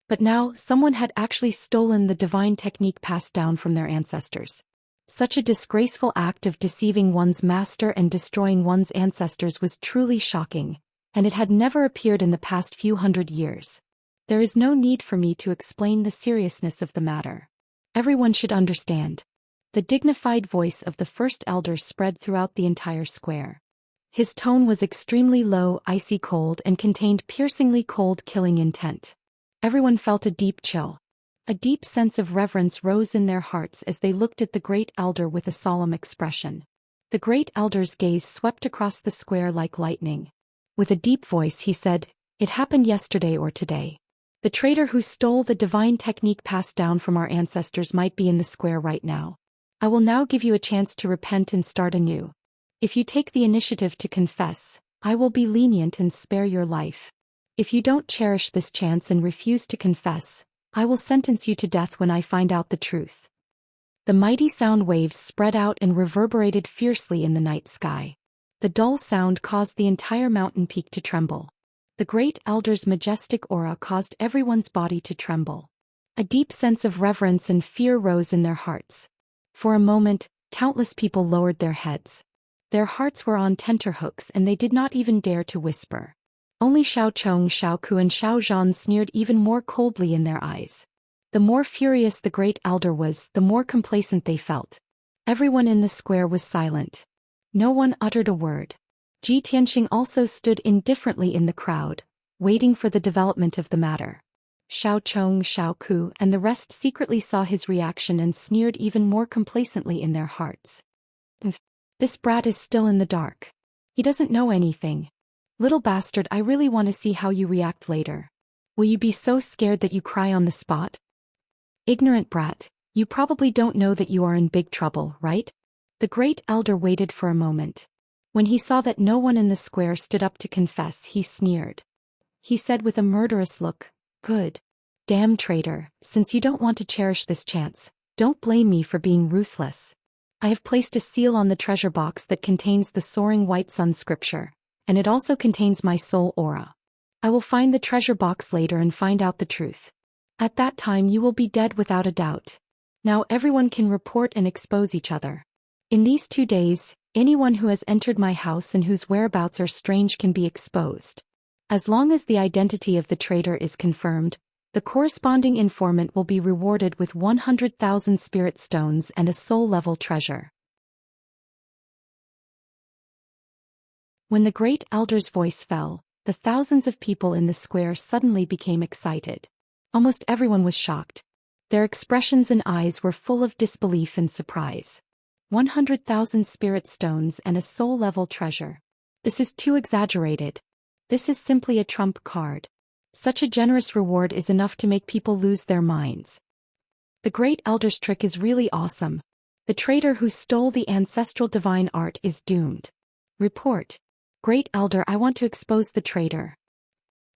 But now, someone had actually stolen the divine technique passed down from their ancestors. Such a disgraceful act of deceiving one's master and destroying one's ancestors was truly shocking, and it had never appeared in the past few hundred years. There is no need for me to explain the seriousness of the matter. Everyone should understand. The dignified voice of the first elder spread throughout the entire square. His tone was extremely low, icy cold, and contained piercingly cold, killing intent. Everyone felt a deep chill. A deep sense of reverence rose in their hearts as they looked at the great elder with a solemn expression. The great elder's gaze swept across the square like lightning. With a deep voice he said, "It happened yesterday or today. The traitor who stole the divine technique passed down from our ancestors might be in the square right now. I will now give you a chance to repent and start anew. If you take the initiative to confess, I will be lenient and spare your life. If you don't cherish this chance and refuse to confess, I will sentence you to death when I find out the truth." The mighty sound waves spread out and reverberated fiercely in the night sky. The dull sound caused the entire mountain peak to tremble. The great elder's majestic aura caused everyone's body to tremble. A deep sense of reverence and fear rose in their hearts. For a moment, countless people lowered their heads. Their hearts were on tenterhooks and they did not even dare to whisper. Only Xiao Chong, Xiao Ku and Xiao Zhan sneered even more coldly in their eyes. The more furious the great elder was, the more complacent they felt. Everyone in the square was silent. No one uttered a word. Ji Tianxing also stood indifferently in the crowd, waiting for the development of the matter. Xiao Chong, Xiao Ku and the rest secretly saw his reaction and sneered even more complacently in their hearts. This brat is still in the dark. He doesn't know anything. Little bastard, I really want to see how you react later. Will you be so scared that you cry on the spot? Ignorant brat, you probably don't know that you are in big trouble, right? The great elder waited for a moment. When he saw that no one in the square stood up to confess, he sneered. He said with a murderous look, "Good. Damn traitor, since you don't want to cherish this chance, don't blame me for being ruthless. I have placed a seal on the treasure box that contains the soaring white sun scripture, and it also contains my soul aura. I will find the treasure box later and find out the truth. At that time you will be dead without a doubt. Now everyone can report and expose each other. In these 2 days, anyone who has entered my house and whose whereabouts are strange can be exposed. As long as the identity of the traitor is confirmed, the corresponding informant will be rewarded with 100,000 spirit stones and a soul-level treasure." When the great elder's voice fell, the thousands of people in the square suddenly became excited. Almost everyone was shocked. Their expressions and eyes were full of disbelief and surprise. 100,000 spirit stones and a soul-level treasure. This is too exaggerated. This is simply a trump card. Such a generous reward is enough to make people lose their minds. The great elder's trick is really awesome. The traitor who stole the ancestral divine art is doomed. Report. Great elder, I want to expose the traitor.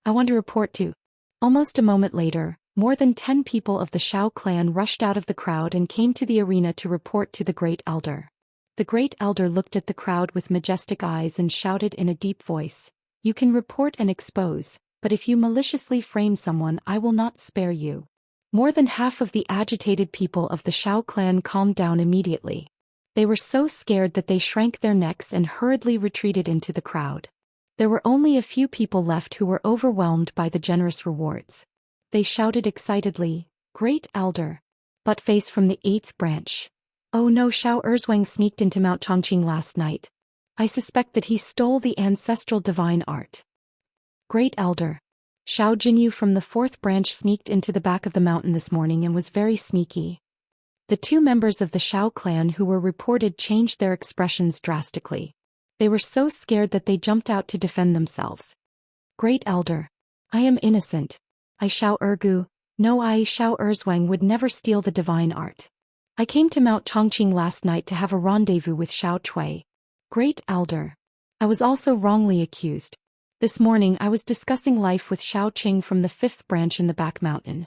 I want to report to. Almost a moment later, more than 10 people of the Xiao clan rushed out of the crowd and came to the arena to report to the great elder. The great elder looked at the crowd with majestic eyes and shouted in a deep voice, "You can report and expose, but if you maliciously frame someone, I will not spare you." More than half of the agitated people of the Xiao clan calmed down immediately. They were so scared that they shrank their necks and hurriedly retreated into the crowd. There were only a few people left who were overwhelmed by the generous rewards. They shouted excitedly, "Great elder!" Buttface from the 8th branch. "Oh no, Xiao Erzwang sneaked into Mount Chongqing last night. I suspect that he stole the ancestral divine art." Great elder. Xiao Jinyu from the 4th branch sneaked into the back of the mountain this morning and was very sneaky. The 2 members of the Xiao clan who were reported changed their expressions drastically. They were so scared that they jumped out to defend themselves. Great elder. I am innocent. I Xiao Ergu, no I Xiao Erzwang would never steal the divine art. I came to Mount Chongqing last night to have a rendezvous with Xiao Cui. Great elder. I was also wrongly accused. This morning I was discussing life with Xiao Qing from the 5th branch in the back mountain.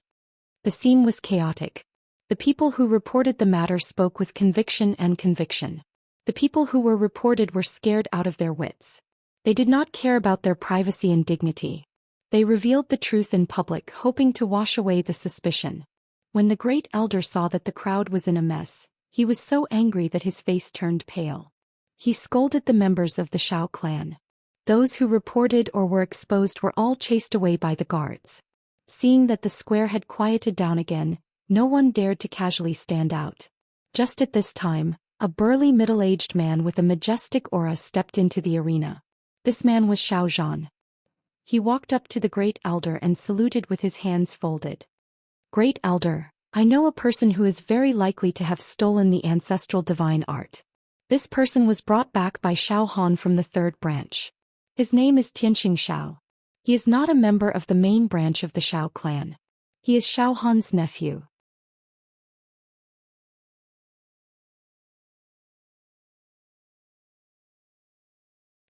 The scene was chaotic. The people who reported the matter spoke with conviction and conviction. The people who were reported were scared out of their wits. They did not care about their privacy and dignity. They revealed the truth in public, hoping to wash away the suspicion. When the great elder saw that the crowd was in a mess, he was so angry that his face turned pale. He scolded the members of the Xiao clan. Those who reported or were exposed were all chased away by the guards. Seeing that the square had quieted down again, no one dared to casually stand out. Just at this time, a burly middle-aged man with a majestic aura stepped into the arena. This man was Xiao Zhan. He walked up to the great elder and saluted with his hands folded. Great elder, I know a person who is very likely to have stolen the ancestral divine art. This person was brought back by Xiao Han from the 3rd branch. His name is Tianxing Xiao. He is not a member of the main branch of the Xiao clan. He is Xiao Han's nephew.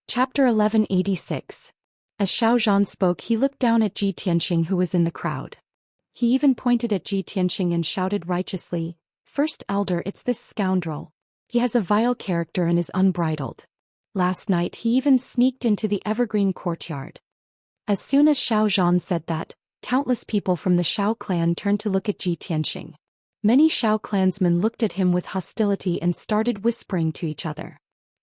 Chapter 1186. As Xiao Zhan spoke, he looked down at Ji Tianxing who was in the crowd. He even pointed at Ji Tianxing and shouted righteously, "First elder, it's this scoundrel. He has a vile character and is unbridled. Last night he even sneaked into the evergreen courtyard." As soon as Xiao Zhan said that, countless people from the Xiao clan turned to look at Ji Tianxing. Many Xiao clansmen looked at him with hostility and started whispering to each other.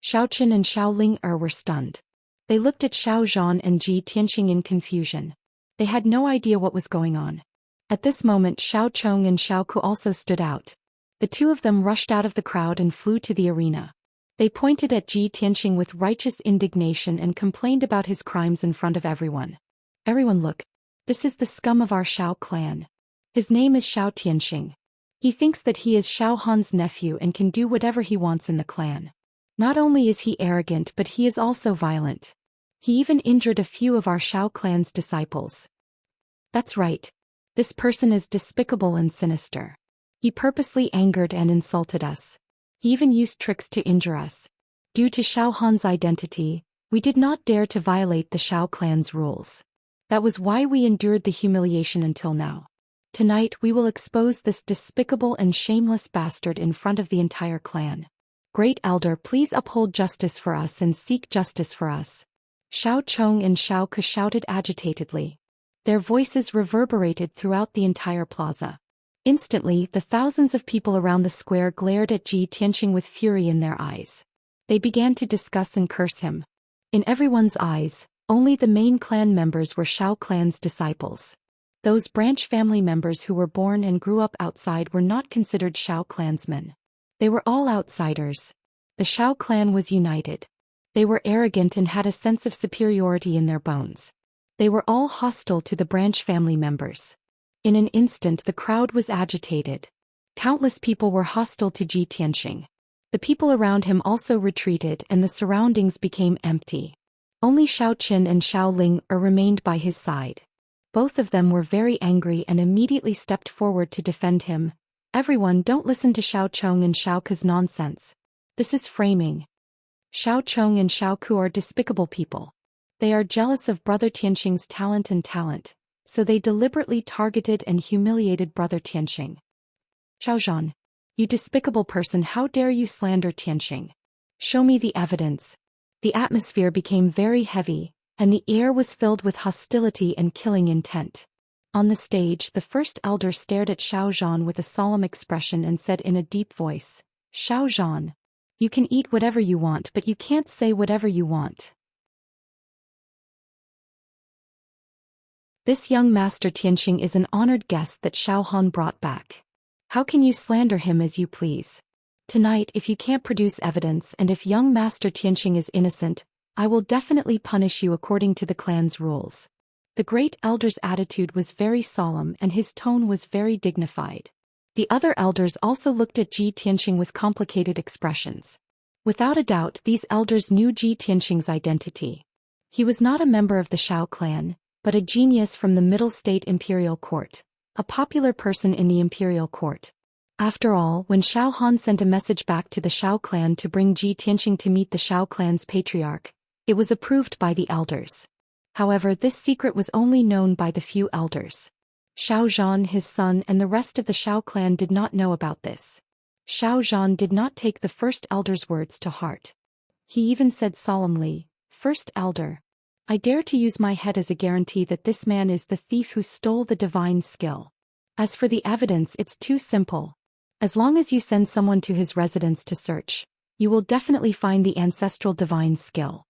Xiao Qin and Xiao Ling were stunned. They looked at Xiao Zhan and Ji Tianxing in confusion. They had no idea what was going on. At this moment Xiao Chong and Xiao Ku also stood out. The two of them rushed out of the crowd and flew to the arena. They pointed at Ji Tianxing with righteous indignation and complained about his crimes in front of everyone. Everyone look. This is the scum of our Xiao clan. His name is Xiao Tianxing. He thinks that he is Xiao Han's nephew and can do whatever he wants in the clan. Not only is he arrogant but he is also violent. He even injured a few of our Xiao clan's disciples. That's right. This person is despicable and sinister. He purposely angered and insulted us. He even used tricks to injure us. Due to Xiao Han's identity, we did not dare to violate the Xiao clan's rules. That was why we endured the humiliation until now. Tonight we will expose this despicable and shameless bastard in front of the entire clan. Great Elder, please uphold justice for us and seek justice for us. Xiao Chong and Xiao Ke shouted agitatedly. Their voices reverberated throughout the entire plaza. Instantly, the thousands of people around the square glared at Ji Tianxing with fury in their eyes. They began to discuss and curse him. In everyone's eyes, only the main clan members were Xiao clan's disciples. Those branch family members who were born and grew up outside were not considered Xiao clansmen. They were all outsiders. The Xiao clan was united. They were arrogant and had a sense of superiority in their bones. They were all hostile to the branch family members. In an instant the crowd was agitated. Countless people were hostile to Ji Tianxing. The people around him also retreated and the surroundings became empty. Only Xiao Qin and Xiao Ling remained by his side. Both of them were very angry and immediately stepped forward to defend him. Everyone, don't listen to Xiao Chong and Xiao Ke's nonsense. This is framing. Xiao Chong and Xiao Ke are despicable people. They are jealous of Brother Tianxing's talent, so they deliberately targeted and humiliated Brother Tianxing. Xiao Zhan, you despicable person, how dare you slander Tianxing? Show me the evidence. The atmosphere became very heavy, and the air was filled with hostility and killing intent. On the stage, the first elder stared at Xiao Zhan with a solemn expression and said in a deep voice, Xiao Zhan, you can eat whatever you want but you can't say whatever you want. This young Master Tianxing is an honored guest that Xiao Han brought back. How can you slander him as you please? Tonight, if you can't produce evidence and if young Master Tianxing is innocent, I will definitely punish you according to the clan's rules. The great elder's attitude was very solemn and his tone was very dignified. The other elders also looked at Ji Tianxing with complicated expressions. Without a doubt, these elders knew Ji Tianxing's identity. He was not a member of the Xiao clan, but a genius from the Middle State Imperial Court, a popular person in the Imperial Court. After all, when Xiao Han sent a message back to the Xiao clan to bring Ji Tianxing to meet the Xiao clan's patriarch, it was approved by the elders. However, this secret was only known by the few elders. Xiao Zhan, his son, and the rest of the Xiao clan did not know about this. Xiao Zhan did not take the first elder's words to heart. He even said solemnly, First elder, I dare to use my head as a guarantee that this man is the thief who stole the divine skill. As for the evidence, it's too simple. As long as you send someone to his residence to search, you will definitely find the ancestral divine skill.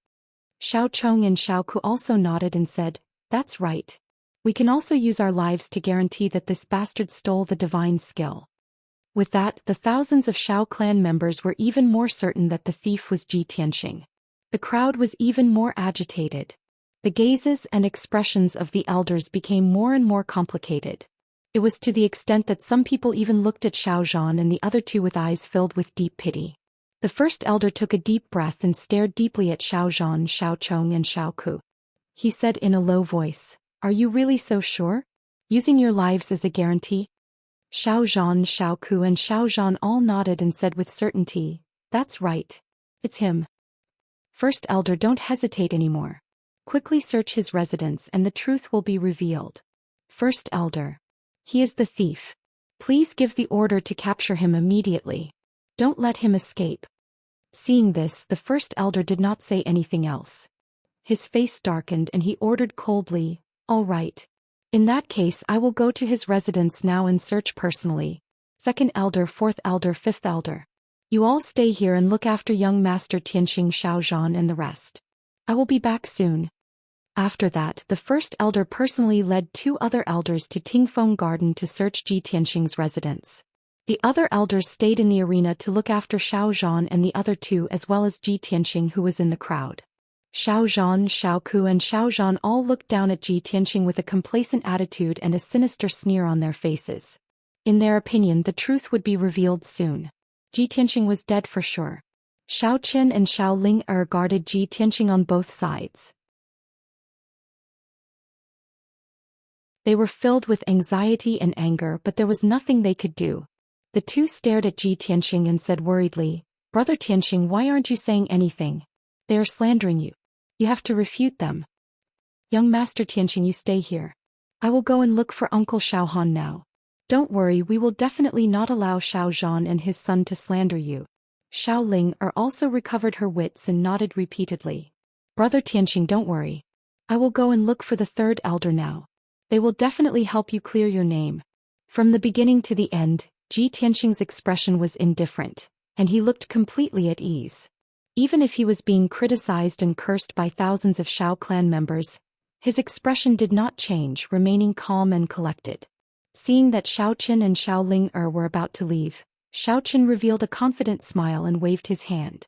Xiao Chong and Xiao Ke also nodded and said, That's right. We can also use our lives to guarantee that this bastard stole the divine skill. With that, the thousands of Xiao clan members were even more certain that the thief was Ji Tianxing. The crowd was even more agitated. The gazes and expressions of the elders became more and more complicated. It was to the extent that some people even looked at Xiao Zhan and the other two with eyes filled with deep pity. The first elder took a deep breath and stared deeply at Xiao Zhan, Xiao Chong and Xiao Ke. He said in a low voice, Are you really so sure? Using your lives as a guarantee? Xiao Zhan, Xiao Ke and Xiao Zhan all nodded and said with certainty, That's right. It's him. First elder, don't hesitate anymore. Quickly search his residence and the truth will be revealed. First elder. He is the thief. Please give the order to capture him immediately. Don't let him escape. Seeing this, the first elder did not say anything else. His face darkened and he ordered coldly, All right. In that case, I will go to his residence now and search personally. Second elder, fourth elder, fifth elder. You all stay here and look after young Master Tianxing, Xiaozhan and the rest. I will be back soon. After that, the first elder personally led 2 other elders to Tingfeng Garden to search Ji Tianxing's residence. The other elders stayed in the arena to look after Xiaozhan and the other 2 as well as Ji Tianxing, who was in the crowd. Xiaozhan, Xiaoku and Xiaozhan all looked down at Ji Tianxing with a complacent attitude and a sinister sneer on their faces. In their opinion, the truth would be revealed soon. Ji Tianxing was dead for sure. Xiao Qin and Xiao Ling guarded Ji Tianxing on both sides. They were filled with anxiety and anger, but there was nothing they could do. The 2 stared at Ji Tianxing and said worriedly, "Brother Tianxing, why aren't you saying anything? They are slandering you. You have to refute them." "Young Master Tianxing, you stay here. I will go and look for Uncle Xiaohan now. Don't worry, we will definitely not allow Xiaozhan and his son to slander you." Xiao Ling also recovered her wits and nodded repeatedly. "Brother Tianxing, don't worry. I will go and look for the third elder now. They will definitely help you clear your name." From the beginning to the end, Ji Tianxing's expression was indifferent, and he looked completely at ease. Even if he was being criticized and cursed by thousands of Xiao clan members, his expression did not change, remaining calm and collected. Seeing that Xiao Qin and Xiao Ling were about to leave, Xiao Qin revealed a confident smile and waved his hand.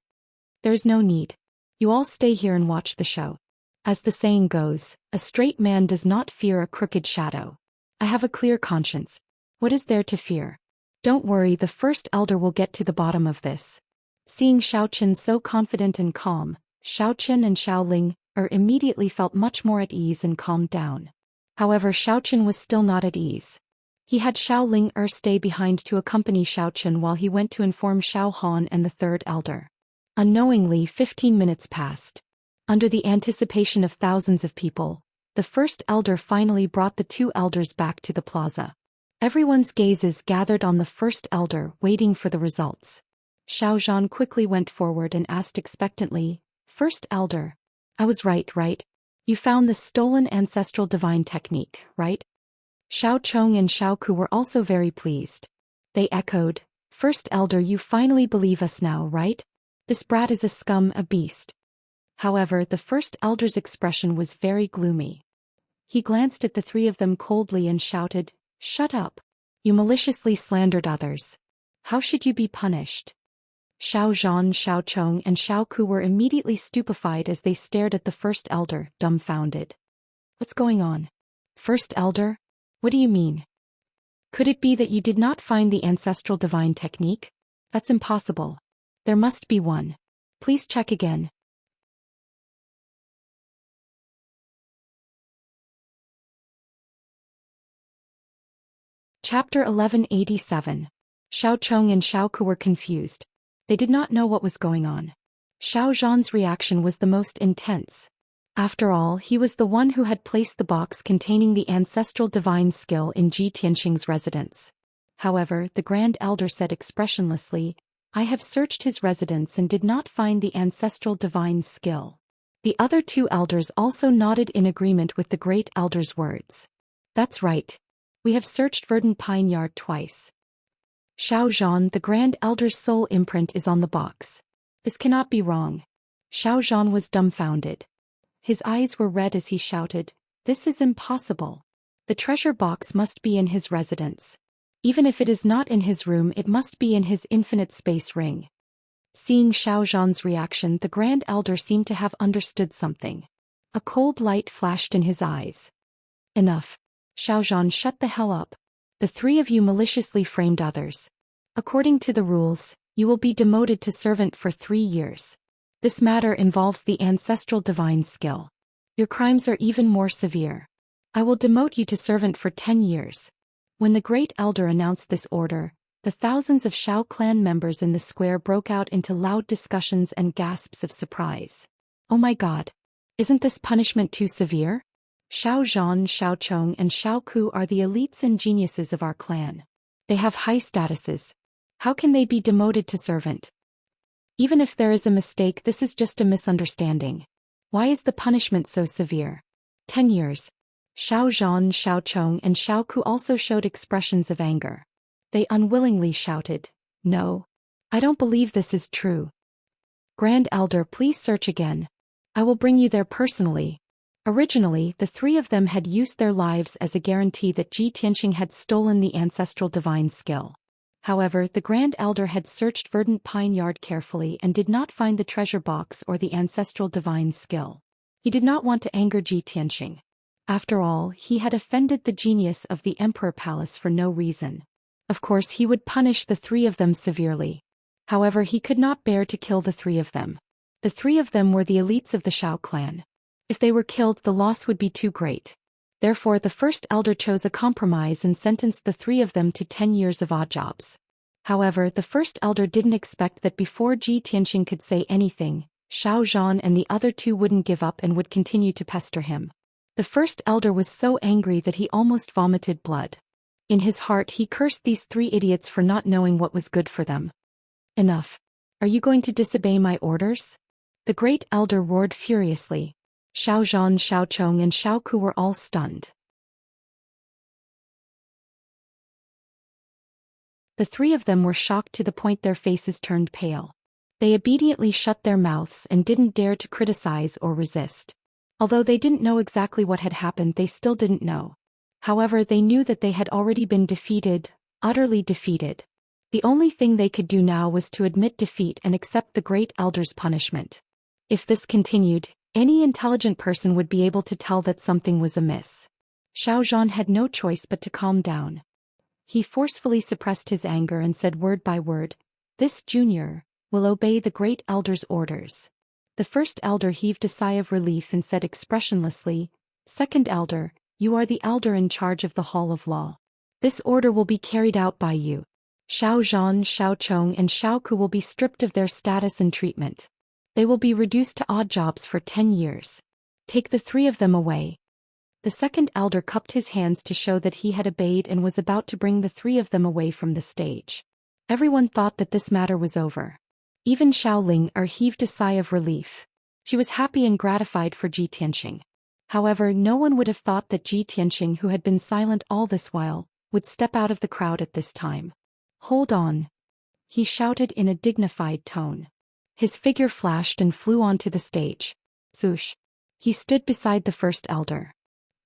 "There's no need. You all stay here and watch the show. As the saying goes, a straight man does not fear a crooked shadow. I have a clear conscience. What is there to fear? Don't worry, the first elder will get to the bottom of this." Seeing Xiao Qin so confident and calm, Xiao Qin and Xiao Ling immediately felt much more at ease and calmed down. However, Xiao Qin was still not at ease. He had Xiao Ling stay behind to accompany Xiao Qin while he went to inform Xiao Han and the third elder. Unknowingly, 15 minutes passed. Under the anticipation of thousands of people, the first elder finally brought the 2 elders back to the plaza. Everyone's gazes gathered on the first elder, waiting for the results. Xiaozhan quickly went forward and asked expectantly, "First elder, I was right? You found the stolen ancestral divine technique, right?" Xiao Chong and Xiaoku were also very pleased. They echoed, "First elder, you finally believe us now, right? This brat is a scum, a beast." However, the first elder's expression was very gloomy. He glanced at the 3 of them coldly and shouted, "Shut up. You maliciously slandered others. How should you be punished?" Xiao Zhan, Xiao Chong and Xiaoku were immediately stupefied as they stared at the first elder, dumbfounded. "What's going on? First elder? What do you mean? Could it be that you did not find the ancestral divine technique? That's impossible. There must be one. Please check again." Chapter 1187. Xiao Chong and Xiaoku were confused. They did not know what was going on. Xiao Zhan's reaction was the most intense. After all, he was the one who had placed the box containing the ancestral divine skill in Ji Tianxing's residence. However, the Grand Elder said expressionlessly, "I have searched his residence and did not find the ancestral divine skill." The other 2 elders also nodded in agreement with the Great Elder's words. "That's right. We have searched Verdant Pine Yard twice. Xiao Zhan, the Grand Elder's soul imprint is on the box. This cannot be wrong." Xiao Zhan was dumbfounded. His eyes were red as he shouted, "This is impossible. The treasure box must be in his residence. Even if it is not in his room, it must be in his infinite space ring." Seeing Xiao Zhan's reaction, the Grand Elder seemed to have understood something. A cold light flashed in his eyes. "Enough. Xiao Zhan, shut the hell up. The 3 of you maliciously framed others. According to the rules, you will be demoted to servant for 3 years. This matter involves the ancestral divine skill. Your crimes are even more severe. I will demote you to servant for 10 years. When the Great Elder announced this order, the thousands of Xiao clan members in the square broke out into loud discussions and gasps of surprise. "Oh my god! Isn't this punishment too severe? Xiao Zhan, Xiao Chong and Xiao Ku are the elites and geniuses of our clan. They have high statuses. How can they be demoted to servant? Even if there is a mistake, this is just a misunderstanding. Why is the punishment so severe? 10 years. Xiao Zhan, Xiao Chong and Xiao Ku also showed expressions of anger. They unwillingly shouted, "No! I don't believe this is true. Grand Elder, please search again. I will bring you there personally." Originally, the three of them had used their lives as a guarantee that Ji Tianxing had stolen the ancestral divine skill. However, the Grand Elder had searched Verdant Pine Yard carefully and did not find the treasure box or the ancestral divine skill. He did not want to anger Ji Tianxing. After all, he had offended the genius of the Emperor Palace for no reason. Of course, he would punish the three of them severely. However, he could not bear to kill the three of them. The three of them were the elites of the Shao clan. If they were killed, the loss would be too great. Therefore, the first elder chose a compromise and sentenced the three of them to 10 years of odd jobs. However, the first elder didn't expect that before Ji Tianxing could say anything, Xiao Zhan and the other two wouldn't give up and would continue to pester him. The first elder was so angry that he almost vomited blood. In his heart, he cursed these three idiots for not knowing what was good for them. "Enough. Are you going to disobey my orders?" The great elder roared furiously. Xiao Zhan, Xiao Chong and Xiao Ku were all stunned. The three of them were shocked to the point their faces turned pale. They obediently shut their mouths and didn't dare to criticize or resist. Although they didn't know exactly what had happened, they still didn't know. However, they knew that they had already been defeated, utterly defeated. The only thing they could do now was to admit defeat and accept the great elder's punishment. If this continued, any intelligent person would be able to tell that something was amiss. Xiao Zhan had no choice but to calm down. He forcefully suppressed his anger and said word by word, "This junior will obey the great elder's orders." The first elder heaved a sigh of relief and said expressionlessly, "Second elder, you are the elder in charge of the Hall of Law. This order will be carried out by you. Xiao Zhan, Xiao Chong and Xiao Ku will be stripped of their status and treatment. They will be reduced to odd jobs for 10 years. Take the three of them away." The second elder cupped his hands to show that he had obeyed and was about to bring the three of them away from the stage. Everyone thought that this matter was over. Even Xiaoling heaved a sigh of relief. She was happy and gratified for Ji Tianxing. However, no one would have thought that Ji Tianxing, who had been silent all this while, would step out of the crowd at this time. "Hold on!" he shouted in a dignified tone. His figure flashed and flew onto the stage. Zoosh! He stood beside the first elder.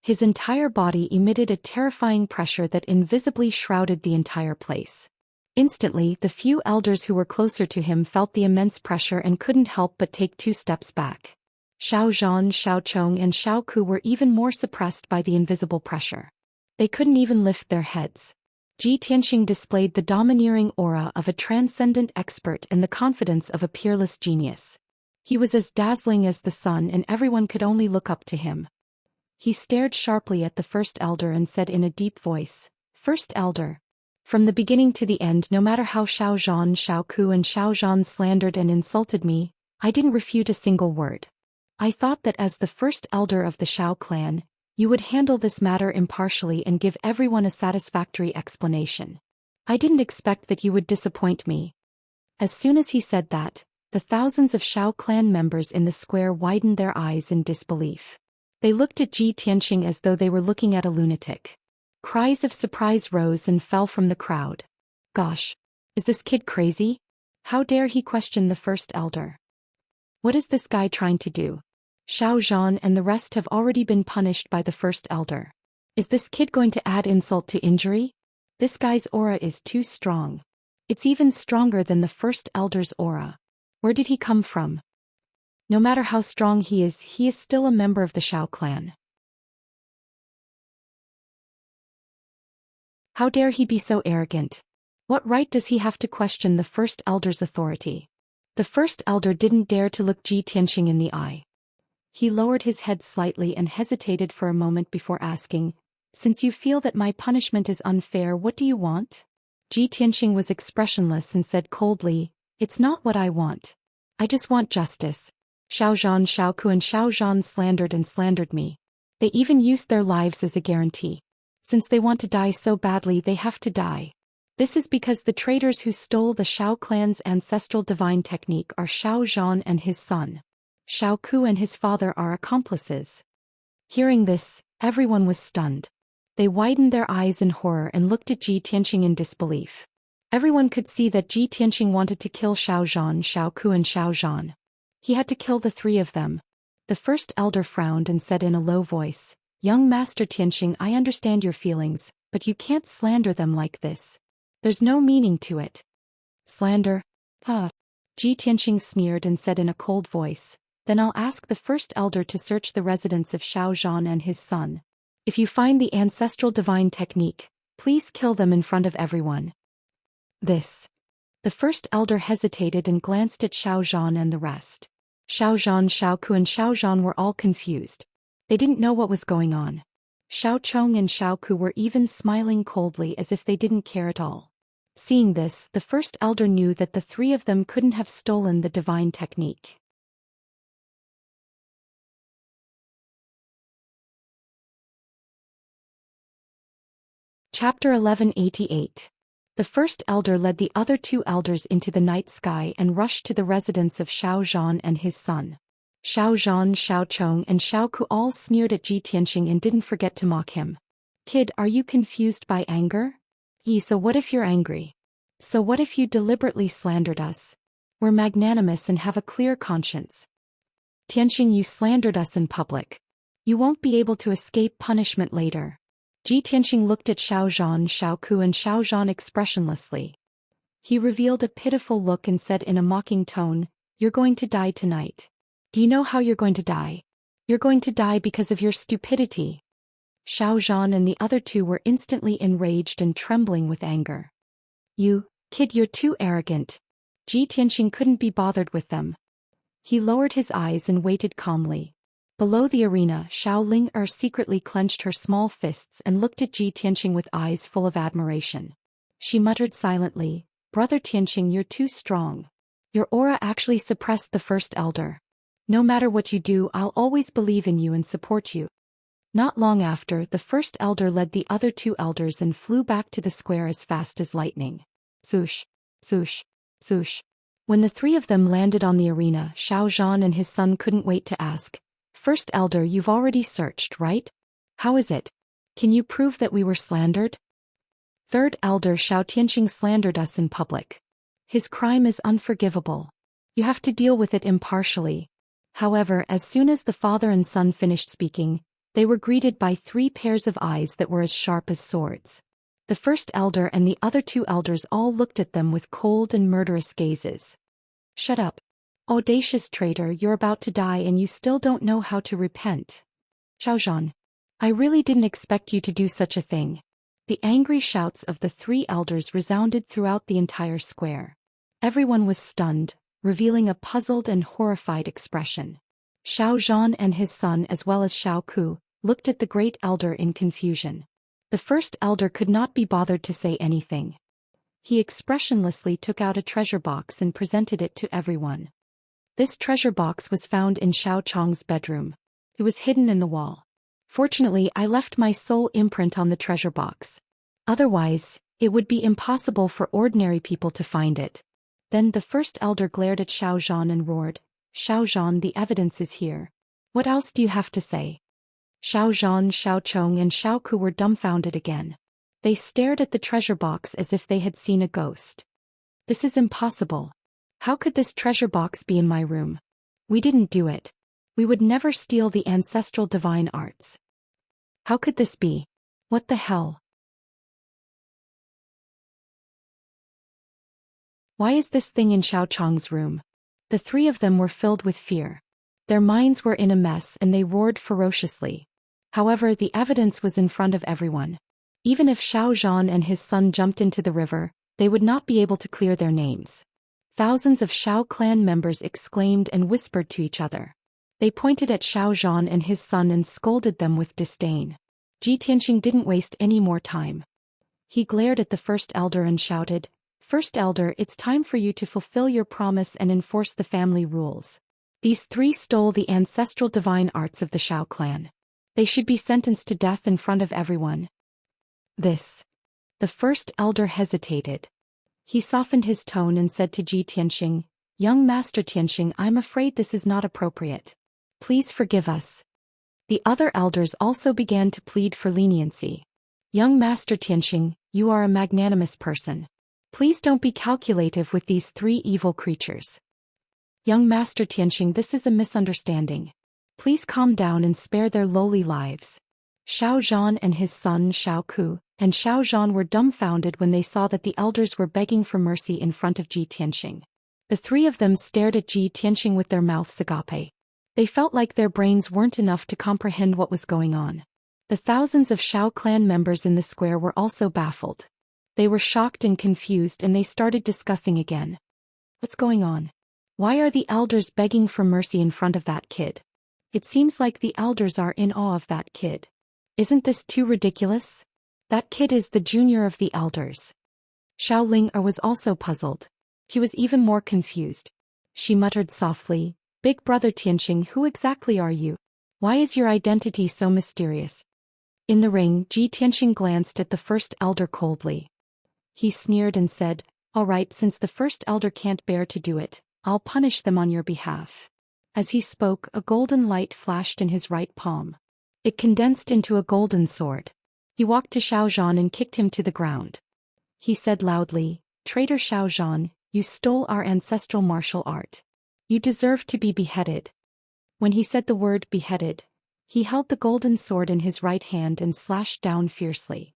His entire body emitted a terrifying pressure that invisibly shrouded the entire place. Instantly, the few elders who were closer to him felt the immense pressure and couldn't help but take 2 steps back. Xiao Zhan, Xiao Chong and Xiao Ku were even more suppressed by the invisible pressure. They couldn't even lift their heads. Ji Tianxing displayed the domineering aura of a transcendent expert and the confidence of a peerless genius. He was as dazzling as the sun and everyone could only look up to him. He stared sharply at the first elder and said in a deep voice, "First elder. From the beginning to the end, no matter how Xiao Zhan, Xiao Ku and Xiao Zhan slandered and insulted me, I didn't refute a single word. I thought that as the first elder of the Shao clan, you would handle this matter impartially and give everyone a satisfactory explanation. I didn't expect that you would disappoint me." As soon as he said that, the thousands of Shao clan members in the square widened their eyes in disbelief. They looked at Ji Tianxing as though they were looking at a lunatic. Cries of surprise rose and fell from the crowd. "Gosh! Is this kid crazy? How dare he question the first elder? What is this guy trying to do? Xiao Zhan and the rest have already been punished by the first elder. Is this kid going to add insult to injury? This guy's aura is too strong. It's even stronger than the first elder's aura. Where did he come from? No matter how strong he is still a member of the Shao clan. How dare he be so arrogant? What right does he have to question the first elder's authority?" The first elder didn't dare to look Ji Tianxing in the eye. He lowered his head slightly and hesitated for a moment before asking, "Since you feel that my punishment is unfair, what do you want?" Ji Tianxing was expressionless and said coldly, "It's not what I want. I just want justice. Xiao Zhan, Xiao Ku and Xiao Zhan slandered me. They even used their lives as a guarantee. Since they want to die so badly, they have to die. This is because the traitors who stole the Shao clan's ancestral divine technique are Xiao Zhan and his son. Xiao Ku and his father are accomplices." Hearing this, Everyone was stunned. They widened their eyes in horror and looked at Ji Tianqing in disbelief. Everyone could see that Ji Tianqing wanted to kill Xiao Zhan, Xiao Ku and Xiao Zhan. He had to kill the three of them. The first elder frowned and said in a low voice, "Young Master Tianqing, I understand your feelings, but you can't slander them like this. There's no meaning to it." "Slander? Huh." Ji Tianqing sneered and said in a cold voice, "Then I'll ask the first elder to search the residence of Xiao Zhan and his son. If you find the ancestral divine technique, please kill them in front of everyone." This. The first elder hesitated and glanced at Xiao Zhan and the rest. Xiao Zhan, Xiao Ku and Xiao Zhan were all confused. They didn't know what was going on. Xiao Chong and Xiao Ku were even smiling coldly as if they didn't care at all. Seeing this, the first elder knew that the three of them couldn't have stolen the divine technique. Chapter 1188. The first elder led the other two elders into the night sky and rushed to the residence of Xiao Zhan and his son. Xiao Zhan, Xiao Chong and Xiao Ku all sneered at Ji Tianqing and didn't forget to mock him. "Kid, are you confused by anger? So what if you're angry? So what if you deliberately slandered us? We're magnanimous and have a clear conscience. Tianqing, you slandered us in public. You won't be able to escape punishment later." Ji Tianqing looked at Xiao Zhan, Xiao Ku and Xiao Zhan expressionlessly. He revealed a pitiful look and said in a mocking tone, "You're going to die tonight. Do you know how you're going to die? You're going to die because of your stupidity." Xiao Zhan and the other two were instantly enraged and trembling with anger. "You, kid, you're too arrogant." Ji Tianqing couldn't be bothered with them. He lowered his eyes and waited calmly. Below the arena, Xiao Ling secretly clenched her small fists and looked at Ji Tianqing with eyes full of admiration. She muttered silently, "Brother Tianqing, you're too strong. Your aura actually suppressed the first elder. No matter what you do, I'll always believe in you and support you." Not long after, the first elder led the other two elders and flew back to the square as fast as lightning. Swoosh, swoosh, swoosh. When the three of them landed on the arena, Xiao Zhan and his son couldn't wait to ask, "First elder, you've already searched, right? How is it? Can you prove that we were slandered?" "Third elder, Xiao Tianqing slandered us in public. His crime is unforgivable. You have to deal with it impartially." However, as soon as the father and son finished speaking, they were greeted by three pairs of eyes that were as sharp as swords. The first elder and the other two elders all looked at them with cold and murderous gazes. "Shut up. Audacious traitor, you're about to die and you still don't know how to repent. Xiao Zhan, I really didn't expect you to do such a thing." The angry shouts of the three elders resounded throughout the entire square. Everyone was stunned, revealing a puzzled and horrified expression. Xiao Zhan and his son as well as Xiao Ku looked at the great elder in confusion. The first elder could not be bothered to say anything. He expressionlessly took out a treasure box and presented it to everyone. This treasure box was found in Xiao Chong's bedroom. It was hidden in the wall. Fortunately, I left my soul imprint on the treasure box. Otherwise, it would be impossible for ordinary people to find it. Then the first elder glared at Xiao Zhan and roared, "Xiao Zhan, the evidence is here. What else do you have to say?" Xiao Zhan, Xiao Chong and Xiao Ku were dumbfounded again. They stared at the treasure box as if they had seen a ghost. "This is impossible. How could this treasure box be in my room? We didn't do it. We would never steal the ancestral divine arts. How could this be? What the hell? Why is this thing in Xiao Chong's room?" The three of them were filled with fear. Their minds were in a mess and they roared ferociously. However, the evidence was in front of everyone. Even if Xiao Zhan and his son jumped into the river, they would not be able to clear their names. Thousands of Xiao clan members exclaimed and whispered to each other. They pointed at Xiao Zhan and his son and scolded them with disdain. Ji Tianqing didn't waste any more time. He glared at the first elder and shouted, "First elder, it's time for you to fulfill your promise and enforce the family rules. These three stole the ancestral divine arts of the Xiao clan. They should be sentenced to death in front of everyone." This. The first elder hesitated. He softened his tone and said to Ji Tianqing, "Young Master Tianqing, I'm afraid this is not appropriate. Please forgive us." The other elders also began to plead for leniency. Young Master Tianxing, you are a magnanimous person. Please don't be calculative with these three evil creatures. Young Master Tianxing, this is a misunderstanding. Please calm down and spare their lowly lives. Xiao Zhan and his son Xiao Ku and Xiao Zhan were dumbfounded when they saw that the elders were begging for mercy in front of Ji Tianxing. The three of them stared at Ji Tianxing with their mouths agape. They felt like their brains weren't enough to comprehend what was going on. The thousands of Shao clan members in the square were also baffled. They were shocked and confused, and they started discussing again. What's going on? Why are the elders begging for mercy in front of that kid? It seems like the elders are in awe of that kid. Isn't this too ridiculous? That kid is the junior of the elders. Xiao Ling was also puzzled. He was even more confused. She muttered softly, Big brother Tianxing, who exactly are you? Why is your identity so mysterious? In the ring, Ji Tianxing glanced at the first elder coldly. He sneered and said, All right, since the first elder can't bear to do it, I'll punish them on your behalf. As he spoke, a golden light flashed in his right palm. It condensed into a golden sword. He walked to Xiao Zhan and kicked him to the ground. He said loudly, Traitor Xiao Zhan, you stole our ancestral martial art. You deserve to be beheaded. When he said the word beheaded, he held the golden sword in his right hand and slashed down fiercely.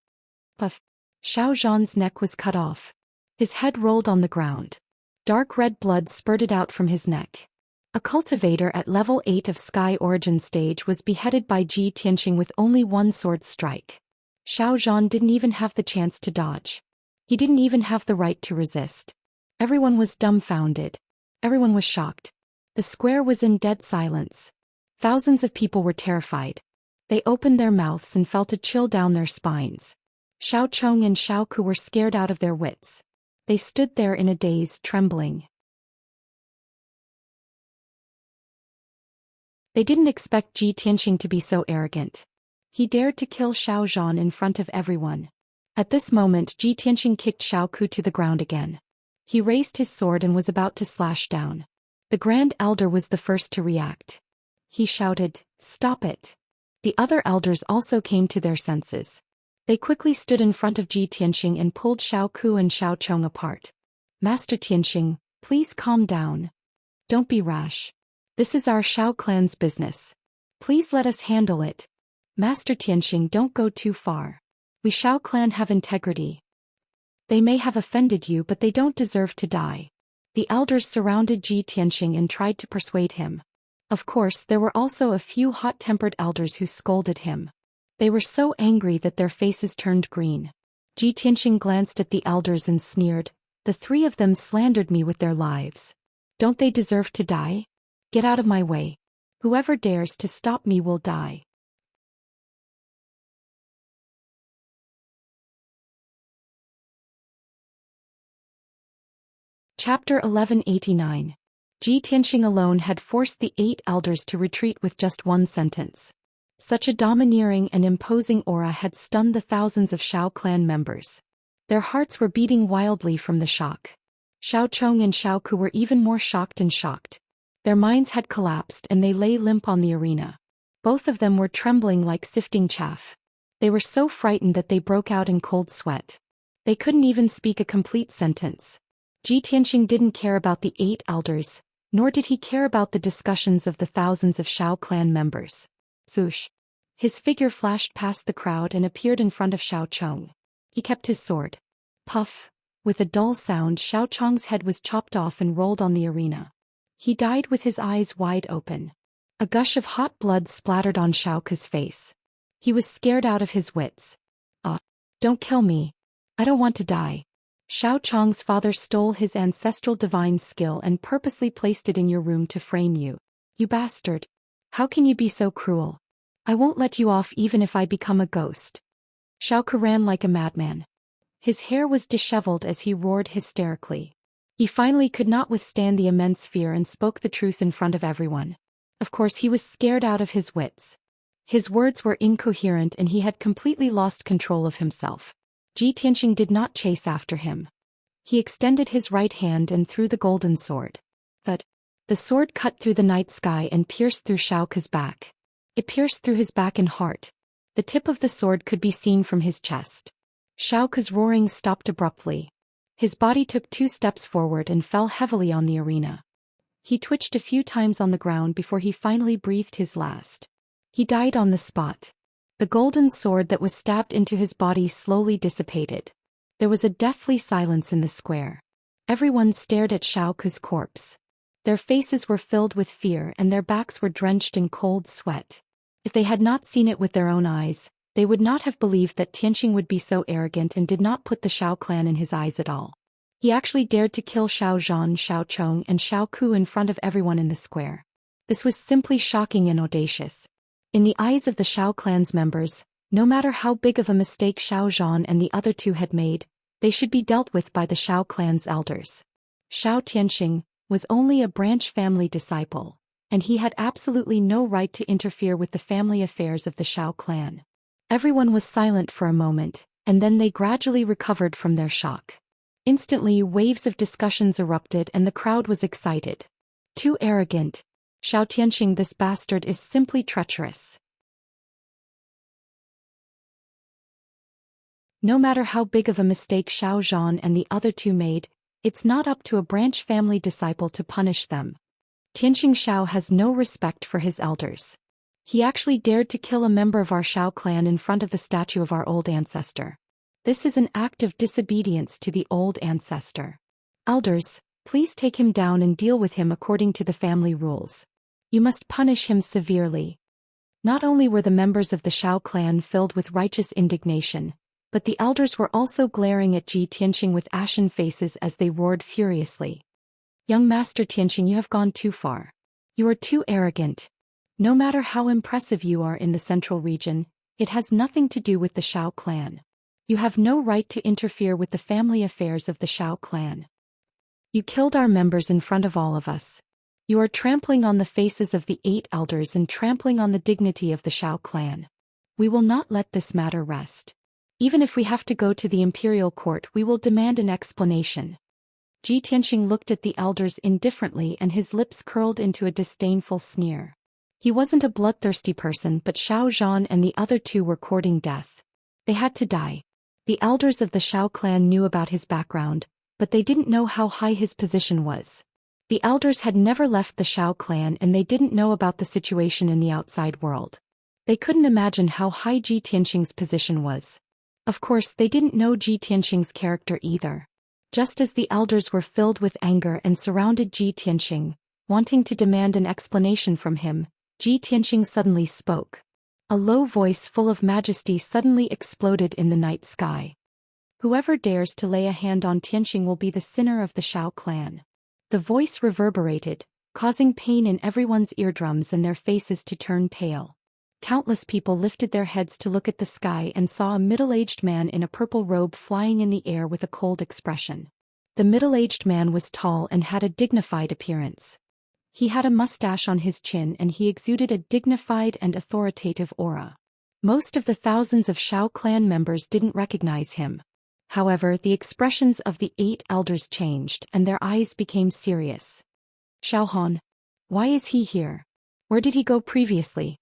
Puff! Xiao Zhan's neck was cut off. His head rolled on the ground. Dark red blood spurted out from his neck. A cultivator at level 8 of Sky Origin stage was beheaded by Ji Tianxing with only one sword strike. Xiao Zhan didn't even have the chance to dodge. He didn't even have the right to resist. Everyone was dumbfounded. Everyone was shocked. The square was in dead silence. Thousands of people were terrified. They opened their mouths and felt a chill down their spines. Xiao Chong and Xiao Ku were scared out of their wits. They stood there in a daze, trembling. They didn't expect Ji Tianxing to be so arrogant. He dared to kill Xiao Zhan in front of everyone. At this moment, Ji Tianxing kicked Xiao Ku to the ground again. He raised his sword and was about to slash down. The Grand Elder was the first to react. He shouted, Stop it! The other elders also came to their senses. They quickly stood in front of Ji Tianxing and pulled Xiao Ku and Xiao Chong apart. Master Tianxing, please calm down. Don't be rash. This is our Shao clan's business. Please let us handle it. Master Tianxing, don't go too far. We Shao clan have integrity. They may have offended you, but they don't deserve to die. The elders surrounded Ji Tianxing and tried to persuade him. Of course, there were also a few hot-tempered elders who scolded him. They were so angry that their faces turned green. Ji Tianxing glanced at the elders and sneered, The three of them slandered me with their lives. Don't they deserve to die? Get out of my way. Whoever dares to stop me will die. Chapter 1189. Ji Tianxing alone had forced the 8 elders to retreat with just one sentence. Such a domineering and imposing aura had stunned the thousands of Shao clan members. Their hearts were beating wildly from the shock. Xiao Chong and Xiao Ku were even more shocked and shocked. Their minds had collapsed and they lay limp on the arena. Both of them were trembling like sifting chaff. They were so frightened that they broke out in cold sweat. They couldn't even speak a complete sentence. Ji Tianxing didn't care about the 8 elders, nor did he care about the discussions of the thousands of Shao clan members. Swoosh! His figure flashed past the crowd and appeared in front of Xiao Chong. He kept his sword. Puff! With a dull sound, Xiao Chong's head was chopped off and rolled on the arena. He died with his eyes wide open. A gush of hot blood splattered on Xiao Ku's face. He was scared out of his wits. Don't kill me. I don't want to die. Xiao Chong's father stole his ancestral divine skill and purposely placed it in your room to frame you. You bastard. How can you be so cruel? I won't let you off even if I become a ghost. Xiao Ku ran like a madman. His hair was disheveled as he roared hysterically. He finally could not withstand the immense fear and spoke the truth in front of everyone. Of course, he was scared out of his wits. His words were incoherent and he had completely lost control of himself. Ji Tianxing did not chase after him. He extended his right hand and threw the golden sword. The sword cut through the night sky and pierced through Xiao Ku's back. It pierced through his back and heart. The tip of the sword could be seen from his chest. Xiaoku's roaring stopped abruptly. His body took 2 steps forward and fell heavily on the arena. He twitched a few times on the ground before he finally breathed his last. He died on the spot. The golden sword that was stabbed into his body slowly dissipated. There was a deathly silence in the square. Everyone stared at Xiaoku's corpse. Their faces were filled with fear and their backs were drenched in cold sweat. If they had not seen it with their own eyes, they would not have believed that Tianqing would be so arrogant and did not put the Xiao clan in his eyes at all. He actually dared to kill Xiao Zhan, Xiao Chong and Xiao Ku in front of everyone in the square. This was simply shocking and audacious. In the eyes of the Xiao clan's members, no matter how big of a mistake Xiao Zhan and the other 2 had made, they should be dealt with by the Xiao clan's elders. Xiao Tianqing was only a branch family disciple, and he had absolutely no right to interfere with the family affairs of the Xiao clan. Everyone was silent for a moment, and then they gradually recovered from their shock. Instantly, waves of discussions erupted and the crowd was excited. Too arrogant. Xiao Tianqing, this bastard is simply treacherous. No matter how big of a mistake Xiao Zhan and the other 2 made, it's not up to a branch family disciple to punish them. Tianqing Xiao has no respect for his elders. He actually dared to kill a member of our Xiao clan in front of the statue of our old ancestor. This is an act of disobedience to the old ancestor. Elders, please take him down and deal with him according to the family rules. You must punish him severely. Not only were the members of the Xiao clan filled with righteous indignation, but the elders were also glaring at Ji Tianqing with ashen faces as they roared furiously. Young Master Tianqing, you have gone too far. You are too arrogant. No matter how impressive you are in the central region, it has nothing to do with the Xiao clan. You have no right to interfere with the family affairs of the Xiao clan. You killed our members in front of all of us. You are trampling on the faces of the 8 elders and trampling on the dignity of the Xiao clan. We will not let this matter rest. Even if we have to go to the imperial court, we will demand an explanation. Ji Tianqing looked at the elders indifferently and his lips curled into a disdainful sneer. He wasn't a bloodthirsty person, but Xiao Zhan and the other 2 were courting death. They had to die. The elders of the Xiao clan knew about his background, but they didn't know how high his position was. The elders had never left the Xiao clan and they didn't know about the situation in the outside world. They couldn't imagine how high Ji Tianqing's position was. Of course, they didn't know Ji Tianqing's character either. Just as the elders were filled with anger and surrounded Ji Tianqing, wanting to demand an explanation from him, Ji Tianqing suddenly spoke. A low voice full of majesty suddenly exploded in the night sky. Whoever dares to lay a hand on Tianqing will be the sinner of the Xiao clan. The voice reverberated, causing pain in everyone's eardrums and their faces to turn pale. Countless people lifted their heads to look at the sky and saw a middle-aged man in a purple robe flying in the air with a cold expression. The middle-aged man was tall and had a dignified appearance. He had a mustache on his chin and he exuded a dignified and authoritative aura. Most of the thousands of Xiao clan members didn't recognize him. However, the expressions of the 8 elders changed and their eyes became serious. Xiao Han. Why is he here? Where did he go previously?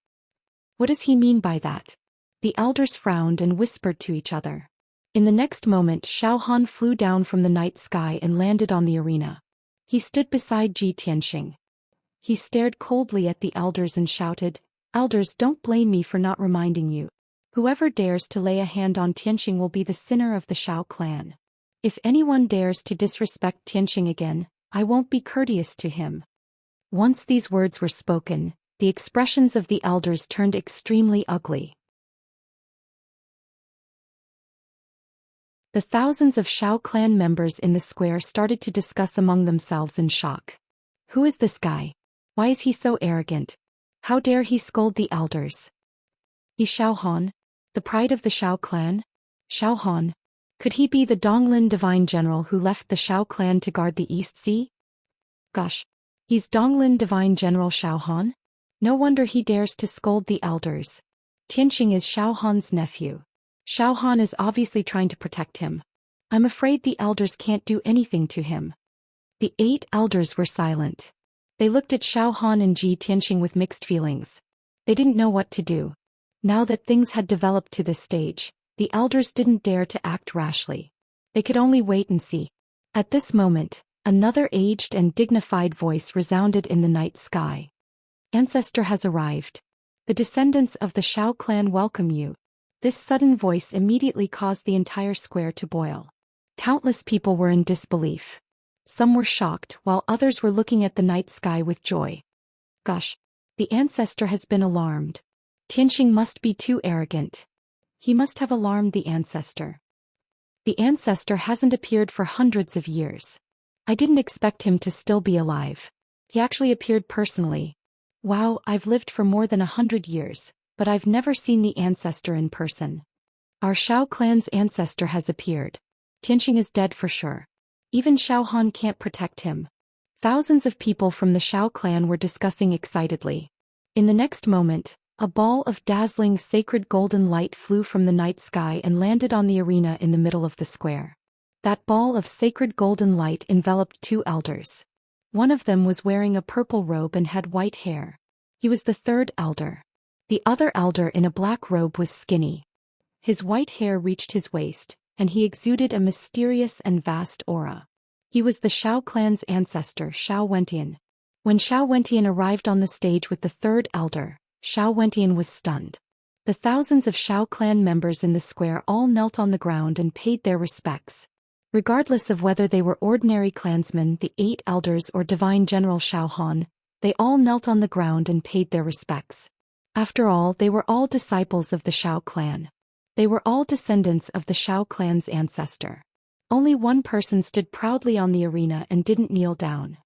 What does he mean by that? The elders frowned and whispered to each other. In the next moment, Xiao Han flew down from the night sky and landed on the arena. He stood beside Ji Tianqing. He stared coldly at the elders and shouted, "Elders, don't blame me for not reminding you. Whoever dares to lay a hand on Tianqing will be the sinner of the Xiao clan. If anyone dares to disrespect Tianqing again, I won't be courteous to him." Once these words were spoken, the expressions of the elders turned extremely ugly. The thousands of Xiao clan members in the square started to discuss among themselves in shock. Who is this guy? Why is he so arrogant? How dare he scold the elders? Is Xiao Han the pride of the Xiao clan? Xiao Han. Could he be the Donglin divine general who left the Xiao clan to guard the East Sea? Gosh. He's Donglin divine general Xiao Han? No wonder he dares to scold the elders. Tianqing is Xiao Han's nephew. Xiao Han is obviously trying to protect him. I'm afraid the elders can't do anything to him. The 8 elders were silent. They looked at Xiao Han and Ji Tianqing with mixed feelings. They didn't know what to do. Now that things had developed to this stage, the elders didn't dare to act rashly. They could only wait and see. At this moment, another aged and dignified voice resounded in the night sky. Ancestor has arrived. The descendants of the Xiao clan welcome you. This sudden voice immediately caused the entire square to boil. Countless people were in disbelief. Some were shocked, while others were looking at the night sky with joy. Gosh! The ancestor has been alarmed. Tianxing must be too arrogant. He must have alarmed the ancestor. The ancestor hasn't appeared for hundreds of years. I didn't expect him to still be alive. He actually appeared personally. Wow, I've lived for more than 100 years, but I've never seen the ancestor in person. Our Xiao clan's ancestor has appeared. Tianxing is dead for sure. Even Xiao Han can't protect him. Thousands of people from the Xiao clan were discussing excitedly. In the next moment, a ball of dazzling sacred golden light flew from the night sky and landed on the arena in the middle of the square. That ball of sacred golden light enveloped two elders. One of them was wearing a purple robe and had white hair. He was the third elder. The other elder in a black robe was skinny. His white hair reached his waist, and he exuded a mysterious and vast aura. He was the Xiao clan's ancestor, Xiao Wentian. When Xiao Wentian arrived on the stage with the third elder, Xiao Wentian was stunned. The thousands of Xiao clan members in the square all knelt on the ground and paid their respects. Regardless of whether they were ordinary clansmen, the 8 elders, or divine general Xiao Han, they all knelt on the ground and paid their respects. After all, they were all disciples of the Xiao clan. They were all descendants of the Xiao clan's ancestor. Only one person stood proudly on the arena and didn't kneel down.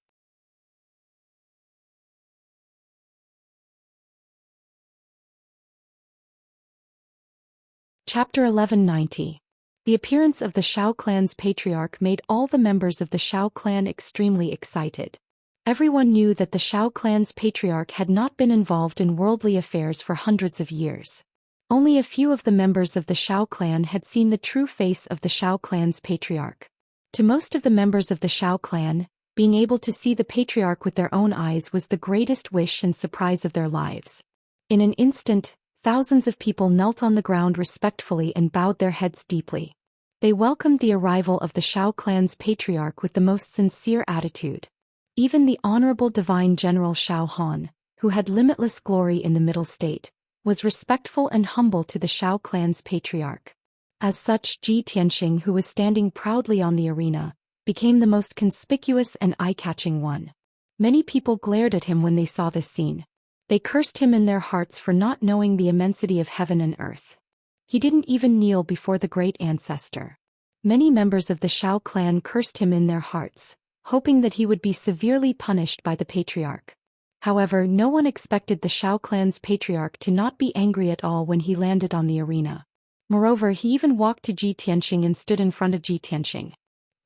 Chapter 1190. The appearance of the Xiao clan's patriarch made all the members of the Xiao clan extremely excited. Everyone knew that the Xiao clan's patriarch had not been involved in worldly affairs for hundreds of years. Only a few of the members of the Xiao clan had seen the true face of the Xiao clan's patriarch. To most of the members of the Xiao clan, being able to see the patriarch with their own eyes was the greatest wish and surprise of their lives. In an instant, thousands of people knelt on the ground respectfully and bowed their heads deeply. They welcomed the arrival of the Xiao clan's patriarch with the most sincere attitude. Even the honorable divine general Xiao Han, who had limitless glory in the middle state, was respectful and humble to the Xiao clan's patriarch. As such, Tianxing, who was standing proudly on the arena, became the most conspicuous and eye-catching one. Many people glared at him when they saw this scene. They cursed him in their hearts for not knowing the immensity of heaven and earth. He didn't even kneel before the great ancestor. Many members of the Xiao clan cursed him in their hearts, hoping that he would be severely punished by the patriarch. However, no one expected the Xiao clan's patriarch to not be angry at all when he landed on the arena. Moreover, he even walked to Tianxing and stood in front of Tianxing.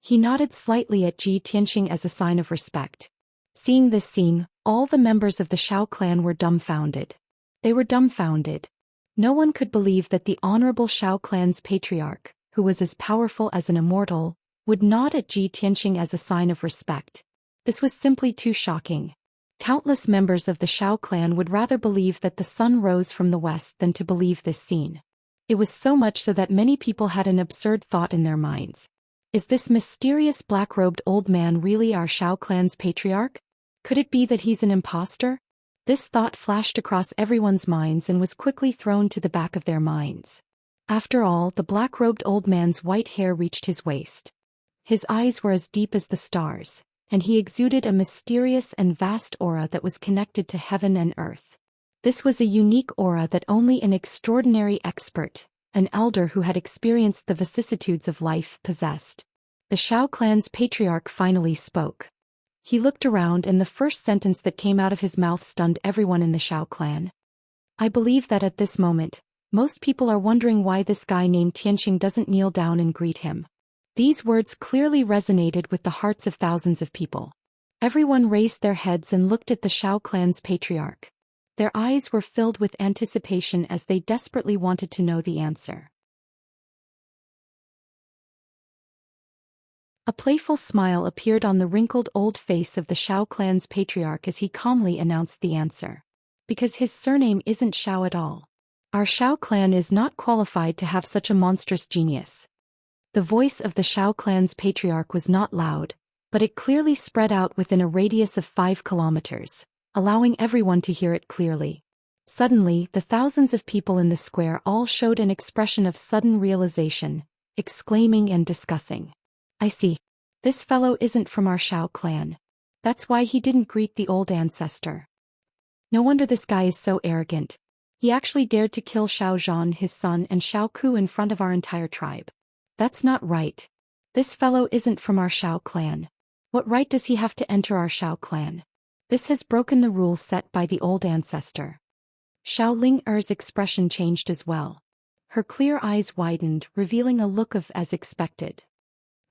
He nodded slightly at Tianxing as a sign of respect. Seeing this scene, all the members of the Xiao clan were dumbfounded. They were dumbfounded. No one could believe that the honorable Xiao clan's patriarch, who was as powerful as an immortal, would nod at Tianxing as a sign of respect. This was simply too shocking. Countless members of the Xiao clan would rather believe that the sun rose from the west than to believe this scene. It was so much so that many people had an absurd thought in their minds. Is this mysterious black-robed old man really our Xiao clan's patriarch? Could it be that he's an imposter? This thought flashed across everyone's minds and was quickly thrown to the back of their minds. After all, the black-robed old man's white hair reached his waist. His eyes were as deep as the stars, and he exuded a mysterious and vast aura that was connected to heaven and earth. This was a unique aura that only an extraordinary expert, an elder who had experienced the vicissitudes of life, possessed. The Xiao clan's patriarch finally spoke. He looked around and the first sentence that came out of his mouth stunned everyone in the Xiao clan. I believe that at this moment, most people are wondering why this guy named Tianxing doesn't kneel down and greet him. These words clearly resonated with the hearts of thousands of people. Everyone raised their heads and looked at the Xiao clan's patriarch. Their eyes were filled with anticipation as they desperately wanted to know the answer. A playful smile appeared on the wrinkled old face of the Xiao clan's patriarch as he calmly announced the answer. Because his surname isn't Xiao at all. Our Xiao clan is not qualified to have such a monstrous genius. The voice of the Xiao clan's patriarch was not loud, but it clearly spread out within a radius of 5 kilometers, allowing everyone to hear it clearly. Suddenly, the thousands of people in the square all showed an expression of sudden realization, exclaiming and discussing. I see. This fellow isn't from our Xiao clan. That's why he didn't greet the old ancestor. No wonder this guy is so arrogant. He actually dared to kill Xiao Zhan, his son, and Xiao Ku in front of our entire tribe. That's not right. This fellow isn't from our Xiao clan. What right does he have to enter our Xiao clan? This has broken the rules set by the old ancestor. Xiao Ling-er's expression changed as well. Her clear eyes widened, revealing a look of as expected.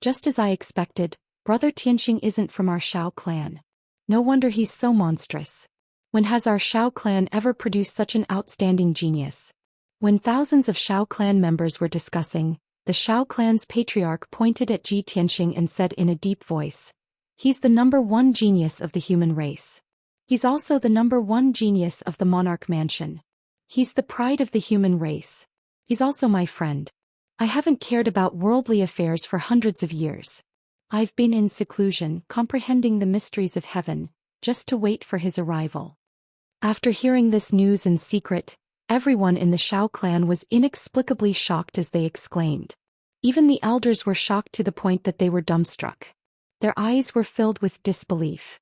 Just as I expected, Brother Tianxing isn't from our Xiao clan. No wonder he's so monstrous. When has our Xiao clan ever produced such an outstanding genius? When thousands of Xiao clan members were discussing, the Xiao clan's patriarch pointed at Ji Tianxing and said in a deep voice, "He's the #1 genius of the human race. He's also the #1 genius of the monarch mansion. He's the pride of the human race. He's also my friend. I haven't cared about worldly affairs for hundreds of years. I've been in seclusion, comprehending the mysteries of heaven, just to wait for his arrival." After hearing this news in secret, everyone in the Xiao clan was inexplicably shocked as they exclaimed. Even the elders were shocked to the point that they were dumbstruck. Their eyes were filled with disbelief.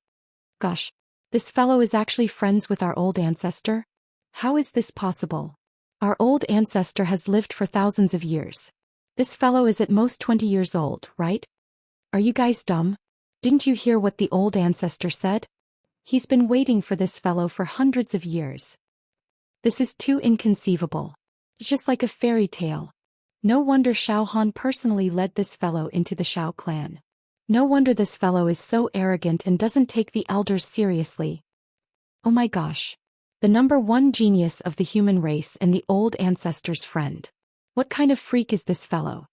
Gosh, this fellow is actually friends with our old ancestor? How is this possible? Our old ancestor has lived for thousands of years. This fellow is at most 20 years old, right? Are you guys dumb? Didn't you hear what the old ancestor said? He's been waiting for this fellow for hundreds of years. This is too inconceivable. It's just like a fairy tale. No wonder Xiao Han personally led this fellow into the Xiao clan. No wonder this fellow is so arrogant and doesn't take the elders seriously. Oh my gosh. The #1 genius of the human race and the old ancestor's friend. What kind of freak is this fellow?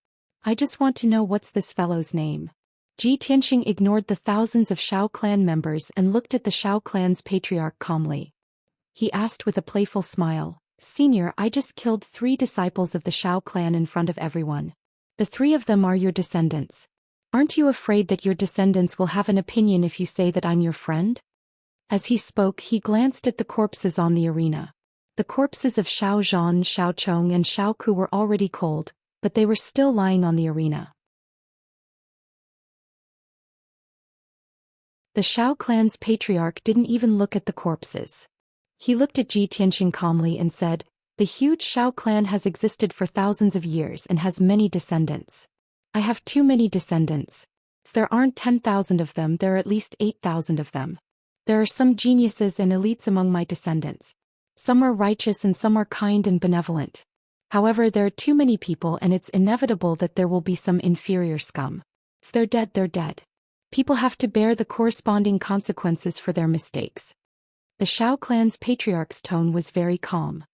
I just want to know what's this fellow's name. Ji Tianxing ignored the thousands of Xiao clan members and looked at the Xiao clan's patriarch calmly. He asked with a playful smile, "Senior, I just killed 3 disciples of the Xiao clan in front of everyone. The 3 of them are your descendants. Aren't you afraid that your descendants will have an opinion if you say that I'm your friend?" As he spoke, he glanced at the corpses on the arena. The corpses of Xiao Zhan, Xiao Chong and Xiao Ku were already cold, but they were still lying on the arena. The Xiao clan's patriarch didn't even look at the corpses. He looked at Ji Tianxing calmly and said, "The huge Xiao clan has existed for thousands of years and has many descendants. I have too many descendants. If there aren't 10,000 of them, there are at least 8,000 of them. There are some geniuses and elites among my descendants. Some are righteous and some are kind and benevolent. However, there are too many people and it's inevitable that there will be some inferior scum. If they're dead, they're dead. People have to bear the corresponding consequences for their mistakes." The Xiao clan's patriarch's tone was very calm.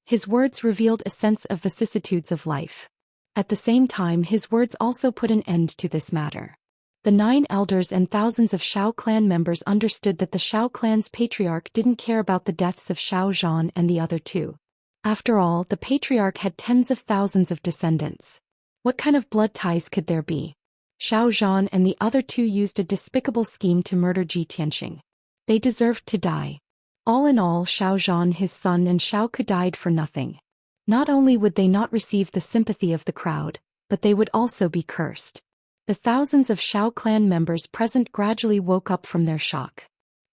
His words revealed a sense of vicissitudes of life. At the same time, his words also put an end to this matter. The 9 elders and thousands of Xiao clan members understood that the Xiao clan's patriarch didn't care about the deaths of Xiao Zhan and the other 2. After all, the patriarch had tens of thousands of descendants. What kind of blood ties could there be? Xiao Zhan and the other 2 used a despicable scheme to murder Ji Tianxing. They deserved to die. All in all, Xiao Zhan, his son and Xiao Ku died for nothing. Not only would they not receive the sympathy of the crowd, but they would also be cursed. The thousands of Xiao clan members present gradually woke up from their shock.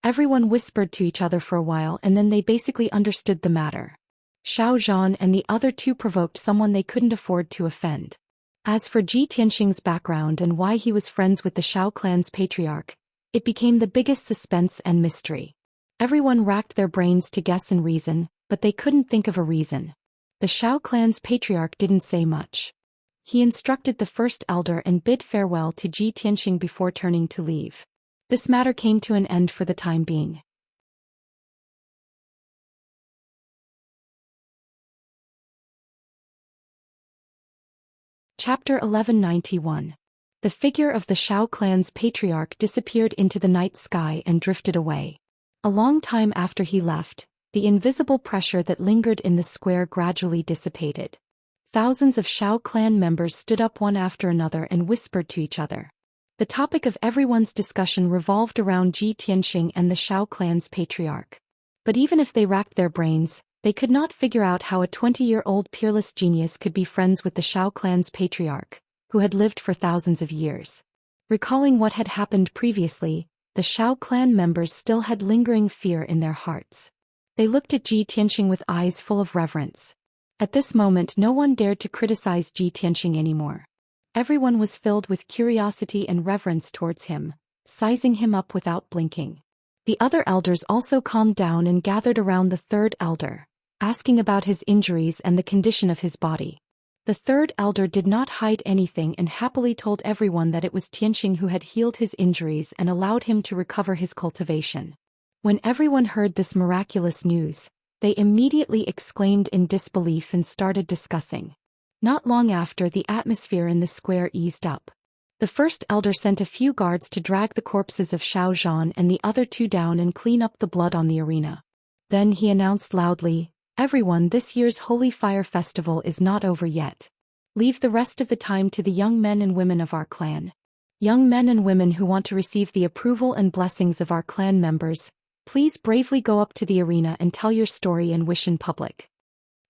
Everyone whispered to each other for a while and then they basically understood the matter. Xiao Zhan and the other 2 provoked someone they couldn't afford to offend. As for Ji Tianxing's background and why he was friends with the Xiao clan's patriarch, it became the biggest suspense and mystery. Everyone racked their brains to guess and reason, but they couldn't think of a reason. The Xiao clan's patriarch didn't say much. He instructed the first elder and bid farewell to Ji Tianxing before turning to leave. This matter came to an end for the time being. Chapter 1191. The figure of the Xiao clan's patriarch disappeared into the night sky and drifted away. A long time after he left, the invisible pressure that lingered in the square gradually dissipated. Thousands of Xiao clan members stood up one after another and whispered to each other. The topic of everyone's discussion revolved around Ji Tianxing and the Xiao clan's patriarch. But even if they racked their brains, they could not figure out how a 20-year-old peerless genius could be friends with the Xiao clan's patriarch, who had lived for thousands of years. Recalling what had happened previously, the Xiao clan members still had lingering fear in their hearts. They looked at Ji Tianxing with eyes full of reverence. At this moment no one dared to criticize Ji Tianxing anymore. Everyone was filled with curiosity and reverence towards him, sizing him up without blinking. The other elders also calmed down and gathered around the third elder, asking about his injuries and the condition of his body. The third elder did not hide anything and happily told everyone that it was Tianxing who had healed his injuries and allowed him to recover his cultivation. When everyone heard this miraculous news, they immediately exclaimed in disbelief and started discussing. Not long after, the atmosphere in the square eased up. The first elder sent a few guards to drag the corpses of Zhou Xian and the other two down and clean up the blood on the arena. Then he announced loudly, "Everyone, this year's Holy Fire Festival is not over yet. Leave the rest of the time to the young men and women of our clan. Young men and women who want to receive the approval and blessings of our clan members, please bravely go up to the arena and tell your story and wish in public."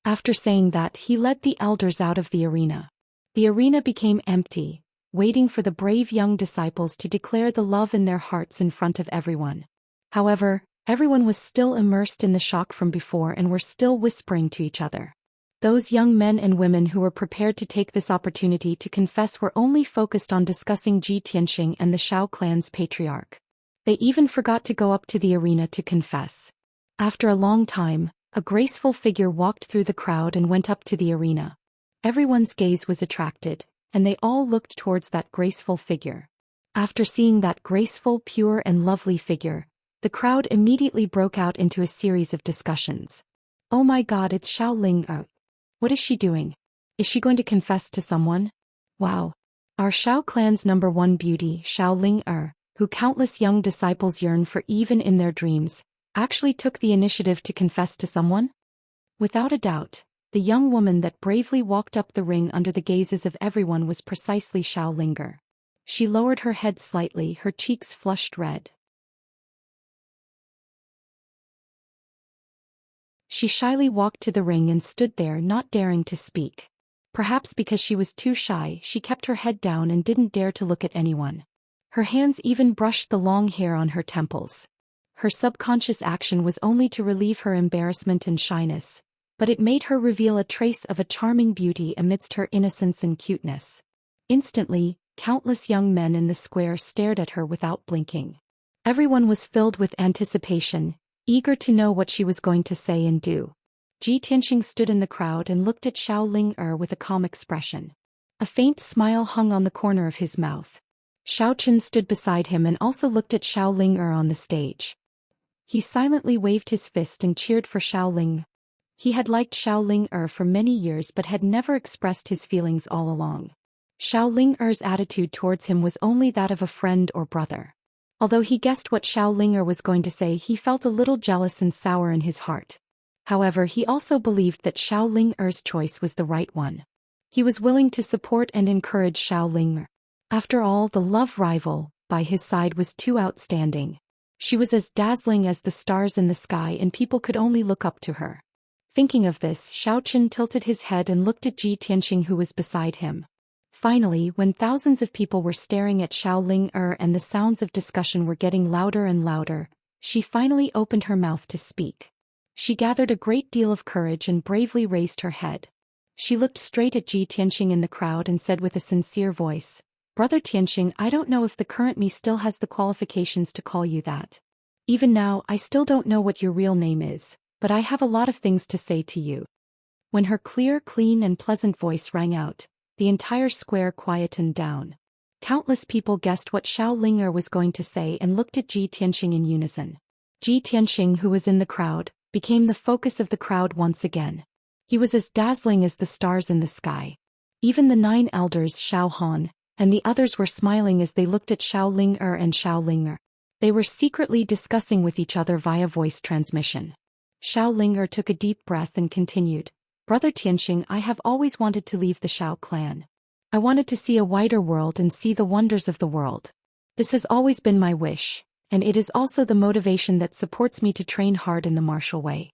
After saying that, he led the elders out of the arena. The arena became empty, waiting for the brave young disciples to declare the love in their hearts in front of everyone. However, everyone was still immersed in the shock from before and were still whispering to each other. Those young men and women who were prepared to take this opportunity to confess were only focused on discussing Ji Tianxing and the Xiao clan's patriarch. They even forgot to go up to the arena to confess. After a long time, a graceful figure walked through the crowd and went up to the arena. Everyone's gaze was attracted, and they all looked towards that graceful figure. After seeing that graceful, pure and lovely figure, the crowd immediately broke out into a series of discussions. "Oh my god, it's Xiao Ling. What is she doing? Is she going to confess to someone? Wow. Our Xiao clan's #1 beauty, Xiao Ling, who countless young disciples yearn for even in their dreams, actually took the initiative to confess to someone?" Without a doubt, the young woman that bravely walked up the ring under the gazes of everyone was precisely Xiao Linger. She lowered her head slightly, her cheeks flushed red. She shyly walked to the ring and stood there, not daring to speak. Perhaps because she was too shy, she kept her head down and didn't dare to look at anyone. Her hands even brushed the long hair on her temples. Her subconscious action was only to relieve her embarrassment and shyness, but it made her reveal a trace of a charming beauty amidst her innocence and cuteness. Instantly, countless young men in the square stared at her without blinking. Everyone was filled with anticipation, eager to know what she was going to say and do. Ji Tianxing stood in the crowd and looked at Xiao Ling with a calm expression. A faint smile hung on the corner of his mouth. Xiao Chen stood beside him and also looked at Xiao Ling on the stage. He silently waved his fist and cheered for Xiao Ling. He had liked Xiao Ling for many years but had never expressed his feelings all along. Xiao Ling's attitude towards him was only that of a friend or brother. Although he guessed what Xiao Ling was going to say, he felt a little jealous and sour in his heart. However, he also believed that Xiao Ling's choice was the right one. He was willing to support and encourage Xiao Ling. After all, the love rival by his side was too outstanding. She was as dazzling as the stars in the sky and people could only look up to her. Thinking of this, Xiao Chen tilted his head and looked at Ji Tianxing, who was beside him. Finally, when thousands of people were staring at Xiao Ling and the sounds of discussion were getting louder and louder, she finally opened her mouth to speak. She gathered a great deal of courage and bravely raised her head. She looked straight at Ji Tianxing in the crowd and said with a sincere voice, "Brother Tianxing, I don't know if the current me still has the qualifications to call you that. Even now, I still don't know what your real name is, but I have a lot of things to say to you." When her clear, clean and pleasant voice rang out, the entire square quietened down. Countless people guessed what Xiao Ling was going to say and looked at Ji Tianxing in unison. Ji Tianxing, who was in the crowd, became the focus of the crowd once again. He was as dazzling as the stars in the sky. Even the 9 elders, Xiao Han, and the others were smiling as they looked at Xiao Ling and Xiao Ling. They were secretly discussing with each other via voice transmission. Xiao Ling'er took a deep breath and continued, Brother Tianxing, I have always wanted to leave the Xiao clan. I wanted to see a wider world and see the wonders of the world. This has always been my wish, and it is also the motivation that supports me to train hard in the martial way.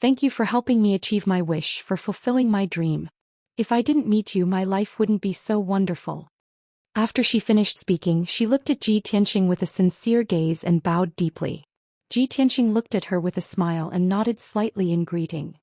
Thank you for helping me achieve my wish, for fulfilling my dream. If I didn't meet you, my life wouldn't be so wonderful. After she finished speaking, she looked at Ji Tianxing with a sincere gaze and bowed deeply. Ji Tianxing looked at her with a smile and nodded slightly in greeting.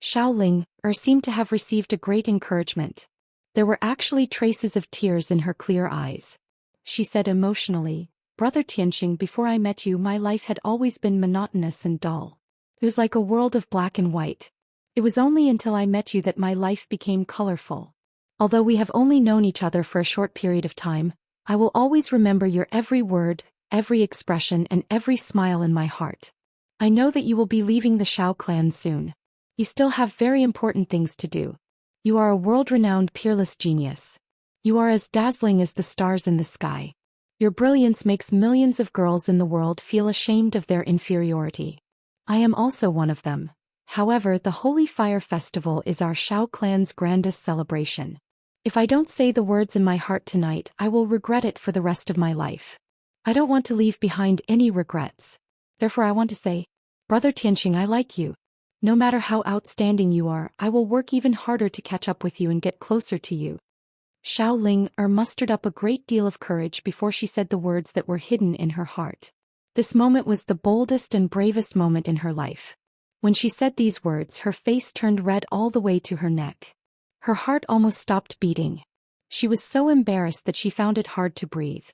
Xiao Ling'er seemed to have received a great encouragement. There were actually traces of tears in her clear eyes. She said emotionally, Brother Tianxing, before I met you, my life had always been monotonous and dull. It was like a world of black and white. It was only until I met you that my life became colorful. Although we have only known each other for a short period of time, I will always remember your every word, every expression, and every smile in my heart. I know that you will be leaving the Xiao clan soon. You still have very important things to do. You are a world-renowned peerless genius. You are as dazzling as the stars in the sky. Your brilliance makes millions of girls in the world feel ashamed of their inferiority. I am also one of them. However, the Holy Fire Festival is our Xiao clan's grandest celebration. If I don't say the words in my heart tonight, I will regret it for the rest of my life. I don't want to leave behind any regrets. Therefore I want to say, Brother Tianxing, I like you. No matter how outstanding you are, I will work even harder to catch up with you and get closer to you. Xiao Ling'er mustered up a great deal of courage before she said the words that were hidden in her heart. This moment was the boldest and bravest moment in her life. When she said these words, her face turned red all the way to her neck. Her heart almost stopped beating. She was so embarrassed that she found it hard to breathe.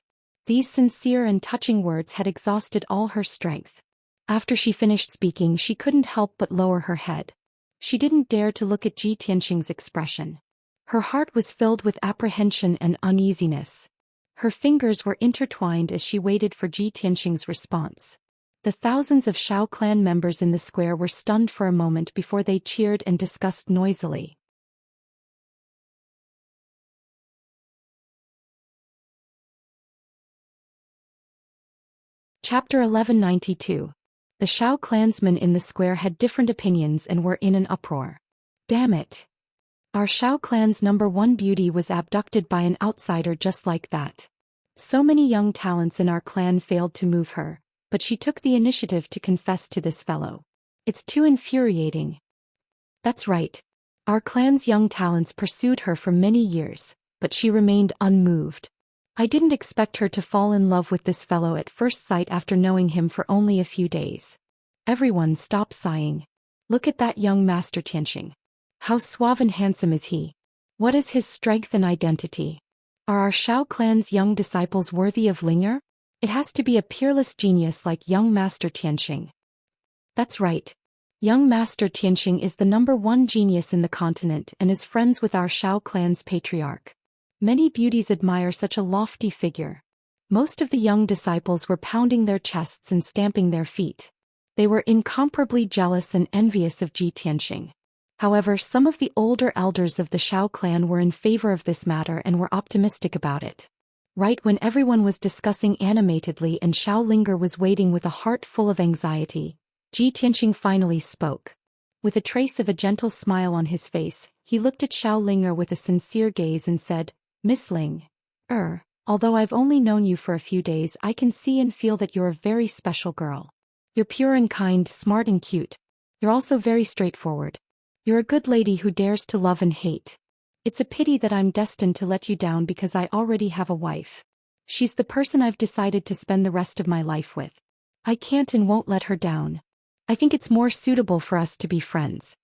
These sincere and touching words had exhausted all her strength. After she finished speaking, she couldn't help but lower her head. She didn't dare to look at Ji Tianxing's expression. Her heart was filled with apprehension and uneasiness. Her fingers were intertwined as she waited for Ji Tianxing's response. The thousands of Xiao clan members in the square were stunned for a moment before they cheered and discussed noisily. Chapter 1192. The Xiao clansmen in the square had different opinions and were in an uproar. Damn it! Our Xiao clan's #1 beauty was abducted by an outsider just like that. So many young talents in our clan failed to move her, but she took the initiative to confess to this fellow. It's too infuriating. That's right. Our clan's young talents pursued her for many years, but she remained unmoved. I didn't expect her to fall in love with this fellow at first sight after knowing him for only a few days. Everyone stop sighing. Look at that young Master Tianxing. How suave and handsome is he? What is his strength and identity? Are our Xiao clan's young disciples worthy of Ling'er? It has to be a peerless genius like young Master Tianxing. That's right. Young Master Tianxing is the #1 genius in the continent and is friends with our Xiao clan's patriarch. Many beauties admire such a lofty figure. Most of the young disciples were pounding their chests and stamping their feet. They were incomparably jealous and envious of Ji Tianxing. However, some of the older elders of the Xiao clan were in favor of this matter and were optimistic about it. Right when everyone was discussing animatedly and Xiao Ling'er was waiting with a heart full of anxiety, Ji Tianxing finally spoke. With a trace of a gentle smile on his face, he looked at Xiao Ling'er with a sincere gaze and said, Miss Ling'er, although I've only known you for a few days, I can see and feel that you're a very special girl. You're pure and kind, smart and cute. You're also very straightforward. You're a good lady who dares to love and hate. It's a pity that I'm destined to let you down because I already have a wife. She's the person I've decided to spend the rest of my life with. I can't and won't let her down. I think it's more suitable for us to be friends.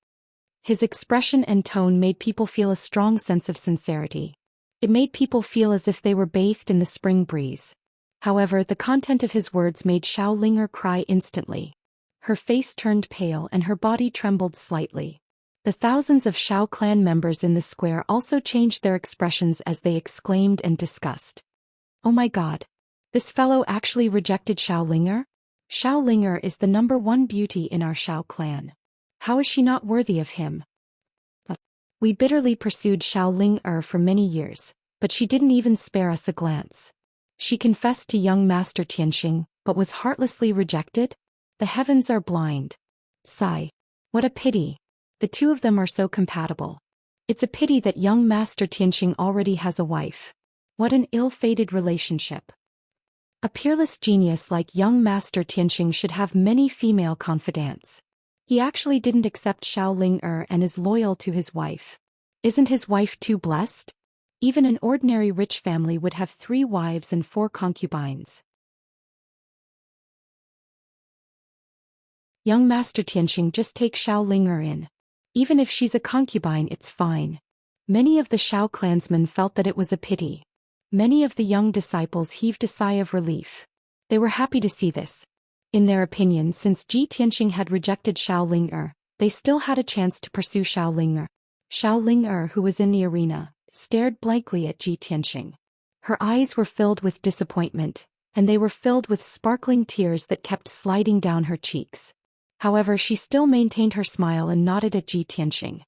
His expression and tone made people feel a strong sense of sincerity. It made people feel as if they were bathed in the spring breeze. However, the content of his words made Xiao Ling'er cry instantly. Her face turned pale and her body trembled slightly. The thousands of Xiao clan members in the square also changed their expressions as they exclaimed and discussed. Oh my god! This fellow actually rejected Xiao Ling'er? Xiao Ling'er is the #1 beauty in our Xiao clan. How is she not worthy of him? We bitterly pursued Xiao Ling'er for many years, but she didn't even spare us a glance. She confessed to young Master Tianxing, but was heartlessly rejected? The heavens are blind. Sigh. What a pity. The two of them are so compatible. It's a pity that young Master Tianqing already has a wife. What an ill-fated relationship. A peerless genius like young Master Tianqing should have many female confidants. He actually didn't accept Xiao Ling and is loyal to his wife. Isn't his wife too blessed? Even an ordinary rich family would have 3 wives and 4 concubines. Young Master Tianqing, just take Xiao Ling in. Even if she's a concubine, it's fine. Many of the Xiao clansmen felt that it was a pity. Many of the young disciples heaved a sigh of relief. They were happy to see this. In their opinion, since Ji Tianqing had rejected Xiao Ling they still had a chance to pursue Xiao Ling Xiao Ling who was in the arena, stared blankly at Ji Tianqing. Her eyes were filled with disappointment, and they were filled with sparkling tears that kept sliding down her cheeks. However, she still maintained her smile and nodded at Ji Tianqing.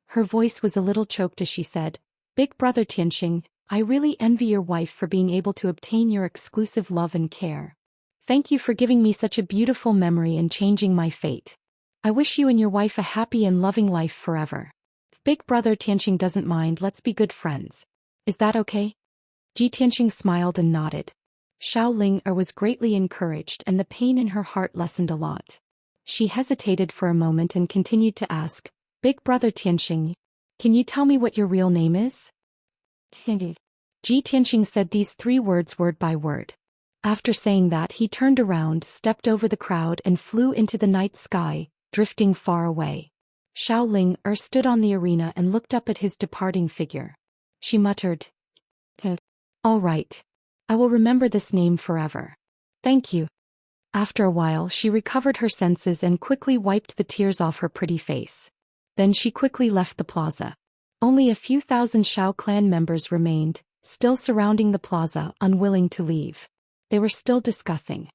Her voice was a little choked as she said, "Big brother Tianqing, I really envy your wife for being able to obtain your exclusive love and care. Thank you for giving me such a beautiful memory and changing my fate. I wish you and your wife a happy and loving life forever. If Big brother Tianqing doesn't mind, let's be good friends. Is that okay?" Ji Tianqing smiled and nodded. Xiao Ling was greatly encouraged and the pain in her heart lessened a lot. She hesitated for a moment and continued to ask, "Big brother Tianqing, can you tell me what your real name is?" Ji Tianqing said these 3 words word by word. After saying that, he turned around, stepped over the crowd and flew into the night sky, drifting far away. Xiao Ling stood on the arena and looked up at his departing figure. She muttered, "All right. I will remember this name forever. Thank you." After a while, she recovered her senses and quickly wiped the tears off her pretty face. Then she quickly left the plaza. Only a few thousand Xiao clan members remained, still surrounding the plaza, unwilling to leave. They were still discussing.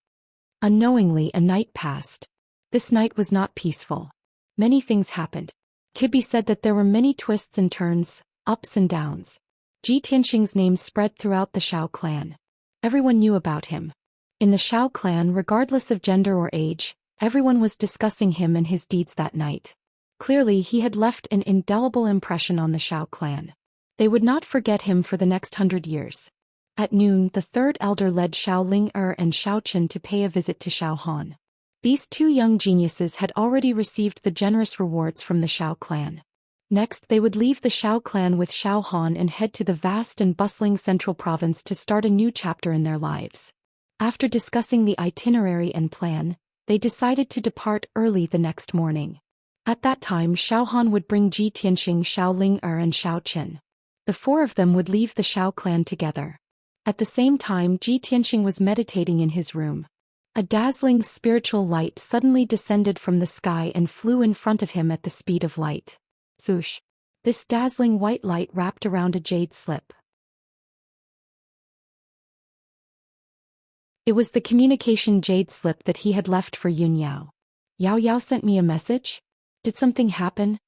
Unknowingly, a night passed. This night was not peaceful. Many things happened. Kibbe said that there were many twists and turns, ups and downs. Ji Tianqing's name spread throughout the Xiao clan. Everyone knew about him. In the Xiao clan, regardless of gender or age, everyone was discussing him and his deeds that night. Clearly, he had left an indelible impression on the Xiao clan. They would not forget him for the next 100 years. At noon, the 3rd elder led Xiao Ling and Xiao Chen to pay a visit to Xiao Han. These 2 young geniuses had already received the generous rewards from the Xiao clan. Next, they would leave the Xiao clan with Xiao Han and head to the vast and bustling central province to start a new chapter in their lives. After discussing the itinerary and plan, they decided to depart early the next morning. At that time, Xiao Han would bring Ji Tianqing, Xiao Ling and Xiao Chen. The 4 of them would leave the Xiao clan together. At the same time, Ji Tianqing was meditating in his room. A dazzling spiritual light suddenly descended from the sky and flew in front of him at the speed of light. Swoosh! This dazzling white light wrapped around a jade slip. It was the communication jade slip that he had left for Yun Yao. "Yao Yao sent me a message? Did something happen?"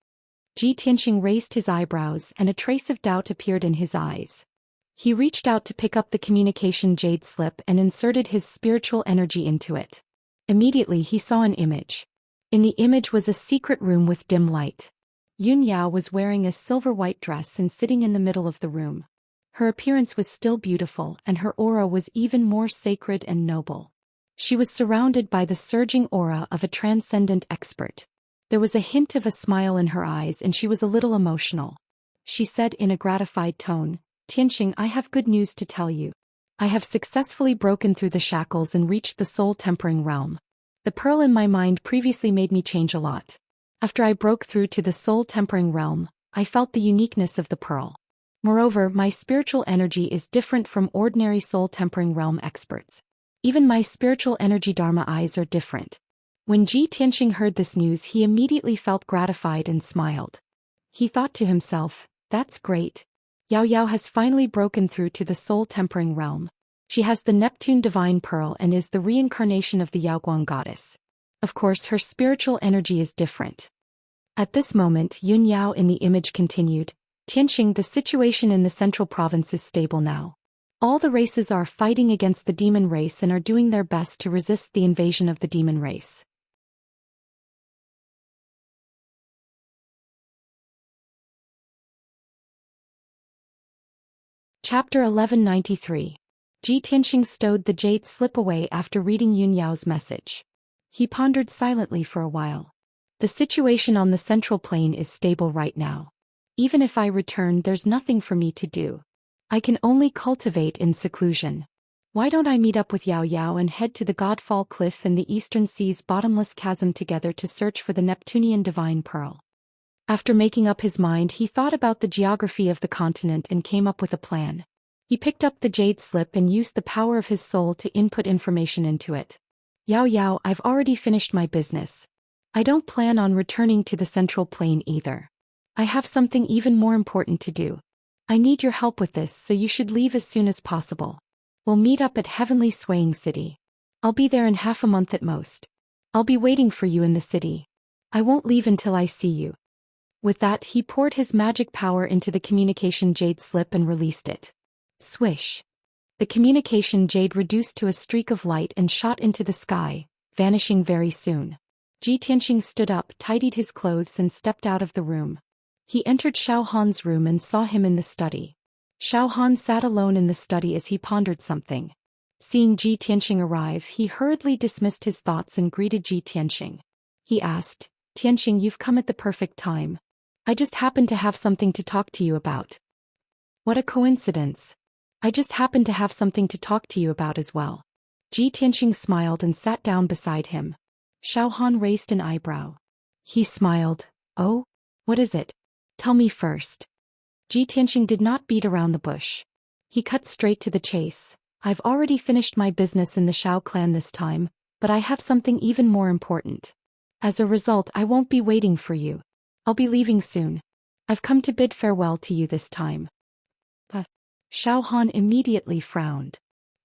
Ji Tianqing raised his eyebrows and a trace of doubt appeared in his eyes. He reached out to pick up the communication jade slip and inserted his spiritual energy into it. Immediately he saw an image. In the image was a secret room with dim light. Yun Yao was wearing a silver-white dress and sitting in the middle of the room. Her appearance was still beautiful and her aura was even more sacred and noble. She was surrounded by the surging aura of a transcendent expert. There was a hint of a smile in her eyes and she was a little emotional. She said in a gratified tone, "Tianqing, I have good news to tell you. I have successfully broken through the shackles and reached the soul-tempering realm. The pearl in my mind previously made me change a lot. After I broke through to the soul-tempering realm, I felt the uniqueness of the pearl. Moreover, my spiritual energy is different from ordinary soul-tempering realm experts. Even my spiritual energy dharma eyes are different." When Ji Tianqing heard this news, he immediately felt gratified and smiled. He thought to himself, "That's great. Yao Yao has finally broken through to the soul-tempering realm. She has the Neptune divine pearl and is the reincarnation of the Yaoguang goddess. Of course, her spiritual energy is different." At this moment, Yun Yao in the image continued, "Tianqing, the situation in the central province is stable now. All the races are fighting against the demon race and are doing their best to resist the invasion of the demon race. Chapter 1193. Ji Tianxing stowed the jade slip away after reading Yun Yao's message. He pondered silently for a while. The situation on the central plain is stable right now. Even if I return, there's nothing for me to do. I can only cultivate in seclusion. Why don't I meet up with Yao Yao and head to the Godfall Cliff and the Eastern Sea's bottomless chasm together to search for the Neptunian divine pearl? After making up his mind, he thought about the geography of the continent and came up with a plan. He picked up the jade slip and used the power of his soul to input information into it. Yao Yao, I've already finished my business. I don't plan on returning to the central plain either. I have something even more important to do. I need your help with this, so you should leave as soon as possible. We'll meet up at Heavenly Swaying City. I'll be there in half a month at most. I'll be waiting for you in the city. I won't leave until I see you. With that, he poured his magic power into the communication jade slip and released it. Swish. The communication jade reduced to a streak of light and shot into the sky, vanishing very soon. Ji Tianxing stood up, tidied his clothes and stepped out of the room. He entered Xiao Han's room and saw him in the study. Xiao Han sat alone in the study as he pondered something. Seeing Ji Tianxing arrive, he hurriedly dismissed his thoughts and greeted Ji Tianxing. He asked, Tianxing, you've come at the perfect time. I just happened to have something to talk to you about. What a coincidence. I just happened to have something to talk to you about as well. Ji Tianxing smiled and sat down beside him. Xiao Han raised an eyebrow. He smiled. Oh? What is it? Tell me first. Ji Tianxing did not beat around the bush. He cut straight to the chase. I've already finished my business in the Shao clan this time, but I have something even more important. As a result, I won't be waiting for you. I'll be leaving soon. I've come to bid farewell to you this time. Xiao Han immediately frowned.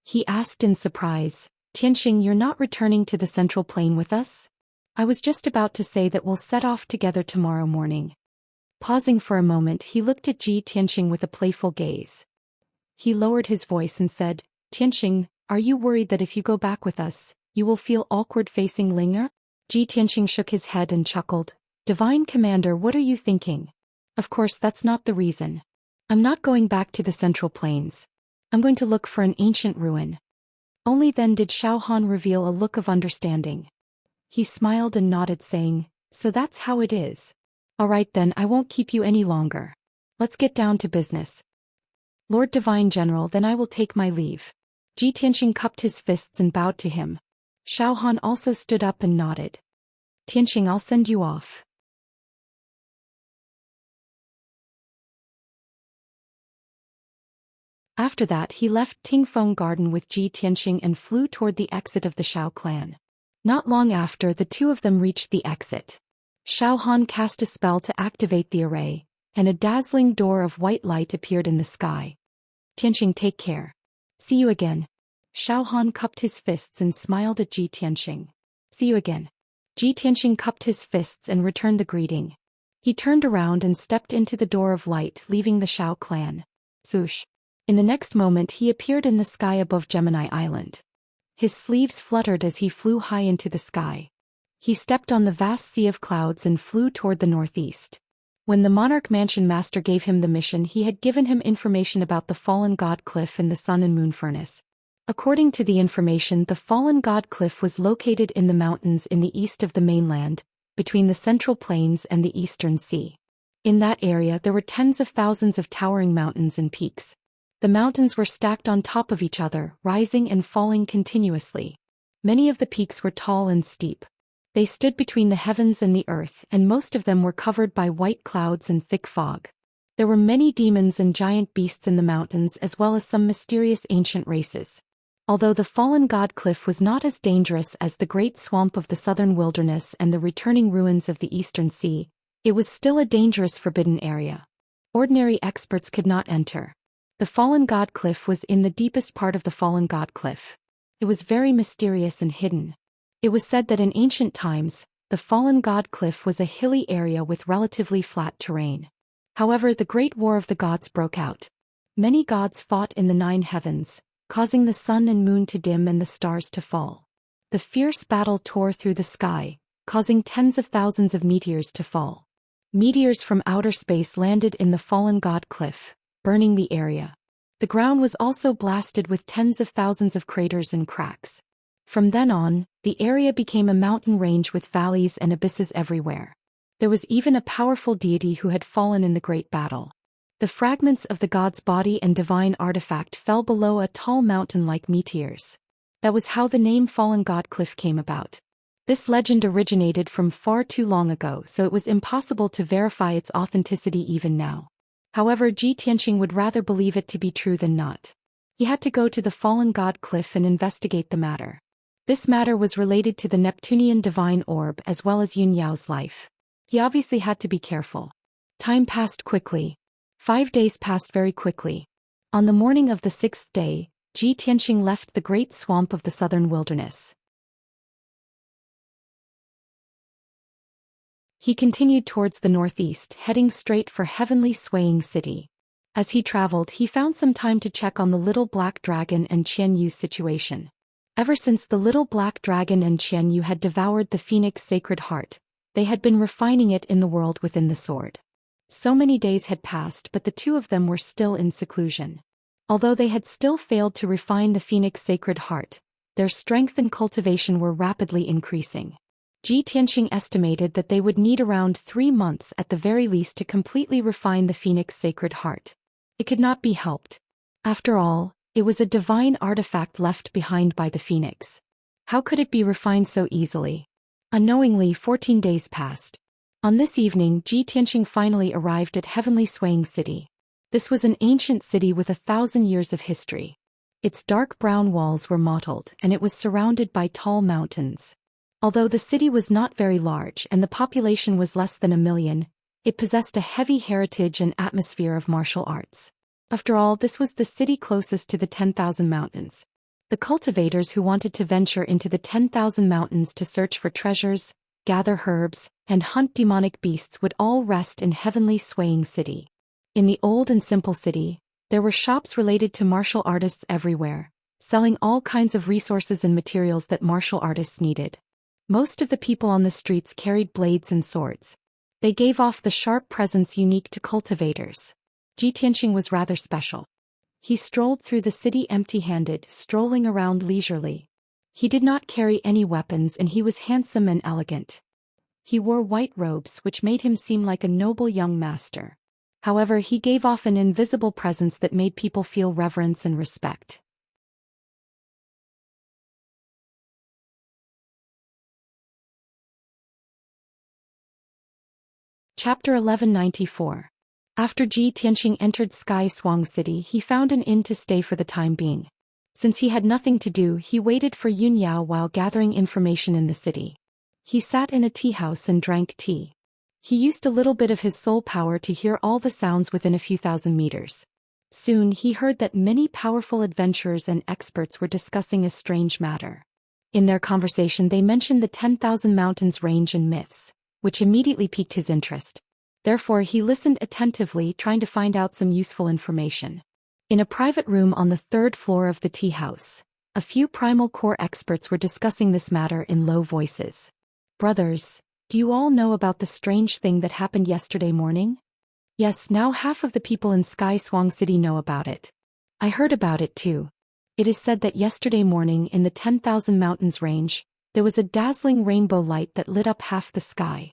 He asked in surprise, Tianxing, you're not returning to the central plain with us? I was just about to say that we'll set off together tomorrow morning. Pausing for a moment, he looked at Ji Tianxing with a playful gaze. He lowered his voice and said, Tianxing, are you worried that if you go back with us, you will feel awkward facing Linga? Ji Tianxing shook his head and chuckled. Divine Commander, what are you thinking? Of course, that's not the reason. I'm not going back to the Central Plains. I'm going to look for an ancient ruin. Only then did Xiao Han reveal a look of understanding. He smiled and nodded, saying, So that's how it is. All right then, I won't keep you any longer. Let's get down to business. Lord Divine General, then I will take my leave. Ji Tianxing cupped his fists and bowed to him. Xiao Han also stood up and nodded. Tianxing, I'll send you off. After that, he left Tingfeng Garden with Ji Tianxing and flew toward the exit of the Shao clan. Not long after, the two of them reached the exit. Xiao Han cast a spell to activate the array, and a dazzling door of white light appeared in the sky. Tianxing, take care. See you again. Xiao Han cupped his fists and smiled at Ji Tianxing. See you again. Ji Tianxing cupped his fists and returned the greeting. He turned around and stepped into the door of light, leaving the Shao clan. Swoosh. In the next moment, he appeared in the sky above Gemini Island. His sleeves fluttered as he flew high into the sky. He stepped on the vast sea of clouds and flew toward the northeast. When the Monarch Mansion Master gave him the mission, he had given him information about the Fallen God Cliff and the Sun and Moon Furnace. According to the information, the Fallen God Cliff was located in the mountains in the east of the mainland, between the Central Plains and the Eastern Sea. In that area, there were tens of thousands of towering mountains and peaks. The mountains were stacked on top of each other, rising and falling continuously. Many of the peaks were tall and steep. They stood between the heavens and the earth, and most of them were covered by white clouds and thick fog. There were many demons and giant beasts in the mountains, as well as some mysterious ancient races. Although the Fallen God Cliff was not as dangerous as the Great Swamp of the Southern Wilderness and the returning ruins of the Eastern Sea, it was still a dangerous forbidden area. Ordinary experts could not enter. The Fallen God Cliff was in the deepest part of the Fallen God Cliff. It was very mysterious and hidden. It was said that in ancient times, the Fallen God Cliff was a hilly area with relatively flat terrain. However, the Great War of the Gods broke out. Many gods fought in the 9 heavens, causing the sun and moon to dim and the stars to fall. The fierce battle tore through the sky, causing tens of thousands of meteors to fall. Meteors from outer space landed in the fallen god cliff, burning the area. The ground was also blasted with tens of thousands of craters and cracks. From then on, the area became a mountain range with valleys and abysses everywhere. There was even a powerful deity who had fallen in the great battle. The fragments of the god's body and divine artifact fell below a tall mountain like meteors. That was how the name Fallen God Cliff came about. This legend originated from far too long ago, so it was impossible to verify its authenticity even now. However, Zhou Xian would rather believe it to be true than not. He had to go to the Fallen God Cliff and investigate the matter. This matter was related to the Neptunian divine orb as well as Yun Yao's life. He obviously had to be careful. Time passed quickly. 5 days passed very quickly. On the morning of the 6th day, Zhou Xian left the great swamp of the southern wilderness. He continued towards the northeast, heading straight for Heavenly Swaying City. As he traveled, he found some time to check on the little black dragon and Qian Yu's situation. Ever since the little black dragon and Qian Yu had devoured the phoenix sacred heart, they had been refining it in the world within the sword. So many days had passed, but the two of them were still in seclusion. Although they had still failed to refine the phoenix sacred heart, their strength and cultivation were rapidly increasing. Zhou Xian estimated that they would need around 3 months at the very least to completely refine the phoenix sacred heart. It could not be helped. After all, it was a divine artifact left behind by the phoenix. How could it be refined so easily? Unknowingly, 14 days passed. On this evening, Zhou Xian finally arrived at Heavenly Swaying City. This was an ancient city with 1,000 years of history. Its dark brown walls were mottled, and it was surrounded by tall mountains. Although the city was not very large and the population was less than 1 million, it possessed a heavy heritage and atmosphere of martial arts. After all, this was the city closest to the 10,000 mountains. The cultivators who wanted to venture into the 10,000 mountains to search for treasures, gather herbs, and hunt demonic beasts would all rest in Heavenly Swaying City. In the old and simple city, there were shops related to martial artists everywhere, selling all kinds of resources and materials that martial artists needed. Most of the people on the streets carried blades and swords. They gave off the sharp presence unique to cultivators. Zhou Xian was rather special. He strolled through the city empty-handed, strolling around leisurely. He did not carry any weapons and he was handsome and elegant. He wore white robes which made him seem like a noble young master. However, he gave off an invisible presence that made people feel reverence and respect. Chapter 1194. After Zhou Xian entered Sky Swang City, he found an inn to stay for the time being. Since he had nothing to do, he waited for Yun Yao while gathering information in the city. He sat in a tea house and drank tea. He used a little bit of his soul power to hear all the sounds within a few thousand meters. Soon he heard that many powerful adventurers and experts were discussing a strange matter. In their conversation they mentioned the 10,000 mountains range and myths, which immediately piqued his interest. Therefore he listened attentively, trying to find out some useful information. In a private room on the 3rd floor of the tea house, a few primal core experts were discussing this matter in low voices. Brothers, do you all know about the strange thing that happened yesterday morning? Yes, now half of the people in Sky Swang City know about it. I heard about it too. It is said that yesterday morning in the 10,000 mountains range, there was a dazzling rainbow light that lit up half the sky.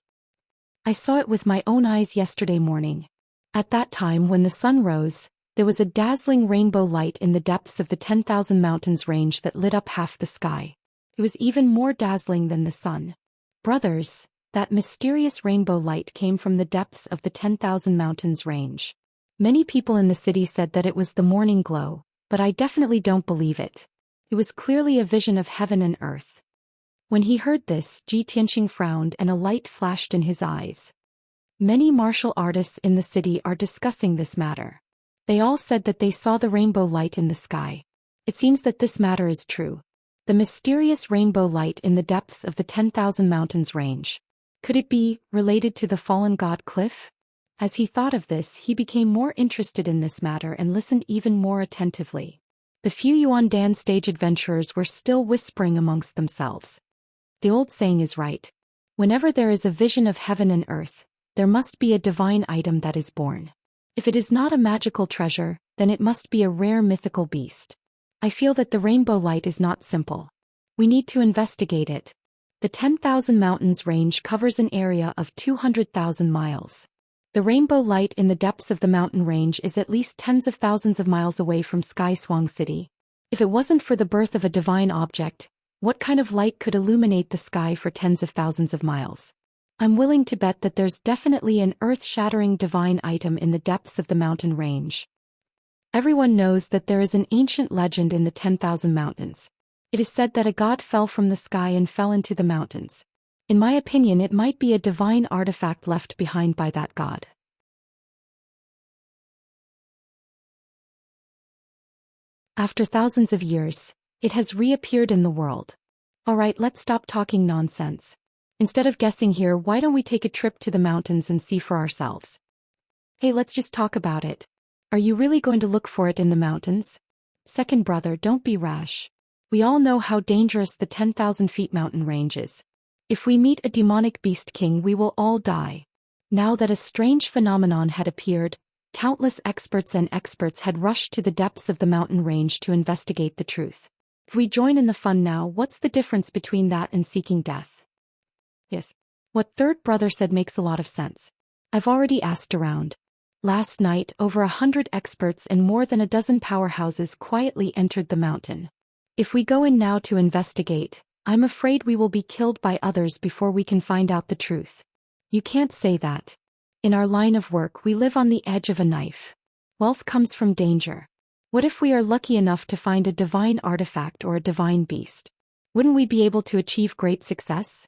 I saw it with my own eyes yesterday morning. At that time when the sun rose, there was a dazzling rainbow light in the depths of the 10,000 mountains range that lit up half the sky. It was even more dazzling than the sun. Brothers, that mysterious rainbow light came from the depths of the 10,000 mountains range. Many people in the city said that it was the morning glow, but I definitely don't believe it. It was clearly a vision of heaven and earth. When he heard this, Zhou Xian frowned and a light flashed in his eyes. Many martial artists in the city are discussing this matter. They all said that they saw the rainbow light in the sky. It seems that this matter is true. The mysterious rainbow light in the depths of the 10,000 mountains range. Could it be related to the fallen god cliff? As he thought of this, he became more interested in this matter and listened even more attentively. The few Yuandan stage adventurers were still whispering amongst themselves. The old saying is right. Whenever there is a vision of heaven and earth, there must be a divine item that is born. If it is not a magical treasure, then it must be a rare mythical beast. I feel that the rainbow light is not simple. We need to investigate it. The 10,000 Mountains range covers an area of 200,000 miles. The rainbow light in the depths of the mountain range is at least tens of thousands of miles away from Xianxia City. If it wasn't for the birth of a divine object, what kind of light could illuminate the sky for tens of thousands of miles? I'm willing to bet that there's definitely an earth-shattering divine item in the depths of the mountain range. Everyone knows that there is an ancient legend in the 10,000 Mountains. It is said that a god fell from the sky and fell into the mountains. In my opinion, it might be a divine artifact left behind by that god. After thousands of years, it has reappeared in the world. Alright, let's stop talking nonsense. Instead of guessing here, why don't we take a trip to the mountains and see for ourselves? Hey, let's just talk about it. Are you really going to look for it in the mountains? Second brother, don't be rash. We all know how dangerous the 10,000 feet mountain range is. If we meet a demonic beast king, we will all die. Now that a strange phenomenon had appeared, countless experts had rushed to the depths of the mountain range to investigate the truth. If we join in the fun now, what's the difference between that and seeking death? Yes. What third brother said makes a lot of sense. I've already asked around. Last night, over 100 experts and more than a dozen powerhouses quietly entered the mountain. If we go in now to investigate, I'm afraid we will be killed by others before we can find out the truth. You can't say that. In our line of work, we live on the edge of a knife. Wealth comes from danger. What if we are lucky enough to find a divine artifact or a divine beast? Wouldn't we be able to achieve great success?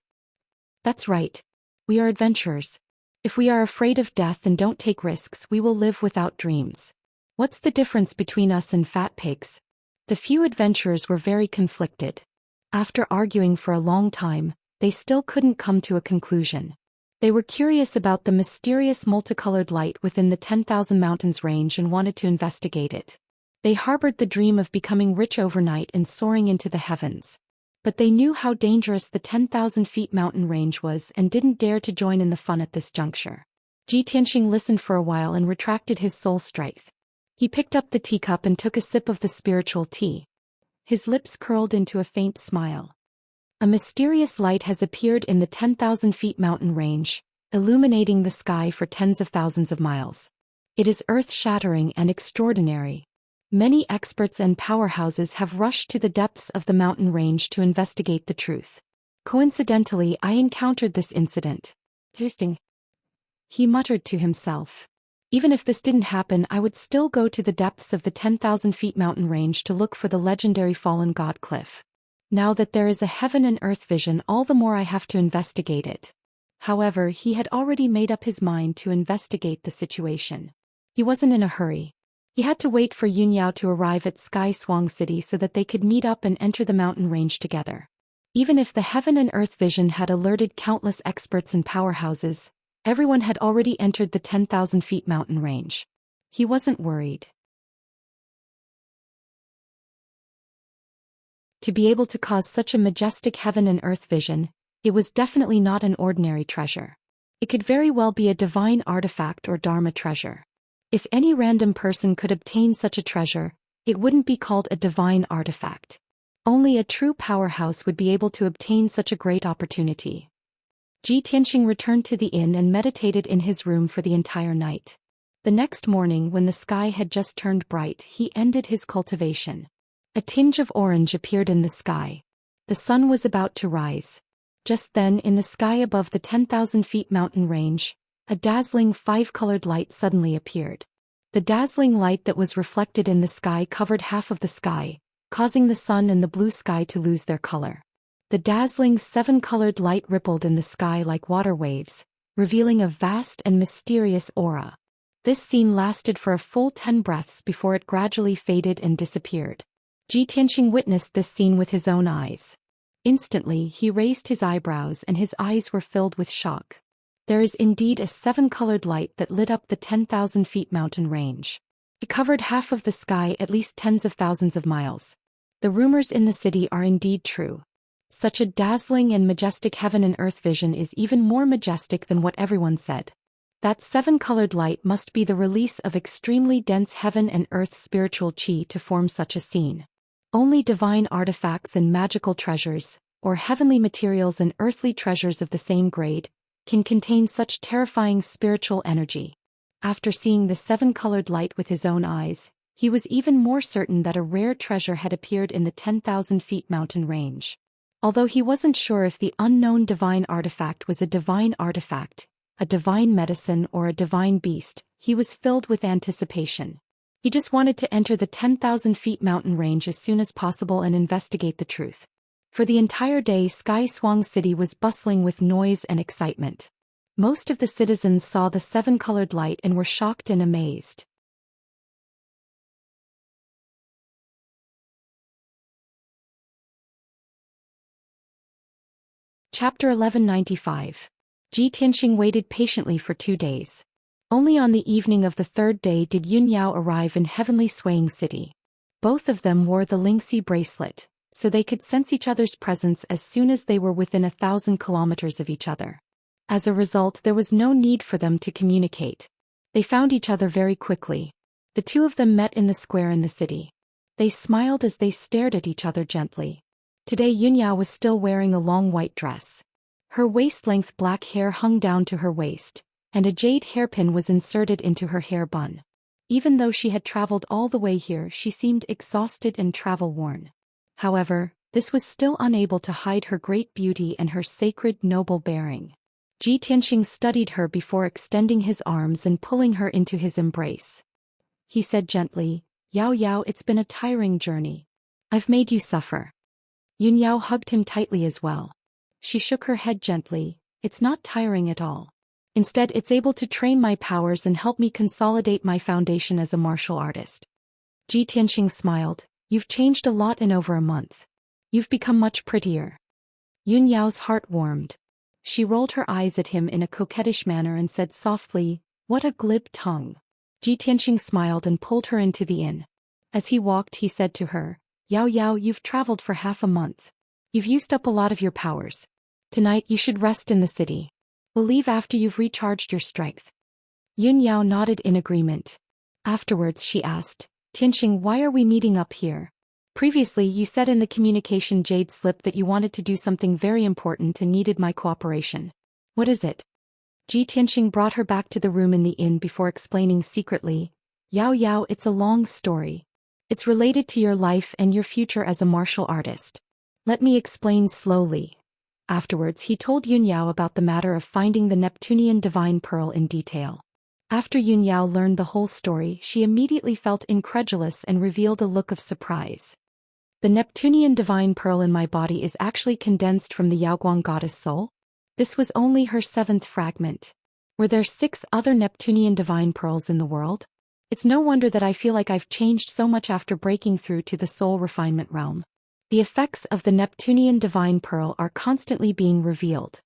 That's right. We are adventurers. If we are afraid of death and don't take risks, we will live without dreams. What's the difference between us and fat pigs? The few adventurers were very conflicted. After arguing for a long time, they still couldn't come to a conclusion. They were curious about the mysterious multicolored light within the 10,000 Mountains range and wanted to investigate it. They harbored the dream of becoming rich overnight and soaring into the heavens. But they knew how dangerous the 10,000 feet mountain range was and didn't dare to join in the fun at this juncture. Zhou Xian listened for a while and retracted his soul strength. He picked up the teacup and took a sip of the spiritual tea. His lips curled into a faint smile. A mysterious light has appeared in the 10,000 feet mountain range, illuminating the sky for tens of thousands of miles. It is earth-shattering and extraordinary. Many experts and powerhouses have rushed to the depths of the mountain range to investigate the truth. Coincidentally, I encountered this incident. Interesting. He muttered to himself. Even if this didn't happen, I would still go to the depths of the 10,000 feet mountain range to look for the legendary fallen god cliff. Now that there is a heaven and earth vision, all the more I have to investigate it. However, he had already made up his mind to investigate the situation. He wasn't in a hurry. He had to wait for Yunyao to arrive at Xianxia City so that they could meet up and enter the mountain range together. Even if the heaven and earth vision had alerted countless experts and powerhouses, everyone had already entered the 10,000 feet mountain range. He wasn't worried. To be able to cause such a majestic heaven and earth vision, it was definitely not an ordinary treasure. It could very well be a divine artifact or dharma treasure. If any random person could obtain such a treasure, it wouldn't be called a divine artifact. Only a true powerhouse would be able to obtain such a great opportunity. Zhou Xian returned to the inn and meditated in his room for the entire night. The next morning, when the sky had just turned bright, he ended his cultivation. A tinge of orange appeared in the sky. The sun was about to rise. Just then, in the sky above the 10,000 feet mountain range, a dazzling five-colored light suddenly appeared. The dazzling light that was reflected in the sky covered half of the sky, causing the sun and the blue sky to lose their color. The dazzling seven-colored light rippled in the sky like water waves, revealing a vast and mysterious aura. This scene lasted for a full 10 breaths before it gradually faded and disappeared. Zhou Xian witnessed this scene with his own eyes. Instantly, he raised his eyebrows and his eyes were filled with shock. There is indeed a seven-colored light that lit up the 10,000 feet mountain range. It covered half of the sky, at least tens of thousands of miles. The rumors in the city are indeed true. Such a dazzling and majestic heaven and earth vision is even more majestic than what everyone said. That seven-colored light must be the release of extremely dense heaven and earth spiritual chi to form such a scene. Only divine artifacts and magical treasures, or heavenly materials and earthly treasures of the same grade, can contain such terrifying spiritual energy. After seeing the seven-colored light with his own eyes, he was even more certain that a rare treasure had appeared in the 10,000 feet mountain range. Although he wasn't sure if the unknown divine artifact was a divine artifact, a divine medicine or a divine beast, he was filled with anticipation. He just wanted to enter the 10,000 feet mountain range as soon as possible and investigate the truth. For the entire day, Xianxia city was bustling with noise and excitement. Most of the citizens saw the seven-colored light and were shocked and amazed. Chapter 1195. Ji Tianxing waited patiently for 2 days. Only on the evening of the third day did Yun Yao arrive in heavenly swaying city. Both of them wore the Lingxi bracelet, so they could sense each other's presence as soon as they were within 1,000 kilometers of each other. As a result, there was no need for them to communicate. They found each other very quickly. The two of them met in the square in the city. They smiled as they stared at each other gently. Today Yun Yao was still wearing a long white dress. Her waist-length black hair hung down to her waist, and a jade hairpin was inserted into her hair bun. Even though she had traveled all the way here, she seemed exhausted and travel-worn. However, this was still unable to hide her great beauty and her sacred noble bearing. Ji Tianxing studied her before extending his arms and pulling her into his embrace. He said gently, "Yao Yao, it's been a tiring journey. I've made you suffer." Yun Yao hugged him tightly as well. She shook her head gently, "It's not tiring at all. Instead, it's able to train my powers and help me consolidate my foundation as a martial artist." Ji Tianxing smiled, "You've changed a lot in over a month. You've become much prettier." Yun Yao's heart warmed. She rolled her eyes at him in a coquettish manner and said softly, "What a glib tongue." Ji Tianxing smiled and pulled her into the inn. As he walked, he said to her, "Yao Yao, you've traveled for half a month. You've used up a lot of your powers. Tonight you should rest in the city. We'll leave after you've recharged your strength." Yun Yao nodded in agreement. Afterwards she asked, "Tianxing, why are we meeting up here? Previously you said in the communication jade slip that you wanted to do something very important and needed my cooperation. What is it?" Ji Tianxing brought her back to the room in the inn before explaining secretly, "Yao Yao, it's a long story. It's related to your life and your future as a martial artist. Let me explain slowly." Afterwards he told Yun Yao about the matter of finding the Neptunian divine pearl in detail. After Yun Yao learned the whole story, she immediately felt incredulous and revealed a look of surprise. "The Neptunian divine pearl in my body is actually condensed from the Yaoguang goddess soul? This was only her 7th fragment. Were there 6 other Neptunian divine pearls in the world? It's no wonder that I feel like I've changed so much after breaking through to the soul refinement realm. The effects of the Neptunian divine pearl are constantly being revealed."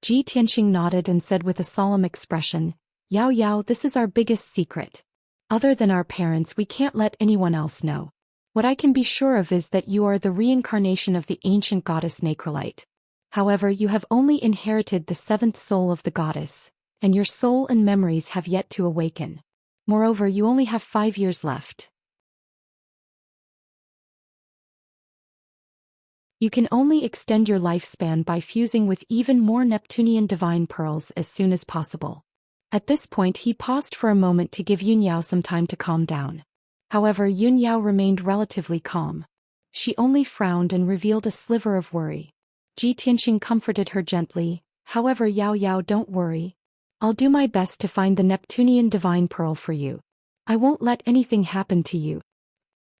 Ji Tianxing nodded and said with a solemn expression, "Yao Yao, this is our biggest secret. Other than our parents, we can't let anyone else know. What I can be sure of is that you are the reincarnation of the ancient goddess Nacrolite. However, you have only inherited the 7th soul of the goddess, and your soul and memories have yet to awaken. Moreover, you only have 5 years left. You can only extend your lifespan by fusing with even more Neptunian divine pearls as soon as possible." At this point he paused for a moment to give Yun Yao some time to calm down. However, Yun Yao remained relatively calm. She only frowned and revealed a sliver of worry. Ji Tianxing comforted her gently, "However, Yao Yao, don't worry. I'll do my best to find the Neptunian divine pearl for you. I won't let anything happen to you."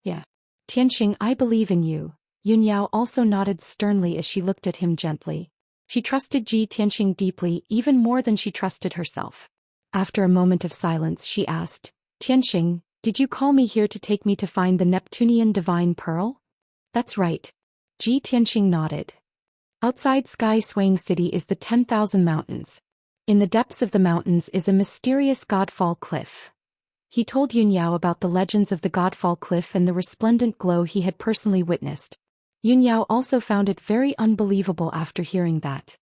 "Yeah. Tianxing, I believe in you." Yun Yao also nodded sternly as she looked at him gently. She trusted Ji Tianxing deeply, even more than she trusted herself. After a moment of silence she asked, "Tianxing, did you call me here to take me to find the Neptunian divine pearl?" "That's right." Ji Tianxing nodded. Outside Sky Swaying City is the 10,000 mountains. In the depths of the mountains is a mysterious Godfall cliff. He told Yunyao about the legends of the Godfall cliff and the resplendent glow he had personally witnessed. Yunyao also found it very unbelievable after hearing that.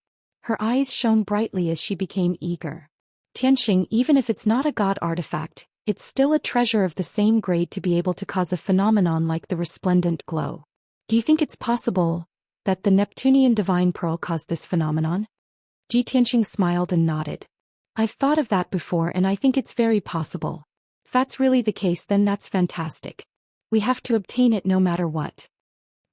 Her eyes shone brightly as she became eager. Tianxing, even if it's not a god artifact, it's still a treasure of the same grade to be able to cause a phenomenon like the resplendent glow. Do you think it's possible that the Neptunian divine pearl caused this phenomenon? Tianxing smiled and nodded. I've thought of that before and I think it's very possible. If that's really the case, then that's fantastic. We have to obtain it no matter what.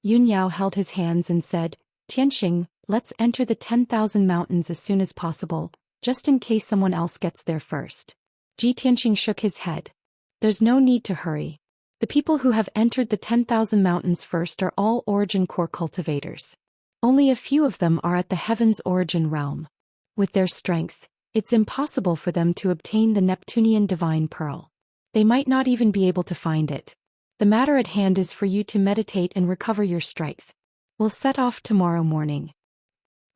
Yunyao held his hands and said, Tianxing, let's enter the 10,000 mountains as soon as possible, just in case someone else gets there first. Tianxing shook his head. There's no need to hurry. The people who have entered the 10,000 mountains first are all origin core cultivators. Only a few of them are at the heaven's origin realm. With their strength, it's impossible for them to obtain the Neptunian divine pearl. They might not even be able to find it. The matter at hand is for you to meditate and recover your strength. We'll set off tomorrow morning.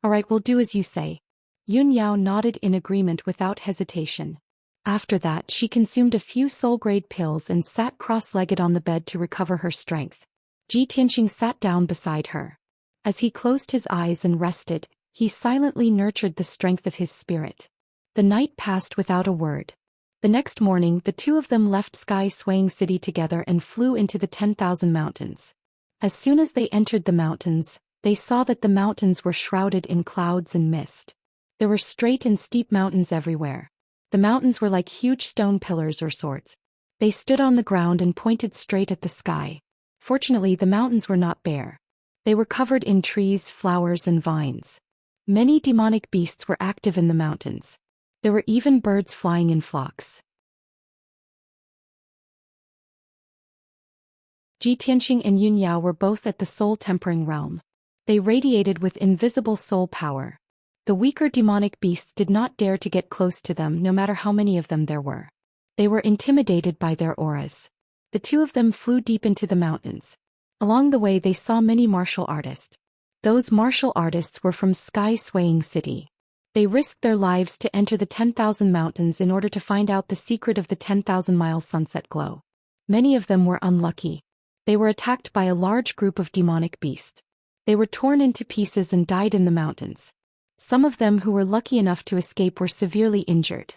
All right, we'll do as you say. Yunyao nodded in agreement without hesitation. After that, she consumed a few soul-grade pills and sat cross-legged on the bed to recover her strength. Tianxing sat down beside her. As he closed his eyes and rested, he silently nurtured the strength of his spirit. The night passed without a word. The next morning, the two of them left Sky Swaying City together and flew into the 10,000 mountains. As soon as they entered the mountains, they saw that the mountains were shrouded in clouds and mist. There were straight and steep mountains everywhere. The mountains were like huge stone pillars or swords. They stood on the ground and pointed straight at the sky. Fortunately, the mountains were not bare. They were covered in trees, flowers, and vines. Many demonic beasts were active in the mountains. There were even birds flying in flocks. Tianxing and Yunyao were both at the soul-tempering realm. They radiated with invisible soul power. The weaker demonic beasts did not dare to get close to them no matter how many of them there were. They were intimidated by their auras. The two of them flew deep into the mountains. Along the way they saw many martial artists. Those martial artists were from Sky Swaying City. They risked their lives to enter the 10,000 mountains in order to find out the secret of the 10,000-mile sunset glow. Many of them were unlucky. They were attacked by a large group of demonic beasts. They were torn into pieces and died in the mountains. Some of them who were lucky enough to escape were severely injured.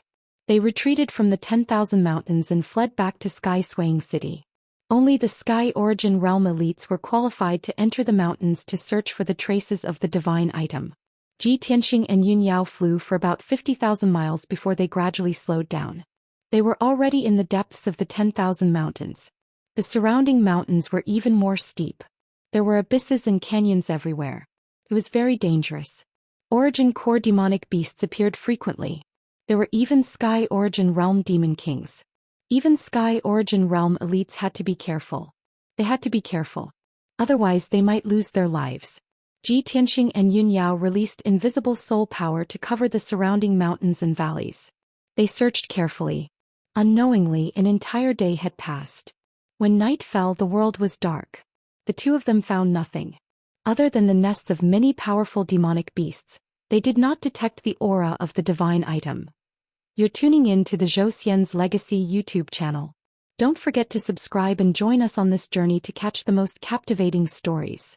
They retreated from the 10,000 mountains and fled back to Sky Swaying City. Only the Sky Origin Realm elites were qualified to enter the mountains to search for the traces of the divine item. Tianxing and Yunyao flew for about 50,000 miles before they gradually slowed down. They were already in the depths of the 10,000 mountains. The surrounding mountains were even more steep. There were abysses and canyons everywhere. It was very dangerous. Origin core demonic beasts appeared frequently. There were even Sky Origin Realm demon kings. Even Sky Origin Realm elites had to be careful. They had to be careful. Otherwise they might lose their lives. Tianxing and Yunyao released invisible soul power to cover the surrounding mountains and valleys. They searched carefully. Unknowingly, an entire day had passed. When night fell, the world was dark. The two of them found nothing. Other than the nests of many powerful demonic beasts, they did not detect the aura of the divine item. You're tuning in to the Zhou Xian's Legacy YouTube channel. Don't forget to subscribe and join us on this journey to catch the most captivating stories.